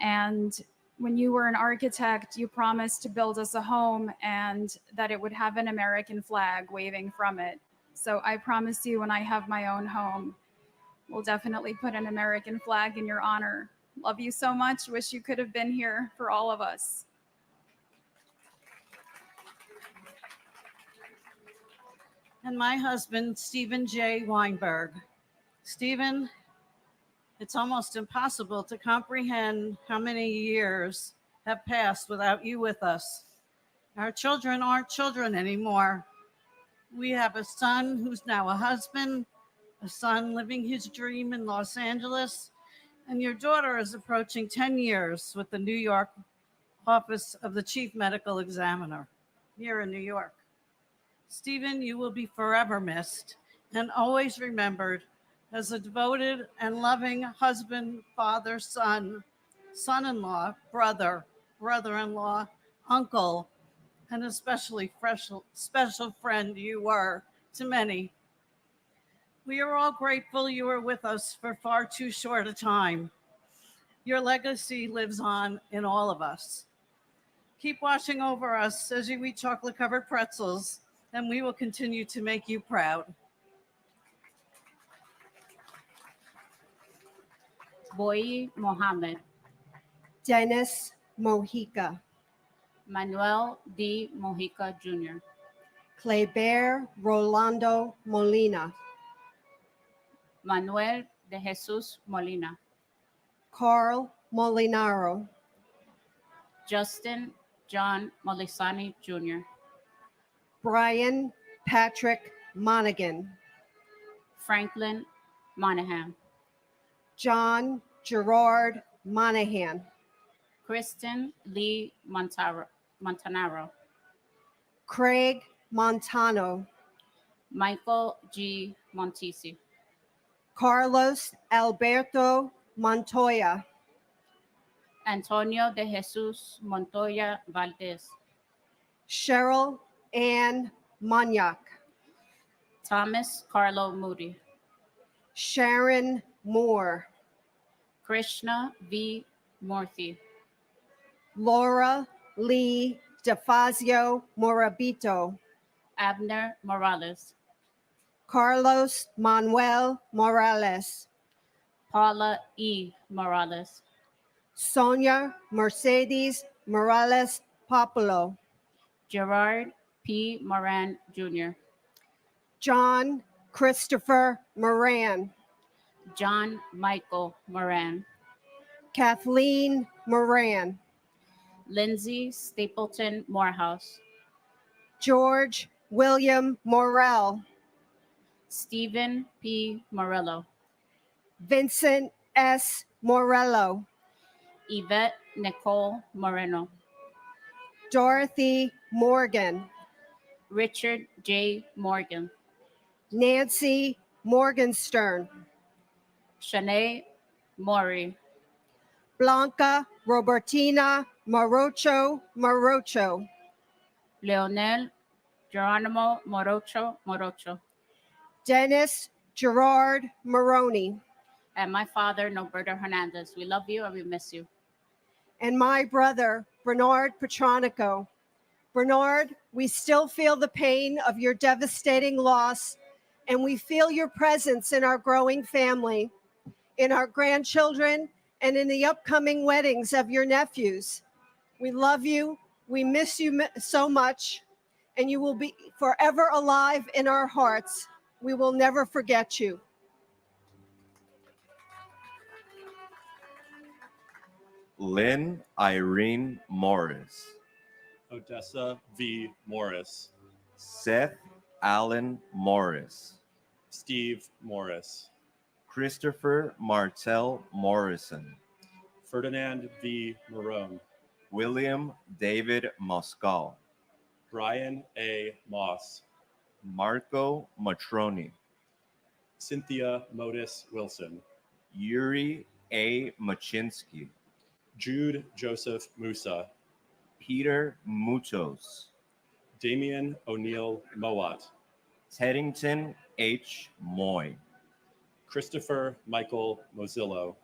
And when you were an architect, you promised to build us a home and that it would have an American flag waving from it. So I promise you, when I have my own home, we'll definitely put an American flag in your honor. Love you so much. Wish you could have been here for all of us. and my husband, Stephen J. Weinberg. Stephen, it's almost impossible to comprehend how many years have passed without you with us. Our children aren't children anymore. We have a son who's now a husband, a son living his dream in Los Angeles, and your daughter is approaching 10 years with the New York office of the Chief Medical Examiner here in New York. Stephen, you will be forever missed and always remembered as a devoted and loving husband, father, son, son-in-law, brother, brother-in-law, uncle, and especially special friend you were to many. We are all grateful you were with us for far too short a time. Your legacy lives on in all of us. Keep watching over us as you eat chocolate-covered pretzels, and we will continue to make you proud. Boyi Mohammed, Dennis Mojica, Manuel D. Mojica Jr., Threadbare Rolando Molina, Manuel de Jesus Molina, Carl Molinaro, Justin John Molisani Jr., Brian Patrick Monaghan, Franklin Monahan, John Gerard Monahan, Kristen Lee Montanaro, Craig Montano, Michael G. Montisi, Carlos Alberto Montoya, Antonio de Jesus Montoya Valdez, Cheryl Ann Monyak, Thomas Carlo Moody, Sharon Moore, Krishna V. Murthy, Laura Lee DeFazio Morabito, Abner Morales, Carlos Manuel Morales, Paula E. Morales, Sonia Mercedes Morales Populo, Gerard P. Moran Jr., John Christopher Moran, John Michael Moran, Kathleen Moran, Lindsay Stapleton Morehouse, George William Morell, Stephen P. Morello, Vincent S. Morello, Yvette Nicole Moreno, Dorothy Morgan, Richard J. Morgan, Nancy Morgenstern, Shanae Maury, Blanca Robertina Morocho, Leonel Geronimo Morocho, Dennis Gerard Maroney, and my father, Norberto Hernandez. We love you and we miss you. and my brother, Bernard Petronico. Bernard, we still feel the pain of your devastating loss, and we feel your presence in our growing family, in our grandchildren, and in the upcoming weddings of your nephews. We love you. We miss you so much, and you will be forever alive in our hearts. We will never forget you. Lynn Irene Morris. Odessa V. Morris. Seth Allen Morris. Steve Morris. Christopher Martell Morrison. Ferdinand V. Marone. William David Moscal. Brian A. Moss. Marco Matroni. Cynthia Modis Wilson. Yuri A. Machinsky. Jude Joseph Musa. Peter Mutos. Damian O'Neill Mowat. Teddington H. Moy. Christopher Michael Mozillo.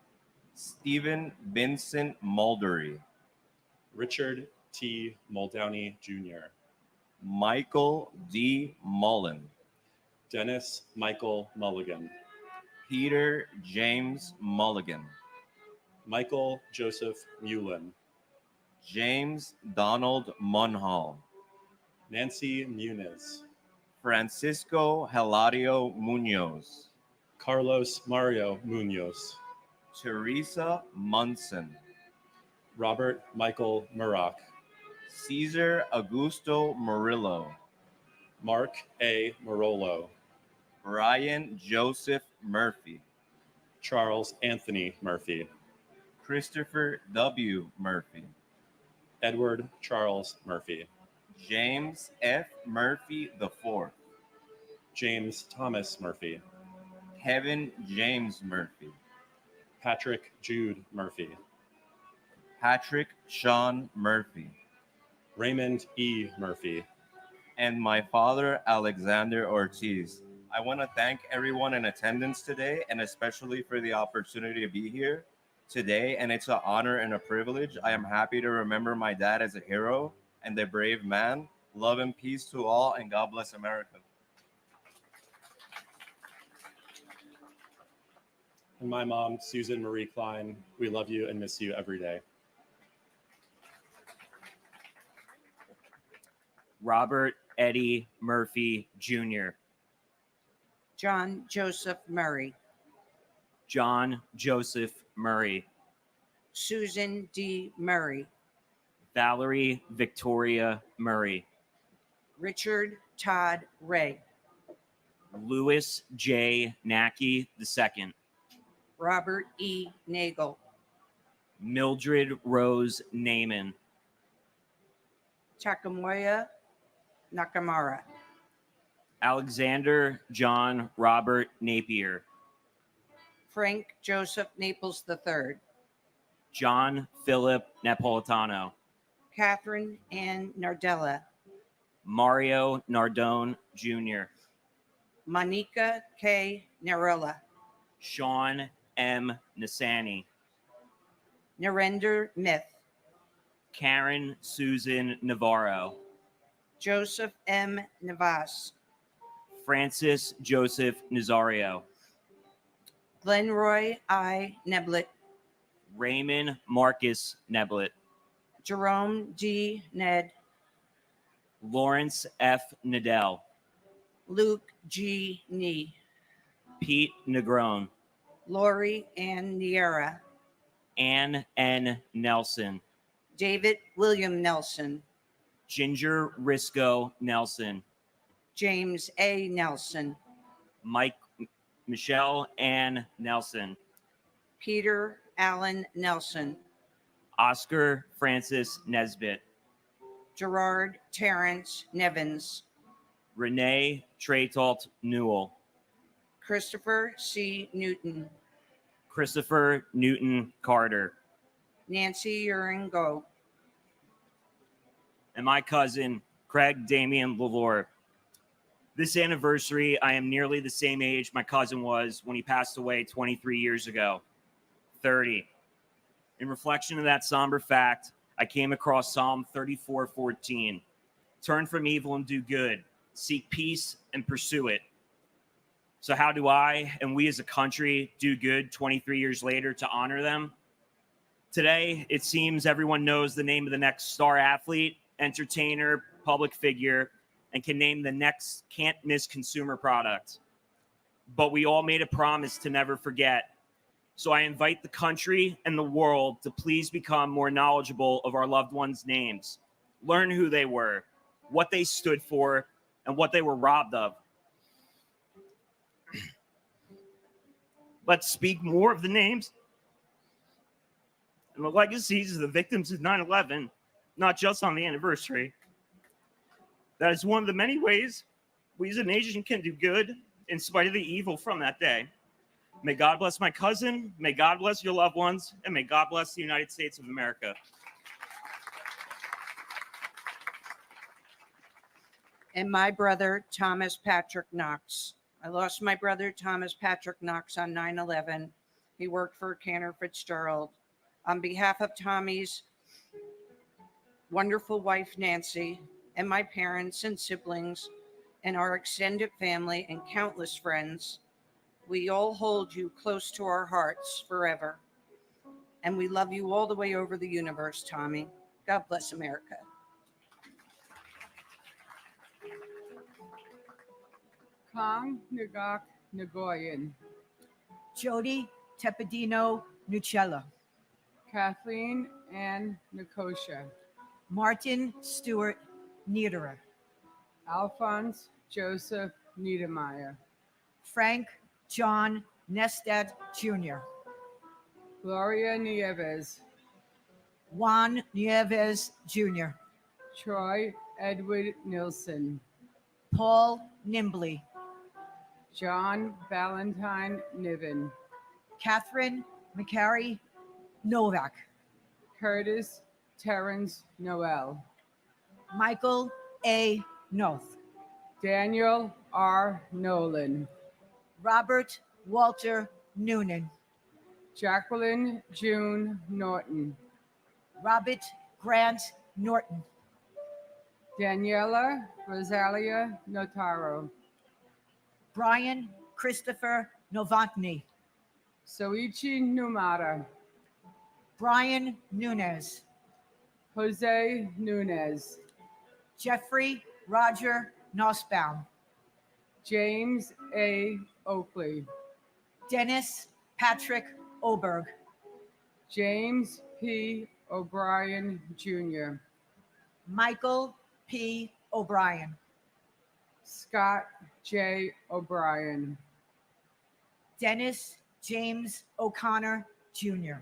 Stephen Vincent Muldery. Richard T. Muldowney Jr. Michael D. Mullen. Dennis Michael Mulligan. Peter James Mulligan. Michael Joseph Mullen. James Donald Munhall. Nancy Muniz. Francisco Hilario Munoz. Carlos Mario Munoz. Teresa Munson. Robert Michael Murock. Cesar Augusto Murillo. Mark A. Marolo. Brian Joseph Murphy. Charles Anthony Murphy. Christopher W. Murphy. Edward Charles Murphy. James F. Murphy IV. James Thomas Murphy. Kevin James Murphy. Patrick Jude Murphy. Patrick Sean Murphy. Raymond E. Murphy. And my father, Alexander Ortiz. I want to thank everyone in attendance today, and especially for the opportunity to be here today. And it's an honor and a privilege. I am happy to remember my dad as a hero and a brave man. Love and peace to all, and God bless America. And my mom, Susan Marie Klein, we love you and miss you every day. Robert Eddie Murphy Jr. John Joseph Murray. John Joseph Murray. Susan D. Murray. Valerie Victoria Murray. Richard Todd Ray. Louis J. Nackey II. Robert E. Nagel. Mildred Rose Naiman. Takamoya Nakamura. Alexander John Robert Napier. Frank Joseph Naples III. John Philip Napolitano. Catherine Ann Nardella. Mario Nardone Jr. Monica K. Narella. Sean M. Nasani. Narendra Myth. Karen Susan Navarro. Joseph M. Navas. Francis Joseph Nazario. Glenroy I. Neblett. Raymond Marcus Neblett. Jerome D. Ned. Lawrence F. Nadell. Luke G. Nee. Pete Negron. Lori Ann Niera. Ann N. Nelson. David William Nelson. Ginger Risco Nelson. James A. Nelson. Michelle Ann Nelson. Peter Allen Nelson. Oscar Francis Nesbitt. Gerard Terrence Nevins. Renee Traytalt Newell. Christopher C. Newton. Christopher Newton Carter. Nancy Uringo. And my cousin, Craig Damian Lalore. This anniversary, I am nearly the same age my cousin was when he passed away 23 years ago, 30. In reflection of that somber fact, I came across Psalm 34:14. Turn from evil and do good. Seek peace and pursue it. So how do I and we as a country do good 23 years later to honor them? Today, it seems everyone knows the name of the next star athlete, entertainer, public figure, and can name the next can't-miss consumer product. But we all made a promise to never forget. So I invite the country and the world to please become more knowledgeable of our loved ones' names. Learn who they were, what they stood for, and what they were robbed of. Let's speak more of the names and the legacies of the victims of 9/11, not just on the anniversary. That is one of the many ways we as a nation can do good in spite of the evil from that day. May God bless my cousin, may God bless your loved ones, and may God bless the United States of America. And my brother, Thomas Patrick Knox. I lost my brother, Thomas Patrick Knox, on 9/11. He worked for Cantor Fitzgerald. On behalf of Tommy's wonderful wife, Nancy, and my parents and siblings, and our extended family and countless friends, we all hold you close to our hearts forever. And we love you all the way over the universe, Tommy. God bless America. Kong Nagak Nagoyan. Jody Tepedino Nucella. Kathleen Ann Nikosha. Martin Stewart Niederer. Alphonse Joseph Niedermeyer. Frank John Nestat Jr. Gloria Nieves. Juan Nieves Jr. Troy Edward Nilsson. Paul Nimbley. John Valentine Niven. Catherine McCary Novak. Curtis Terrence Noel. Michael A. Noth. Daniel R. Nolan. Robert Walter Noonan. Jacqueline June Norton. Robert Grant Norton. Daniela Rosalia Notaro. Brian Christopher Novotny. Soichi Numata. Brian Nunez. Jose Nunez. Jeffrey Roger Nussbaum. James A. Oakley. Dennis Patrick Oberg. James P. O'Brien Jr. Michael P. O'Brien. Scott J. O'Brien. Dennis James O'Connor Jr.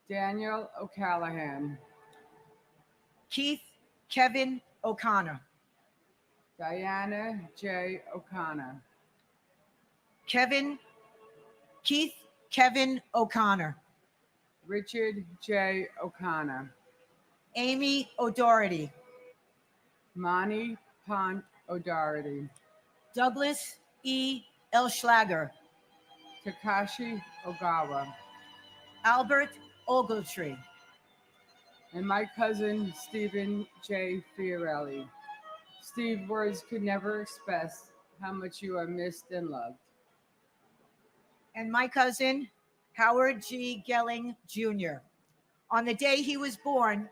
Daniel O'Callahan. Keith Kevin O'Connor. Diana J. O'Connor. Keith Kevin O'Connor. Richard J. O'Connor. Amy O'Doherty. Monty Pont O'Doherty. Douglas E. Elschlager. Takashi Ogawa. Albert Ogletree. And my cousin, Stephen J. Fiorelli. Steve, words could never express how much you are missed and loved. And my cousin, Howard G. Gelling Jr. On the day he was born,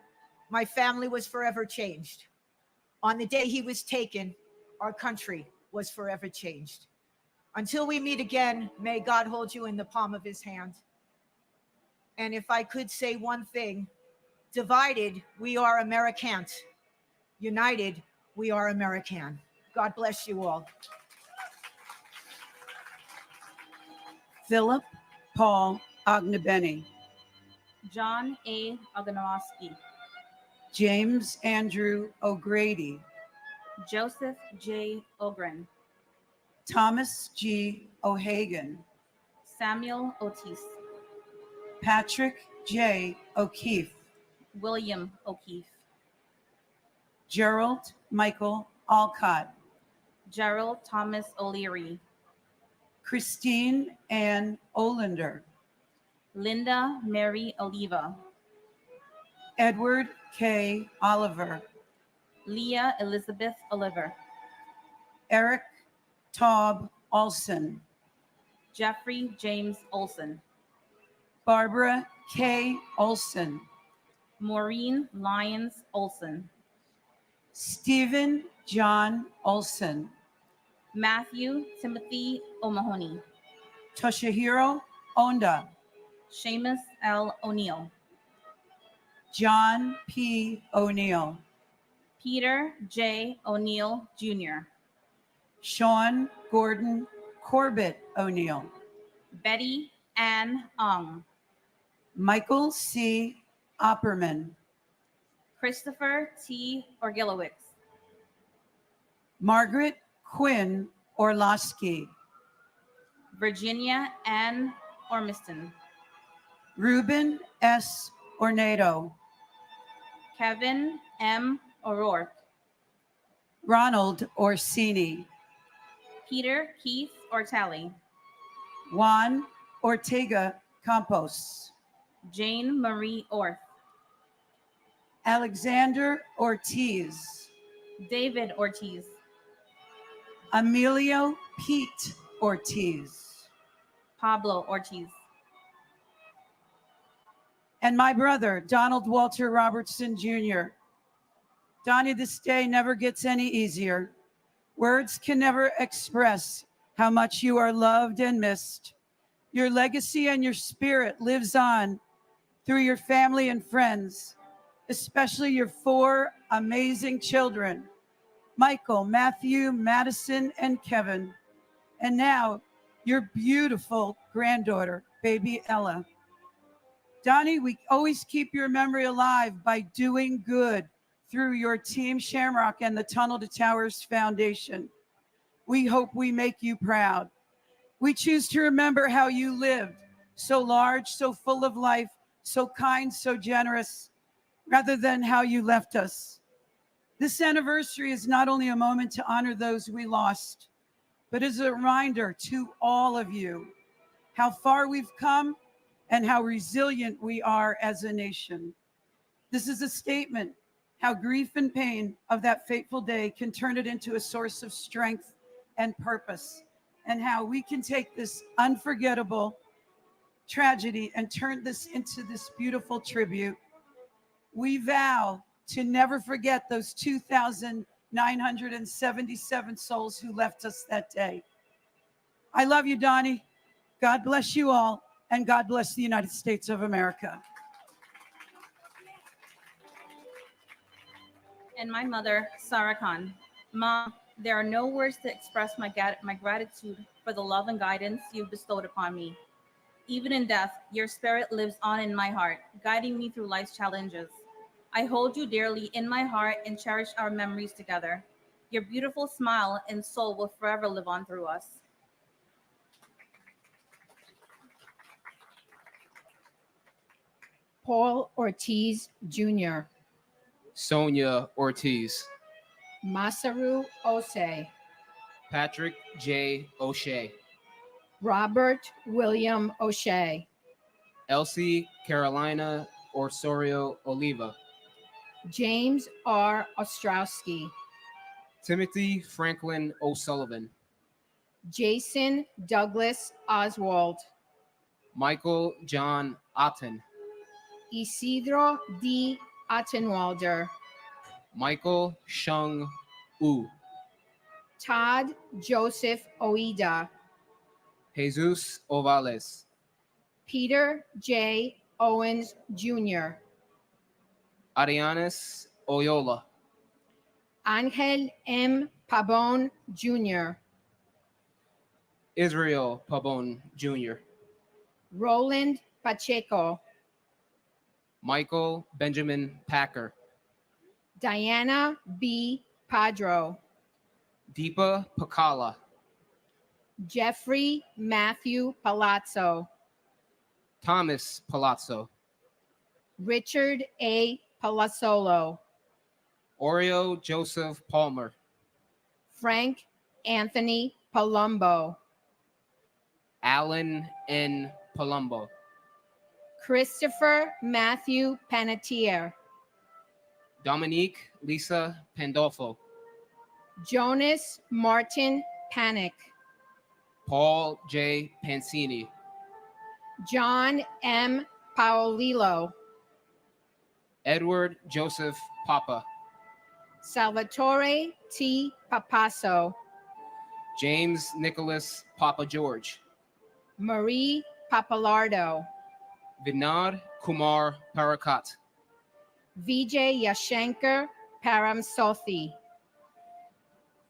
my family was forever changed. On the day he was taken, our country was forever changed. Until we meet again, may God hold you in the palm of his hand. And if I could say one thing, divided, we are Americans. United, we are American. God bless you all. Philip Paul Ognebeni. John A. Oganowski. James Andrew O'Grady. Joseph J. Ogren. Thomas G. O'Hagan. Samuel Otis. Patrick J. O'Keefe. William O'Keefe. Gerald Michael Alcott. Gerald Thomas O'Leary. Christine Ann Olander. Linda Mary Oliva. Edward K. Oliver. Leah Elizabeth Oliver. Eric Taub Olson. Jeffrey James Olson. Barbara K. Olson. Maureen Lyons Olson. Stephen John Olson. Matthew Timothy O'Mahony. Toshihiro Onda, Seamus L. O'Neill, John P. O'Neill, Peter J. O'Neill Jr., Sean Gordon Corbett O'Neill, Betty Ann Ong, Michael C. Opperman, Christopher T. Orgilowitz, Margaret Quinn Orlowski, Virginia Ann Ormiston, Ruben S. Ornado, Kevin M. O'Rourke, Ronald Orsini, Peter Keith Ortali, Juan Ortega Campos, Jane Marie Orth, Alexander Ortiz, David Ortiz, Emilio Pete Ortiz, Pablo Ortiz, and my brother, Donald Walter Robertson Jr. Donnie, this day never gets any easier. Words can never express how much you are loved and missed. Your legacy and your spirit lives on through your family and friends, especially your 4 amazing children, Michael, Matthew, Madison, and Kevin. And now your beautiful granddaughter, baby Ella. Donnie, we always keep your memory alive by doing good through your Team Shamrock and the Tunnel to Towers Foundation. We hope we make you proud. We choose to remember how you lived, so large, so full of life, so kind, so generous, rather than how you left us. This anniversary is not only a moment to honor those we lost, but is a reminder to all of you how far we've come and how resilient we are as a nation. This is a statement how grief and pain of that fateful day can turn it into a source of strength and purpose, and how we can take this unforgettable tragedy and turn this into this beautiful tribute. We vow to never forget those 2,977 souls who left us that day. I love you, Donnie. God bless you all, and God bless the United States of America. and my mother, Sarah Khan. Mom, there are no words to express my gratitude for the love and guidance you've bestowed upon me. Even in death, your spirit lives on in my heart, guiding me through life's challenges. I hold you dearly in my heart and cherish our memories together. Your beautiful smile and soul will forever live on through us. Paul Ortiz Jr., Sonia Ortiz, Masaru Ose, Patrick J. O'Shea, Robert William O'Shea, Elsie Carolina Osorio Oliva, James R. Ostrowski, Timothy Franklin O'Sullivan, Jason Douglas Oswald, Michael John Otten, Isidro D. Ottenwalder, Michael Shung Wu, Todd Joseph Oida, Jesus Ovales, Peter J. Owens Jr., Arianes Oyola, Angel M. Pabon Jr., Israel Pabon Jr., Roland Pacheco, Michael Benjamin Packer, Diana B. Padro, Deepa Pakala, Jeffrey Matthew Palazzo, Thomas Palazzo, Richard A. Palazzolo, Oreo Joseph Palmer, Frank Anthony Palumbo, Alan N. Palumbo, Christopher Matthew Panettiere, Dominique Lisa Pandolfo, Jonas Martin Panic, Paul J. Pansini, John M. Paolillo, Edward Joseph Papa, Salvatore T. Papasso, James Nicholas Papa George, Marie Papalardo, Vinod Kumar Parakat, Vijay Yashankar Paramsothi,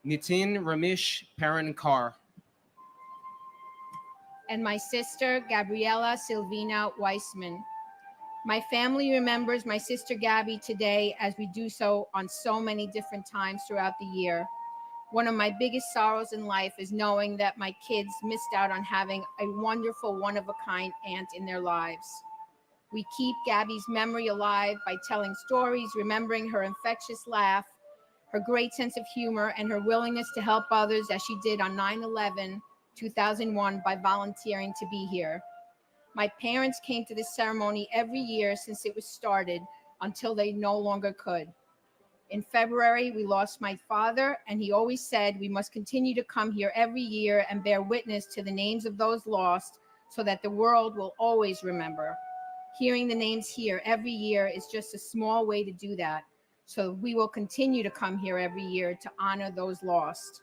Nitin Ramesh Parankar, and my sister Gabriela Silvina Weissman. My family remembers my sister Gabby today as we do so on so many different times throughout the year. One of my biggest sorrows in life is knowing that my kids missed out on having a wonderful, one-of-a-kind aunt in their lives. We keep Gabby's memory alive by telling stories, remembering her infectious laugh, her great sense of humor, and her willingness to help others as she did on 9/11, 2001 by volunteering to be here. My parents came to this ceremony every year since it was started until they no longer could. In February, we lost my father, and he always said we must continue to come here every year and bear witness to the names of those lost so that the world will always remember. Hearing the names here every year is just a small way to do that. So we will continue to come here every year to honor those lost.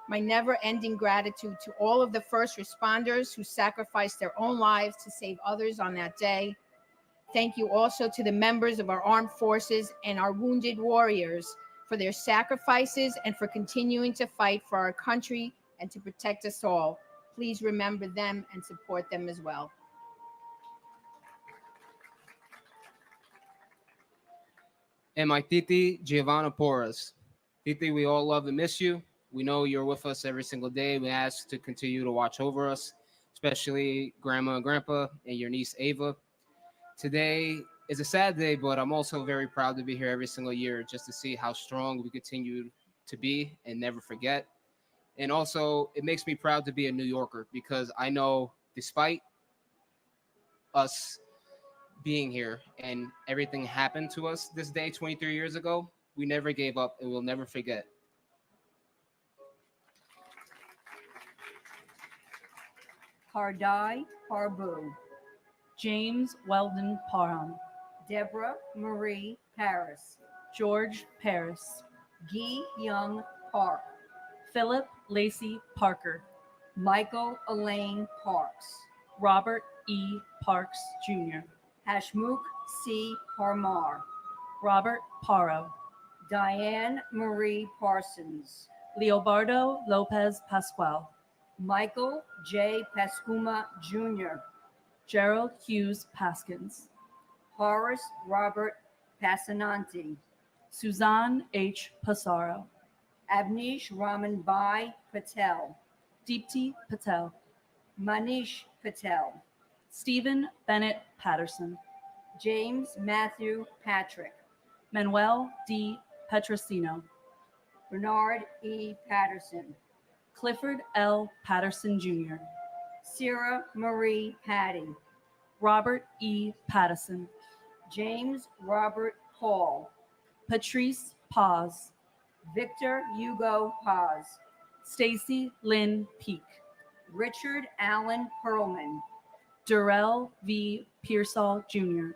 My never-ending gratitude to all of the first responders who sacrificed their own lives to save others on that day. Thank you also to the members of our armed forces and our wounded warriors for their sacrifices and for continuing to fight for our country and to protect us all. Please remember them and support them as well. and my Titi Giovanna Porras. Titi, we all love and miss you. We know you're with us every single day. We ask to continue to watch over us, especially Grandma and Grandpa and your niece Ava. Today is a sad day, but I'm also very proud to be here every single year just to see how strong we continue to be and never forget. And also, it makes me proud to be a New Yorker because I know despite us being here and everything happened to us this day 23 years ago, we never gave up and we'll never forget. Kardai Parbu, James Weldon Parham, Deborah Marie Paris, George Paris, Guy Young Park, Philip Lacey Parker, Michael Elaine Parks, Robert E. Parks Jr., Hashmukh C. Parmar, Robert Paro, Diane Marie Parsons, Leobardo Lopez Pascual, Michael J. Pascuma Jr., Gerald Hughes Paskins, Horace Robert Passananti, Suzanne H. Passaro, Abnish Raman Bai Patel, Deepti Patel, Manish Patel, Stephen Bennett Patterson, James Matthew Patrick, Manuel D. Petrosino, Bernard E. Patterson, Clifford L. Patterson Jr., Sarah Marie Patty, Robert E. Pattison, James Robert Paul, Patrice Paz, Victor Hugo Paz, Stacy Lynn Peak, Richard Allen Perlman, Durrell V. Pearsall Jr.,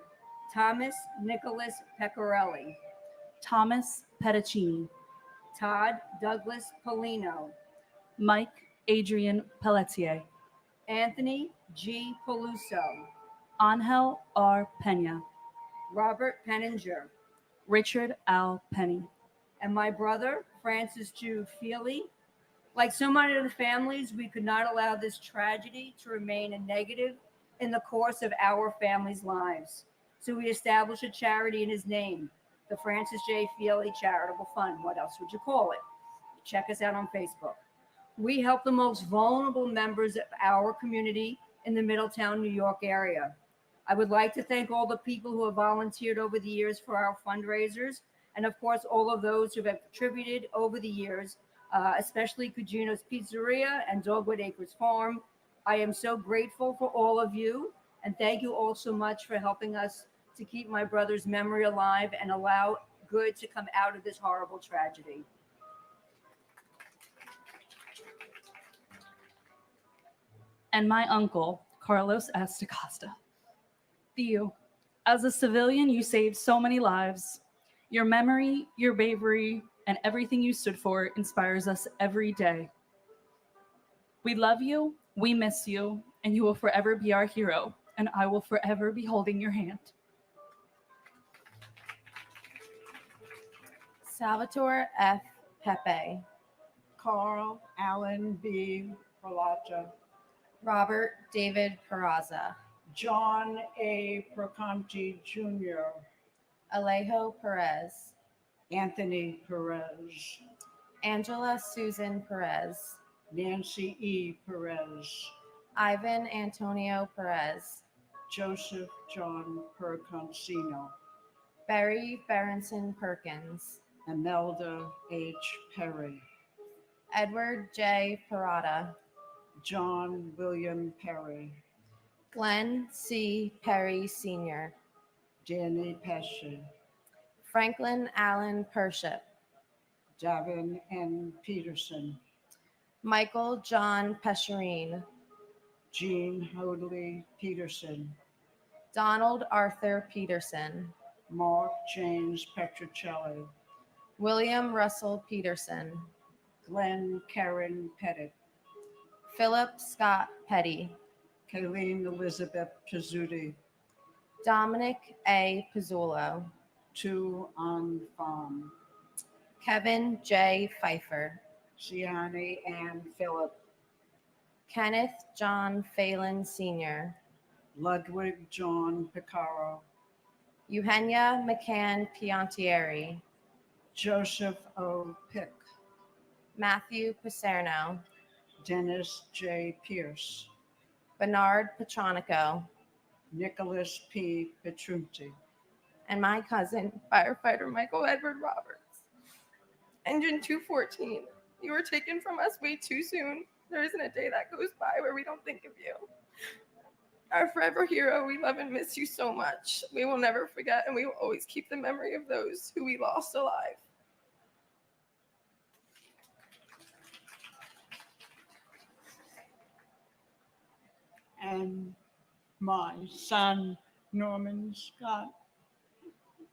Thomas Nicholas Pecorelli, Thomas Petticini, Todd Douglas Polino, Mike Adrian Pelletier, Anthony G. Peluso, Angel R. Pena, Robert Penninger, Richard Al Penny, and my brother, Francis Jude Feely. Like so many of the families, we could not allow this tragedy to remain a negative in the course of our family's lives. So we established a charity in his name, the Francis J. Feely Charitable Fund. What else would you call it? Check us out on Facebook. We help the most vulnerable members of our community in the Middletown, New York area. I would like to thank all the people who have volunteered over the years for our fundraisers, and of course, all of those who have contributed over the years, especially Cugino's Pizzeria and Dogwood Acres Farm. I am so grateful for all of you, and thank you all so much for helping us to keep my brother's memory alive and allow good to come out of this horrible tragedy. And my uncle, Carlos S. DaCosta. Theo, as a civilian, you saved so many lives. Your memory, your bravery, and everything you stood for inspires us every day. We love you, we miss you, and you will forever be our hero, and I will forever be holding your hand. Salvatore F. Pepe, Carl Allen B. Perlacha, Robert David Peraza, John A. Proconti Jr., Alejo Perez, Anthony Perez, Angela Susan Perez, Nancy E. Perez, Ivan Antonio Perez, Joseph John Perconcino, Barry Berenson Perkins, Imelda H. Perry, Edward J. Parada, John William Perry, Glenn C. Perry Sr., Danny Pesci, Franklin Allen Pership, Davin N. Peterson, Michael John Pescherine, Jean Hoadley Peterson, Donald Arthur Peterson, Mark James Petrocelli, William Russell Peterson, Glenn Karen Pettit, Philip Scott Petty, Kayleen Elizabeth Pizzuti, Dominic A. Pizzolo, Tu An Pham, Kevin J. Pfeiffer, Siani Ann Phillip, Kenneth John Phelan Sr., Ludwig John Picaro, Eugenia McCann Piantieri, Joseph O. Pick, Matthew Paserno, Dennis J. Pierce, Bernard Petronico, Nicholas P. Petrucci, and my cousin, firefighter Michael Edward Roberts. Engine 214, you were taken from us way too soon. There isn't a day that goes by where we don't think of you. Our forever hero, we love and miss you so much. We will never forget, and we will always keep the memory of those who we lost alive. and my son, Norman Scott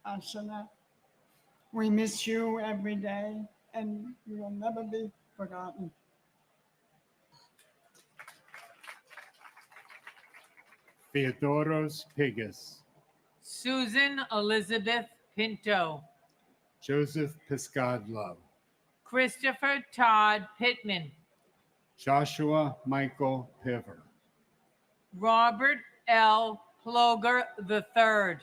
Asana. We miss you every day, and you will never be forgotten. Theodoros Pigus, Susan Elizabeth Pinto, Joseph Piscadlo, Christopher Todd Pittman, Joshua Michael Piver, Robert L. Ploger III,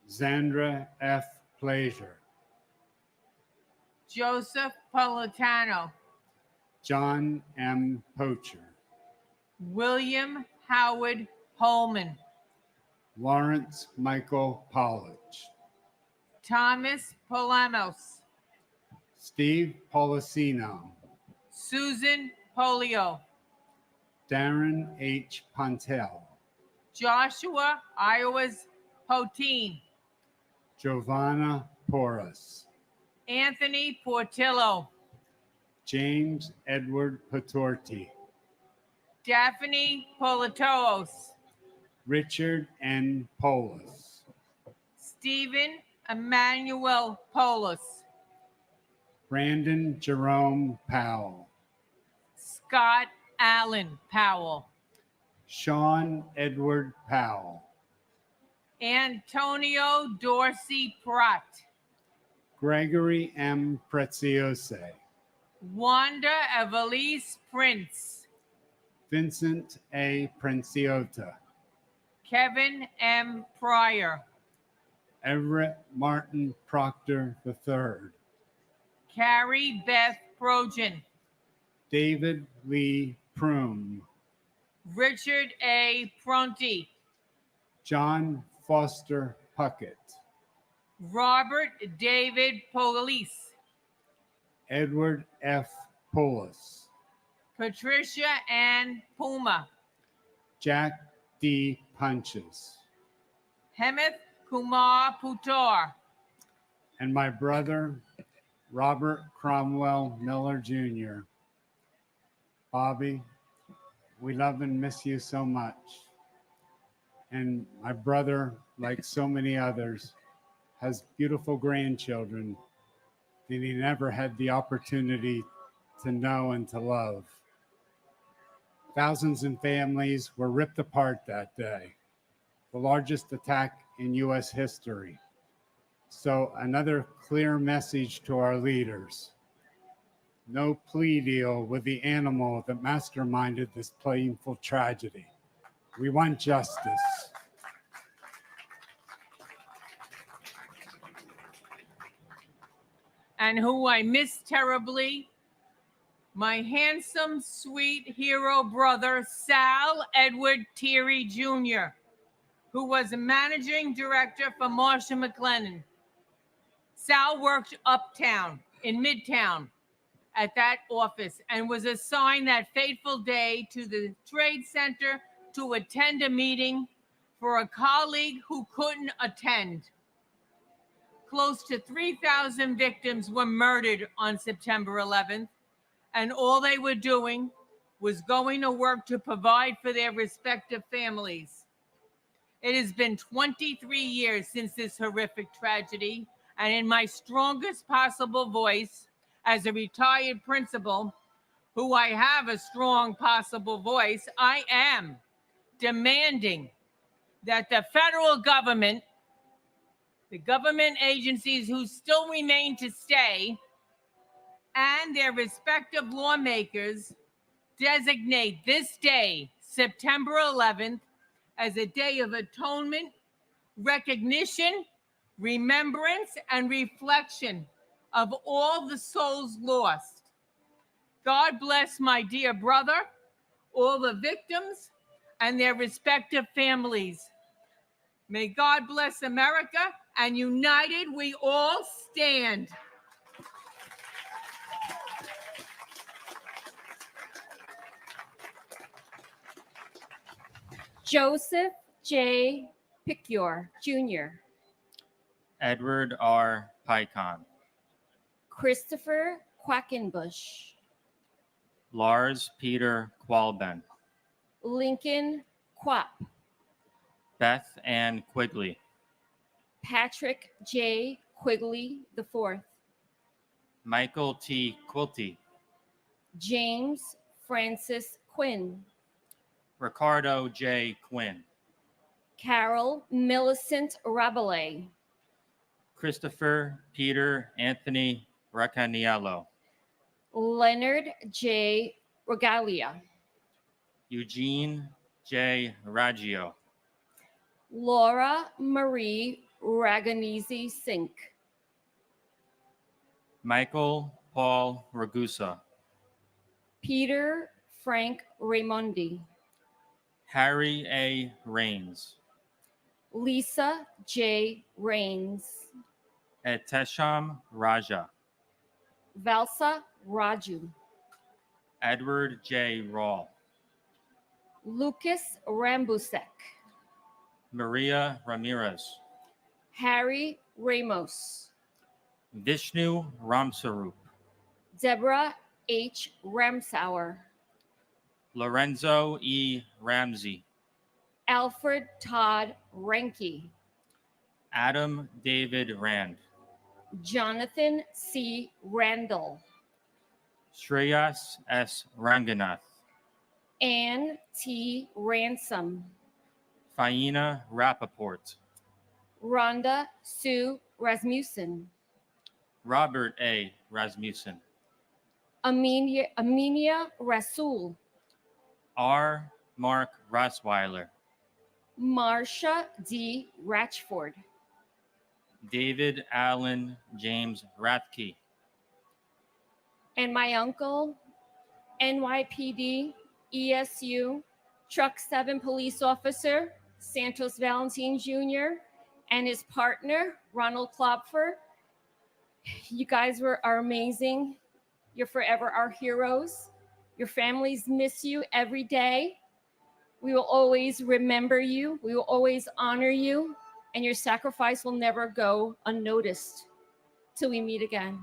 Zandra F. Plaisir, Joseph Politano, John M. Pocher, William Howard Holman, Lawrence Michael Pollich, Thomas Polemos, Steve Policino, Susan Polio, Darren H. Pontel, Joshua Iowas Poteen, Giovanna Porras, Anthony Portillo, James Edward Patorti, Daphne Politoos, Richard N. Polis, Stephen Emmanuel Polis, Brandon Jerome Powell, Scott Allen Powell, Sean Edward Powell, Antonio Dorsey Pratt, Gregory M. Preziose, Wanda Evelise Prince, Vincent A. Princiota, Kevin M. Pryor, Everett Martin Proctor III, Carrie Beth Projan, David Lee Prum, Richard A. Pronti, John Foster Puckett, Robert David Police, Edward F. Polis, Patricia Ann Puma, Jack D. Punches, Hemeth Kumar Putar, and my brother, Robert Cromwell Miller Jr. Bobby, we love and miss you so much. And my brother, like so many others, has beautiful grandchildren that he never had the opportunity to know and to love. Thousands of families were ripped apart that day, the largest attack in U.S. history. So another clear message to our leaders. No plea deal with the animal that masterminded this painful tragedy. We want justice. And who I miss terribly, my handsome, sweet hero brother, Sal Edward Thierry Jr., who was a managing director for Marsh & McLennan. Sal worked uptown in Midtown at that office and was assigned that fateful day to the Trade Center to attend a meeting for a colleague who couldn't attend. Close to 3,000 victims were murdered on September 11th, and all they were doing was going to work to provide for their respective families. It has been 23 years since this horrific tragedy, and in my strongest possible voice, as a retired principal, who I have a strong possible voice, I am demanding that the federal government, the government agencies who still remain to stay, and their respective lawmakers designate this day, September 11th, as a day of atonement, recognition, remembrance, and reflection of all the souls lost. God bless my dear brother, all the victims, and their respective families. May God bless America, and united we all stand. Joseph J. Picure, Jr., Edward R. Pycon, Christopher Quackenbush, Lars Peter Qualben, Lincoln Quapp, Beth Ann Quigley, Patrick J. Quigley IV, Michael T. Quilty, James Francis Quinn, Ricardo J. Quinn, Carol Millicent Rabelais, Christopher Peter Anthony Racaniello, Leonard J. Regalia, Eugene J. Raggio, Laura Marie Raganese Sink, Michael Paul Ragusa, Peter Frank Raimondi, Harry A. Rains, Lisa J. Rains, Etesham Raja, Valsa Raju, Edward J. Rawl, Lucas Rambusek, Maria Ramirez, Harry Ramos, Vishnu Ramsarup, Deborah H. Ramsauer, Lorenzo E. Ramsey, Alfred Todd Renke, Adam David Rand, Jonathan C. Randall, Shreyas S. Ranganath, Ann T. Ransom, Faina Rappaport, Rhonda Sue Rasmussen, Robert A. Rasmussen, Aminia Rasul, R. Mark Rasweiler, Marsha D. Ratchford, David Allen James Rathke, and my uncle, NYPD, ESU, Truck 7 police officer, Santos Valentin Jr., and his partner, Ronald Klopfer. You guys are amazing. You're forever our heroes. Your families miss you every day. We will always remember you. We will always honor you. And your sacrifice will never go unnoticed till we meet again.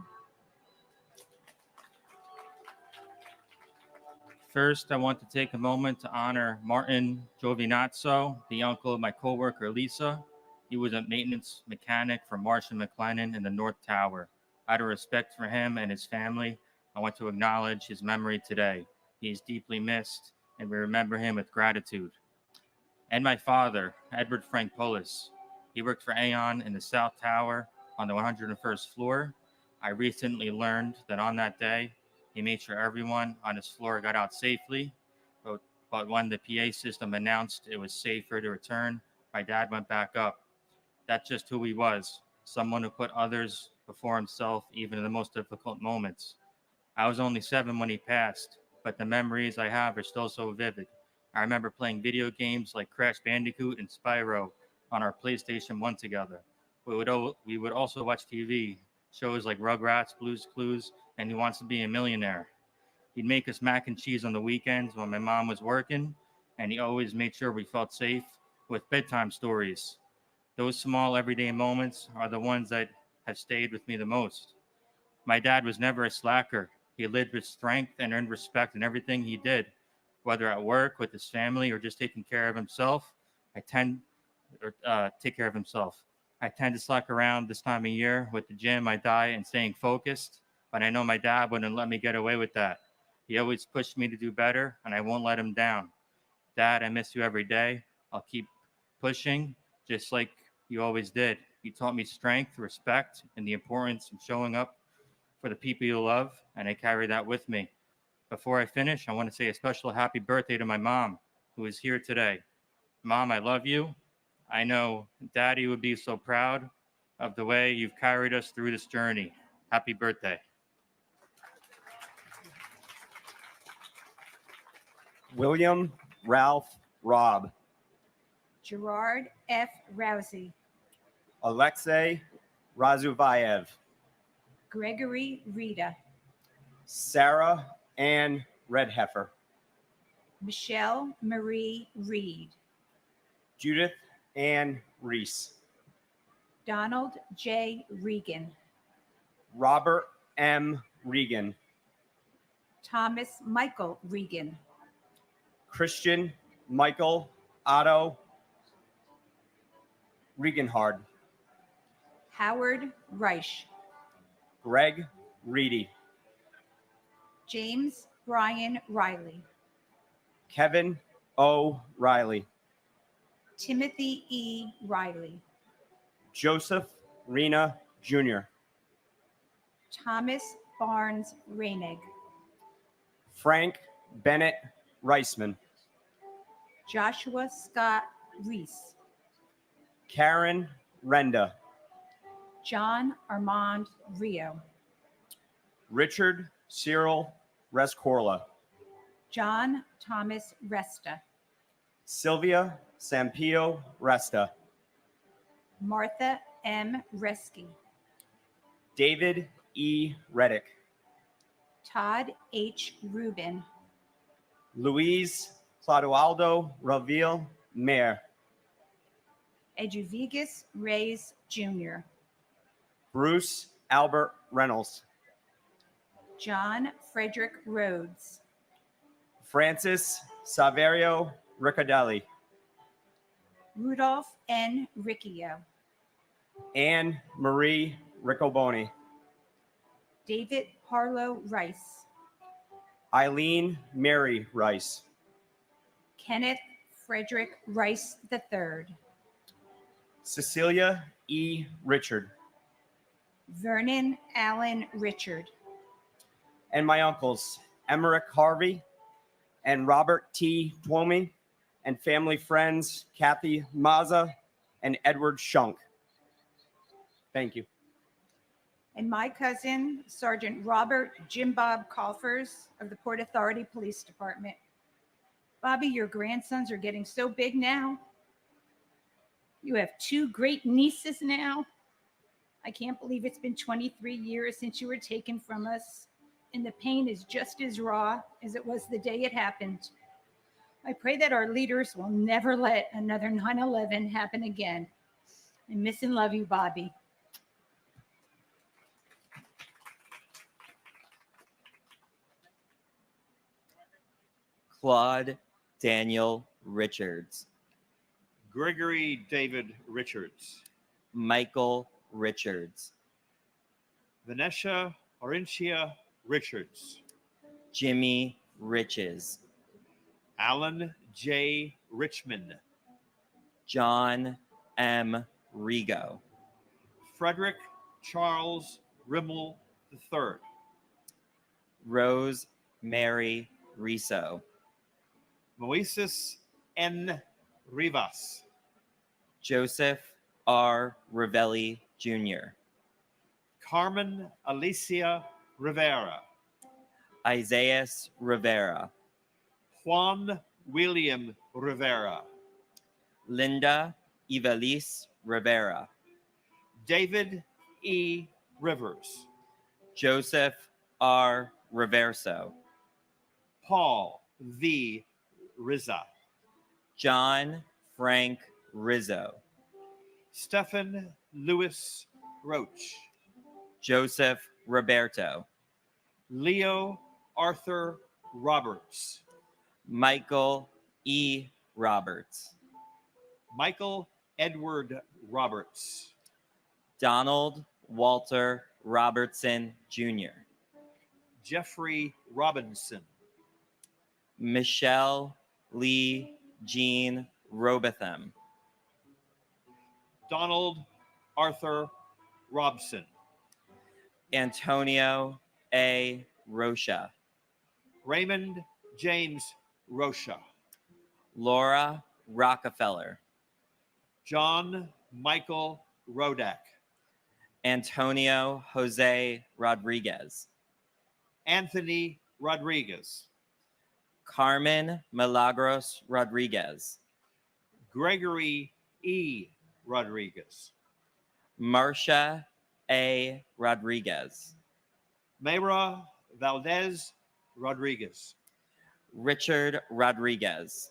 First, I want to take a moment to honor Martin Giovinazzo, the uncle of my coworker Lisa. He was a maintenance mechanic for Marsh & McLennan in the North Tower. Out of respect for him and his family, I want to acknowledge his memory today. He is deeply missed, and we remember him with gratitude. And my father, Edward Frank Pullis. He worked for Aon in the South Tower on the 101st floor. I recently learned that on that day, he made sure everyone on his floor got out safely. But when the PA system announced it was safer to return, my dad went back up. That's just who he was, someone who put others before himself, even in the most difficult moments. I was only 7 when he passed, but the memories I have are still so vivid. I remember playing video games like Crash Bandicoot and Spyro on our PlayStation 1 together. We would also watch TV, shows like Rugrats, Blue's Clues, and Who Wants to Be a Millionaire. He'd make us mac and cheese on the weekends when my mom was working, and he always made sure we felt safe with bedtime stories. Those small everyday moments are the ones that have stayed with me the most. My dad was never a slacker. He lived with strength and earned respect in everything he did, whether at work, with his family, or just taking care of himself. Take care of himself. I tend to slack around this time of year with the gym, my diet, and staying focused, but I know my dad wouldn't let me get away with that. He always pushed me to do better, and I won't let him down. Dad, I miss you every day. I'll keep pushing, just like you always did. You taught me strength, respect, and the importance of showing up for the people you love, and I carry that with me. Before I finish, I want to say a special happy birthday to my mom, who is here today. Mom, I love you. I know Daddy would be so proud of the way you've carried us through this journey. Happy birthday. William Ralph Robb. Gerard F. Rousey. Alexei Razuvayev. Gregory Rita. Sarah Ann Redheffer. Michelle Marie Reed. Judith Ann Reese. Donald J. Regan. Robert M. Regan. Thomas Michael Regan. Christian Michael Otto Regenhard. Howard Reich. Greg Reedy. James Brian Riley. Kevin O. Riley. Timothy E. Riley. Joseph Rena Jr. Thomas Barnes Reinig. Frank Bennett Reisman. Joshua Scott Reese. Karen Renda. John Armand Rio. Richard Cyril Rescorla. John Thomas Resta. Sylvia Sampio Resta. Martha M. Reski. David E. Reddick. Todd H. Rubin. Luis Clodoaldo Ravil Mayer. Eduvigus Reyes Jr. Bruce Albert Reynolds. John Frederick Rhodes. Francis Saverio Riccadelli. Rudolph N. Riccio. Anne Marie Riccoboni. David Harlow Rice. Eileen Mary Rice. Kenneth Frederick Rice III. Cecilia E. Richard. Vernon Allen Richard. And my uncles, Emmerich Harvey and Robert T. Twomey, and family friends, Kathy Maza and Edward Shunk. Thank you. And my cousin, Sergeant Robert Jim Bob Coffers of the Port Authority Police Department. Bobby, your grandsons are getting so big now. You have 2 great nieces now. I can't believe it's been 23 years since you were taken from us, and the pain is just as raw as it was the day it happened. I pray that our leaders will never let another 9/11 happen again. I miss and love you, Bobby. Claude Daniel Richards. Gregory David Richards. Michael Richards. Vanessa Orentia Richards. Jimmy Riches. Alan J. Richmond, John M. Rigo, Frederick Charles Rimmel III, Rose Mary Riso, Moises N. Rivas, Joseph R. Ravelli Jr., Carmen Alicia Rivera, Isaias Rivera, Juan William Rivera, Linda Ivelisse Rivera, David E. Rivers, Joseph R. Reverso, Paul V. Rizza, John Frank Rizzo, Stephen Louis Roach, Joseph Roberto, Leo Arthur Roberts, Michael E. Roberts, Michael Edward Roberts, Donald Walter Robertson Jr., Jeffrey Robinson, Michelle Lee Jean Robotham, Donald Arthur Robson, Antonio A. Rocha, Raymond James Rocha, Laura Rockefeller, John Michael Rodak, Antonio Jose Rodriguez, Anthony Rodriguez, Carmen Milagros Rodriguez, Gregory E. Rodriguez, Marcia A. Rodriguez, Mayra Valdez Rodriguez, Richard Rodriguez,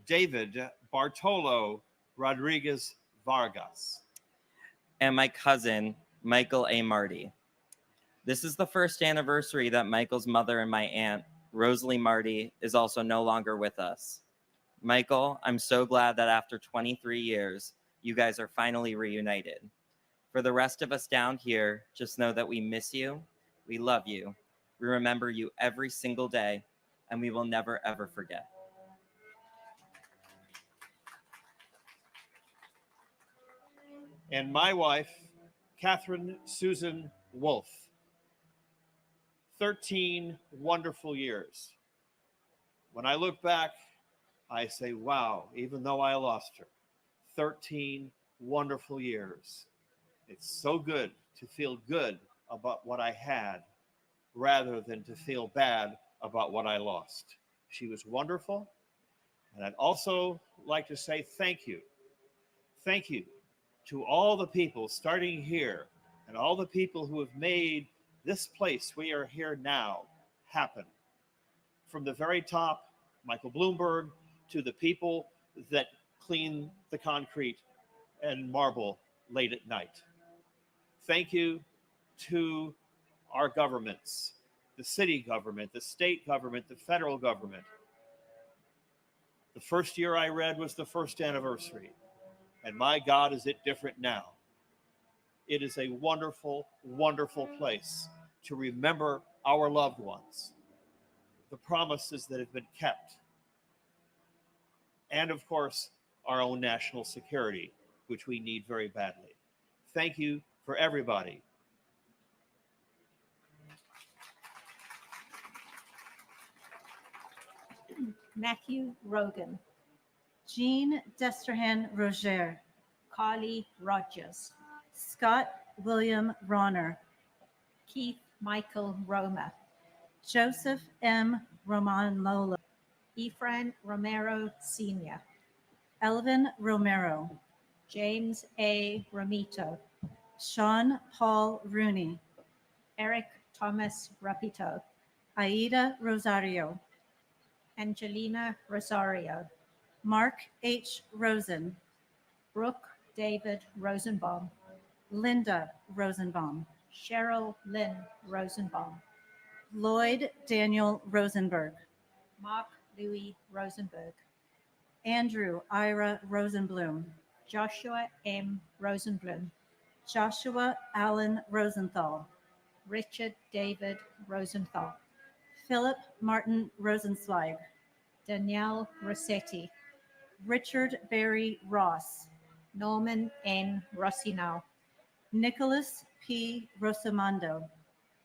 David Bartolo Rodriguez Vargas, and my cousin, Michael A. Marty. This is the first anniversary that Michael's mother and my aunt, Rosalie Marty, is also no longer with us. Michael, I'm so glad that after 23 years, you guys are finally reunited. For the rest of us down here, just know that we miss you, we love you, we remember you every single day, and we will never ever forget. and my wife, Catherine Susan Wolf. 13 wonderful years. When I look back, I say, wow, even though I lost her, 13 wonderful years. It's so good to feel good about what I had rather than to feel bad about what I lost. She was wonderful. And I'd also like to say thank you. Thank you to all the people starting here and all the people who have made this place we are here now happen. From the very top, Michael Bloomberg, to the people that clean the concrete and marble late at night. Thank you to our governments, the city government, the state government, the federal government. The first year I read was the first anniversary, and my God, is it different now. It is a wonderful, wonderful place to remember our loved ones, the promises that have been kept, and of course, our own national security, which we need very badly. Thank you for everybody. Matthew Rogan, Jean Destrahan Roger, Carly Rogers, Scott William Ronner, Keith Michael Roma, Joseph M. Roman Lola, Efrain Romero Sr., Elvin Romero, James A. Ramito, Sean Paul Rooney, Eric Thomas Rapito, Aida Rosario, Angelina Rosario, Mark H. Rosen, Brooke David Rosenbaum, Linda Rosenbaum, Cheryl Lynn Rosenbaum, Lloyd Daniel Rosenberg, Mark Louis Rosenberg, Andrew Ira Rosenblum, Joshua M. Rosenblum, Joshua Allen Rosenthal, Richard David Rosenthal, Philip Martin Rosenzweig, Danielle Rossetti, Richard Barry Ross, Norman N. Rossinow, Nicholas P. Rosamondo,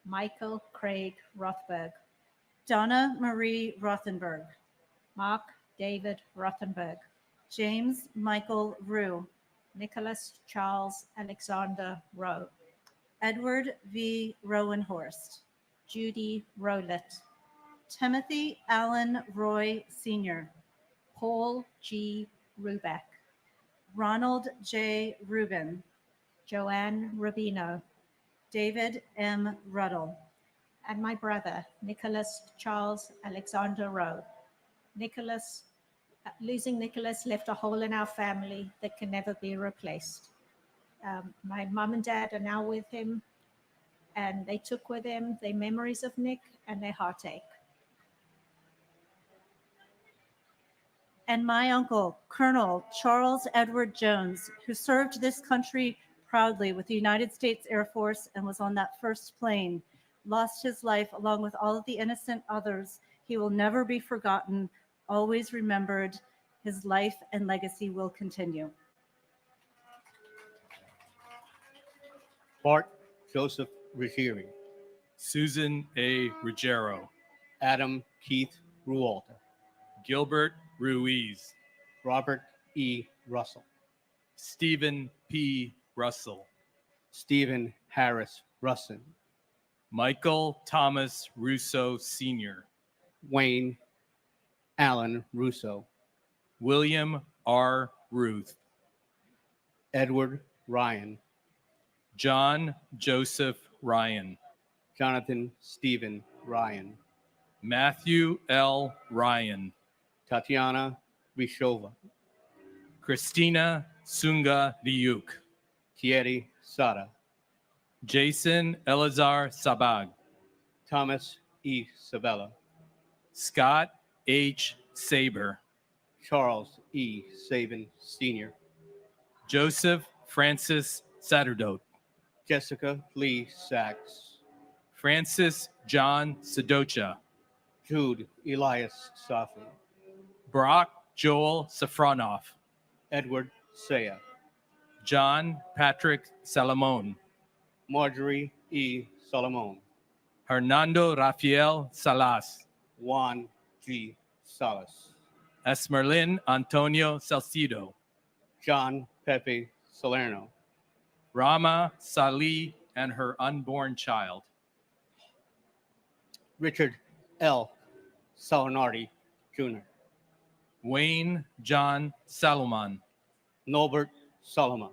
Michael Craig Rothberg, Donna Marie Rothenberg, Mark David Rothenberg, James Michael Rue, Nicholas Charles Alexander Rowe, Edward V. Rowenhorst, Judy Rowlett, Timothy Allen Roy Sr., Paul G. Rubeck, Ronald J. Rubin, Joanne Rubino, David M. Ruddle, and my brother, Nicholas Charles Alexander Rowe. Losing Nicholas left a hole in our family that can never be replaced. My mom and dad are now with him, and they took with them their memories of Nick and their heartache. And my uncle, Colonel Charles Edward Jones, who served this country proudly with the United States Air Force and was on that first plane, lost his life along with all of the innocent others. He will never be forgotten, always remembered. His life and legacy will continue. Bart Joseph Ruggieri, Susan A. Ruggiero, Adam Keith Rualter, Gilbert Ruiz, Robert E. Russell, Stephen P. Russell, Stephen Harris Russin, Michael Thomas Russo Sr., Wayne Allen Russo, William R. Ruth, Edward Ryan, John Joseph Ryan, Jonathan Stephen Ryan, Matthew L. Ryan, Tatiana Rishova, Christina Sunga Liuk, Thierry Sada, Jason Elazar Sabag, Thomas E. Sabella, Scott H. Saber, Charles E. Sabin Sr., Joseph Francis Satterdote, Jessica Lee Sachs, Francis John Sedocha, Jude Elias Safi, Brock Joel Safronoff, Edward Saya, John Patrick Salamone, Marjorie E. Solomon, Hernando Rafael Salas, Juan G. Salas, Esmerlin Antonio Salcido, John Pepe Salerno, Rama Salih and her unborn child, Richard L. Salinardi Jr., Wayne John Salomon, Norbert Solomon,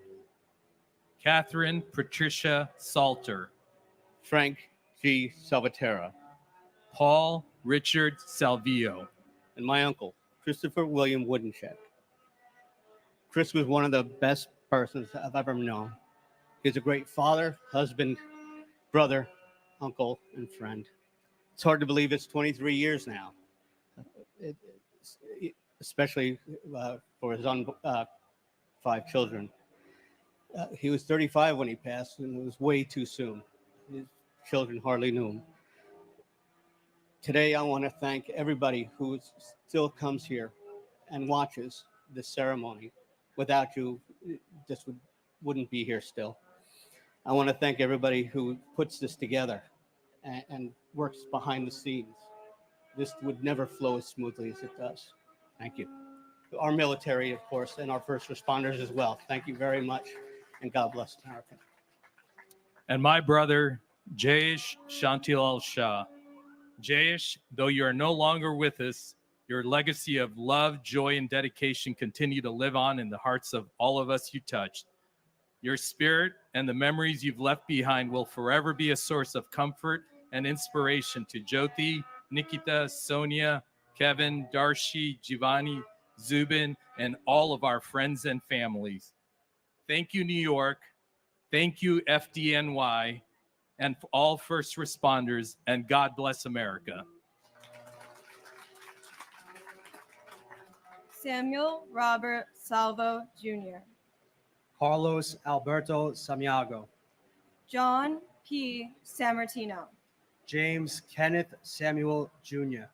Catherine Patricia Salter, Frank G. Salvatierra, Paul Richard Salvio, and my uncle, Christopher William Woodencheck. Chris was one of the best persons I've ever known. He's a great father, husband, brother, uncle, and friend. It's hard to believe it's 23 years now, especially for his 5 children. He was 35 when he passed, and it was way too soon. His children hardly knew him. Today, I want to thank everybody who still comes here and watches this ceremony. Without you, this wouldn't be here still. I want to thank everybody who puts this together and works behind the scenes. This would never flow as smoothly as it does. Thank you. Our military, of course, and our first responders as well. Thank you very much, and God bless America. and my brother, Jayesh Shantilal Shah. Jayesh, though you are no longer with us, your legacy of love, joy, and dedication continue to live on in the hearts of all of us you touched. Your spirit and the memories you've left behind will forever be a source of comfort and inspiration to Jyoti, Nikita, Sonia, Kevin, Darshi, Giovanni, Zubin, and all of our friends and families. Thank you, New York. Thank you, FDNY, and all first responders, and God bless America. Samuel Robert Salvo Jr., Carlos Alberto Samiago, John P. Sammartino, James Kenneth Samuel Jr.,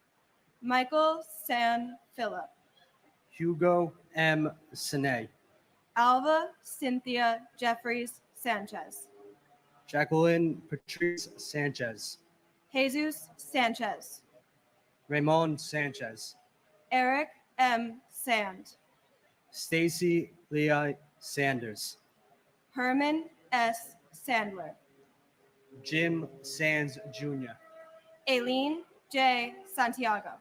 Michael San Philip, Hugo M. Sine, Alva Cynthia Jeffries Sanchez, Jacqueline Patrice Sanchez, Jesus Sanchez, Raymond Sanchez, Eric M. Sand, Stacy Leah Sanders, Herman S. Sandler, Jim Sands Jr., Aileen J. Santiago,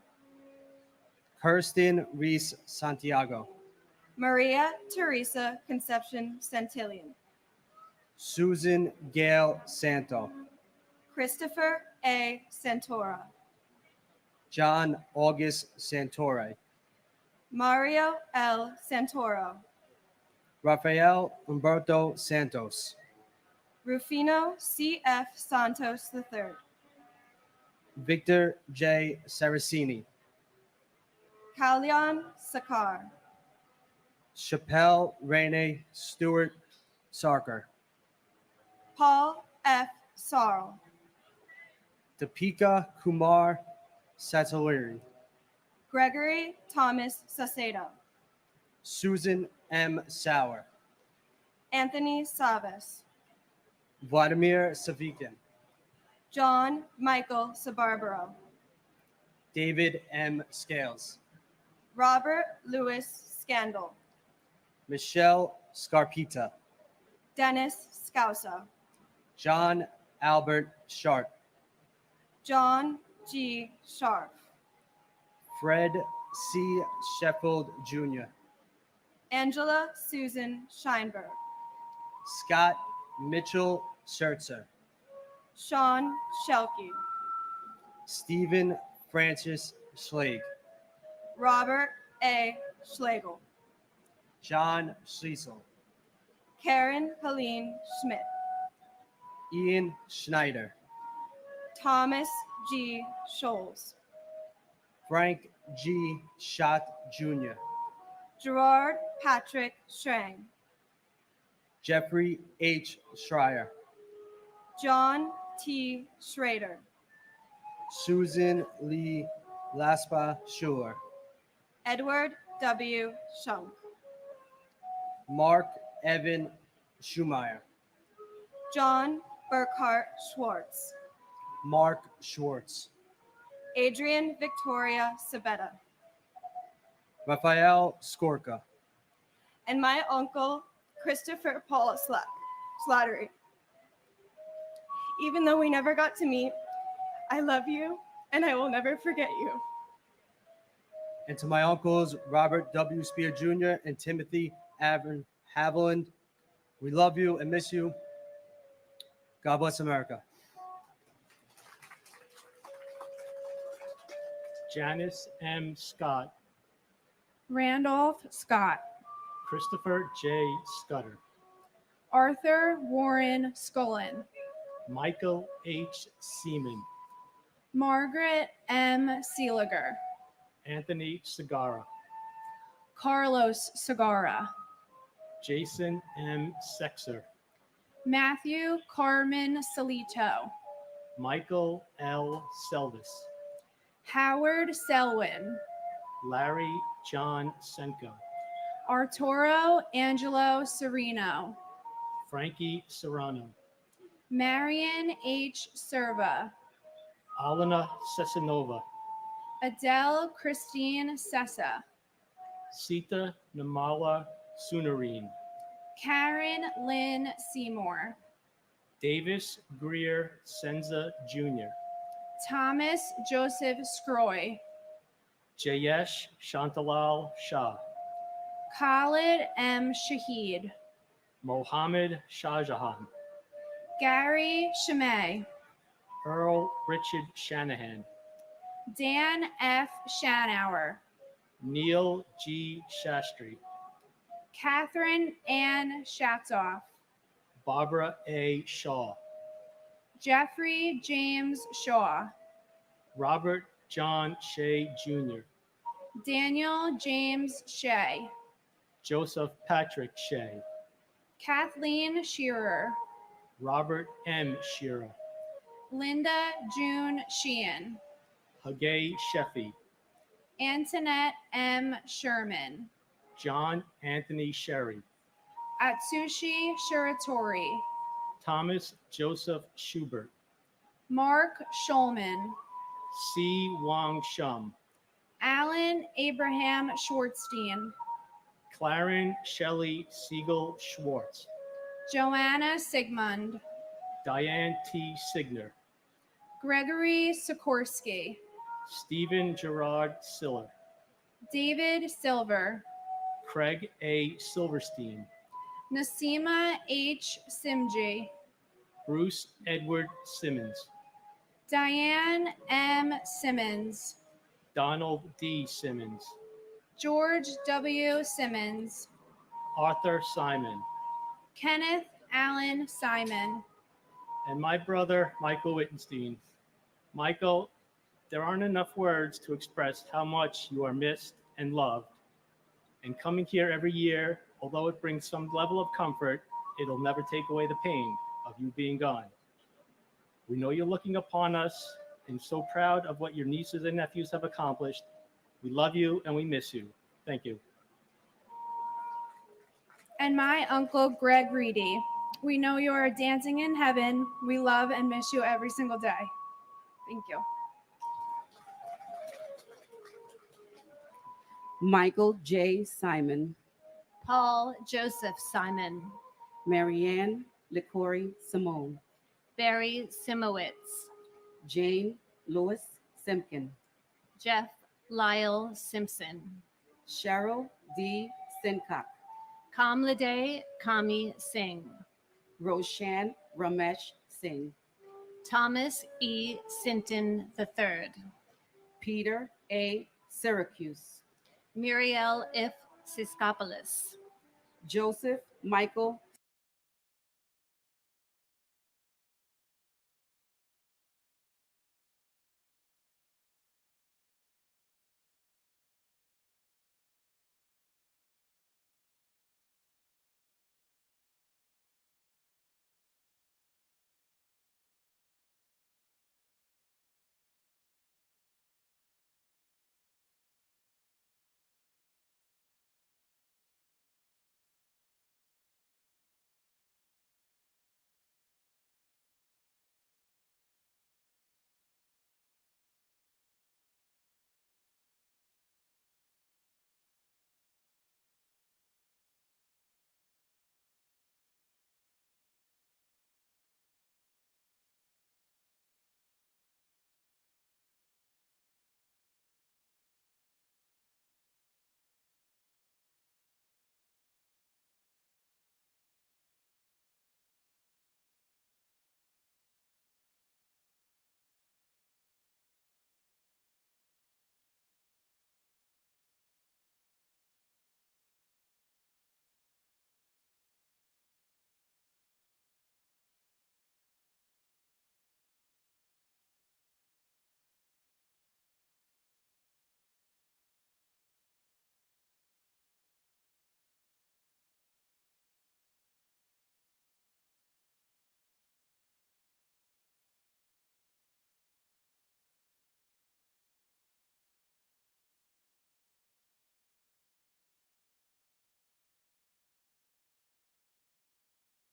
Kirsten Reese Santiago, Maria Teresa Conception Santillan, Susan Gail Santo, Christopher A. Santora, John August Santore, Mario L. Santoro, Rafael Umberto Santos, Rufino C.F. Santos III, Victor J. Saracini, Kalyan Sakar, Chappelle Rene Stewart Sarker, Paul F. Sarl, Deepika Kumar Sataliri, Gregory Thomas Sacedo, Susan M. Sauer, Anthony Savas, Vladimir Savikin, John Michael Sabarbaro, David M. Scales, Robert Louis Scandal, Michelle Scarpita, Dennis Scousa, John Albert Sharp, John G. Sharp, Fred C. Sheffield Jr., Angela Susan Scheinberg, Scott Mitchell Schertzer, Sean Shelkey, Stephen Francis Schlegel, Robert A. Schlegel, John Schliessel, Karen Helene Schmidt, Ian Schneider, Thomas G. Scholes, Frank G. Schott Jr., Gerard Patrick Schrang, Jeffrey H. Schreier, John T. Schrader, Susan Lee Laspa Schuler, Edward W. Shunk, Mark Evan Schumeyer, John Burkhart Schwartz, Mark Schwartz, Adrian Victoria Sabetta, Raphael Skorka, and my uncle Christopher Paul Slattery. Even though we never got to meet, I love you and I will never forget you. and to my uncles Robert W. Spear Jr. and Timothy Avon Haviland, we love you and miss you. God bless America. Janice M. Scott, Randolph Scott, Christopher J. Scudder, Arthur Warren Scullin, Michael H. Seaman, Margaret M. Seeliger, Anthony Segara, Carlos Segara, Jason M. Sexer, Matthew Carmen Salito, Michael L. Selvis, Howard Selwyn, Larry John Senko, Arturo Angelo Sereno, Frankie Serrano, Marion H. Serva, Alana Sesanova, Adele Christine Sessa, Sita Namala Sunarine, Karen Lynn Seymour, Davis Greer Senza Jr., Thomas Joseph Scroy, Jayesh Shantalal Shah, Khalid M. Shahid, Mohammed Shahjahan, Gary Shamay, Earl Richard Shanahan, Dan F. Shanauer, Neil G. Shastri, Catherine Ann Shatzoff, Barbara A. Shaw, Jeffrey James Shaw, Robert John Shea Jr., Daniel James Shea, Joseph Patrick Shea, Kathleen Shearer, Robert M. Shearer, Linda June Sheehan, Hagay Sheffy, Antoinette M. Sherman, John Anthony Sherry, Atsushi Shiratori, Thomas Joseph Schubert, Mark Schulman, C. Wang Shum, Alan Abraham Schwartzstein, Claren Shelley Siegel Schwartz, Joanna Sigmund, Diane T. Signer, Gregory Sikorsky, Stephen Gerard Siller, David Silver, Craig A. Silverstein, Nasima H. Simji, Bruce Edward Simmons, Diane M. Simmons, Donald D. Simmons, George W. Simmons, Arthur Simon, Kenneth Allen Simon, and my brother, Michael Wittenstein. Michael, there aren't enough words to express how much you are missed and loved. And coming here every year, although it brings some level of comfort, it'll never take away the pain of you being gone. We know you're looking upon us and so proud of what your nieces and nephews have accomplished. We love you and we miss you. Thank you. and my uncle Greg Reedy. We know you are dancing in heaven. We love and miss you every single day. Thank you. Michael J. Simon, Paul Joseph Simon, Marianne Licori Simone, Barry Simowitz, Jane Lewis Simpkin, Jeff Lyle Simpson, Cheryl D. Sincock, Kamlade Kami Singh, Roshan Ramesh Singh, Thomas E. Sinton III, Peter A. Syracuse, Muriel If Siskopoulos, Joseph Michael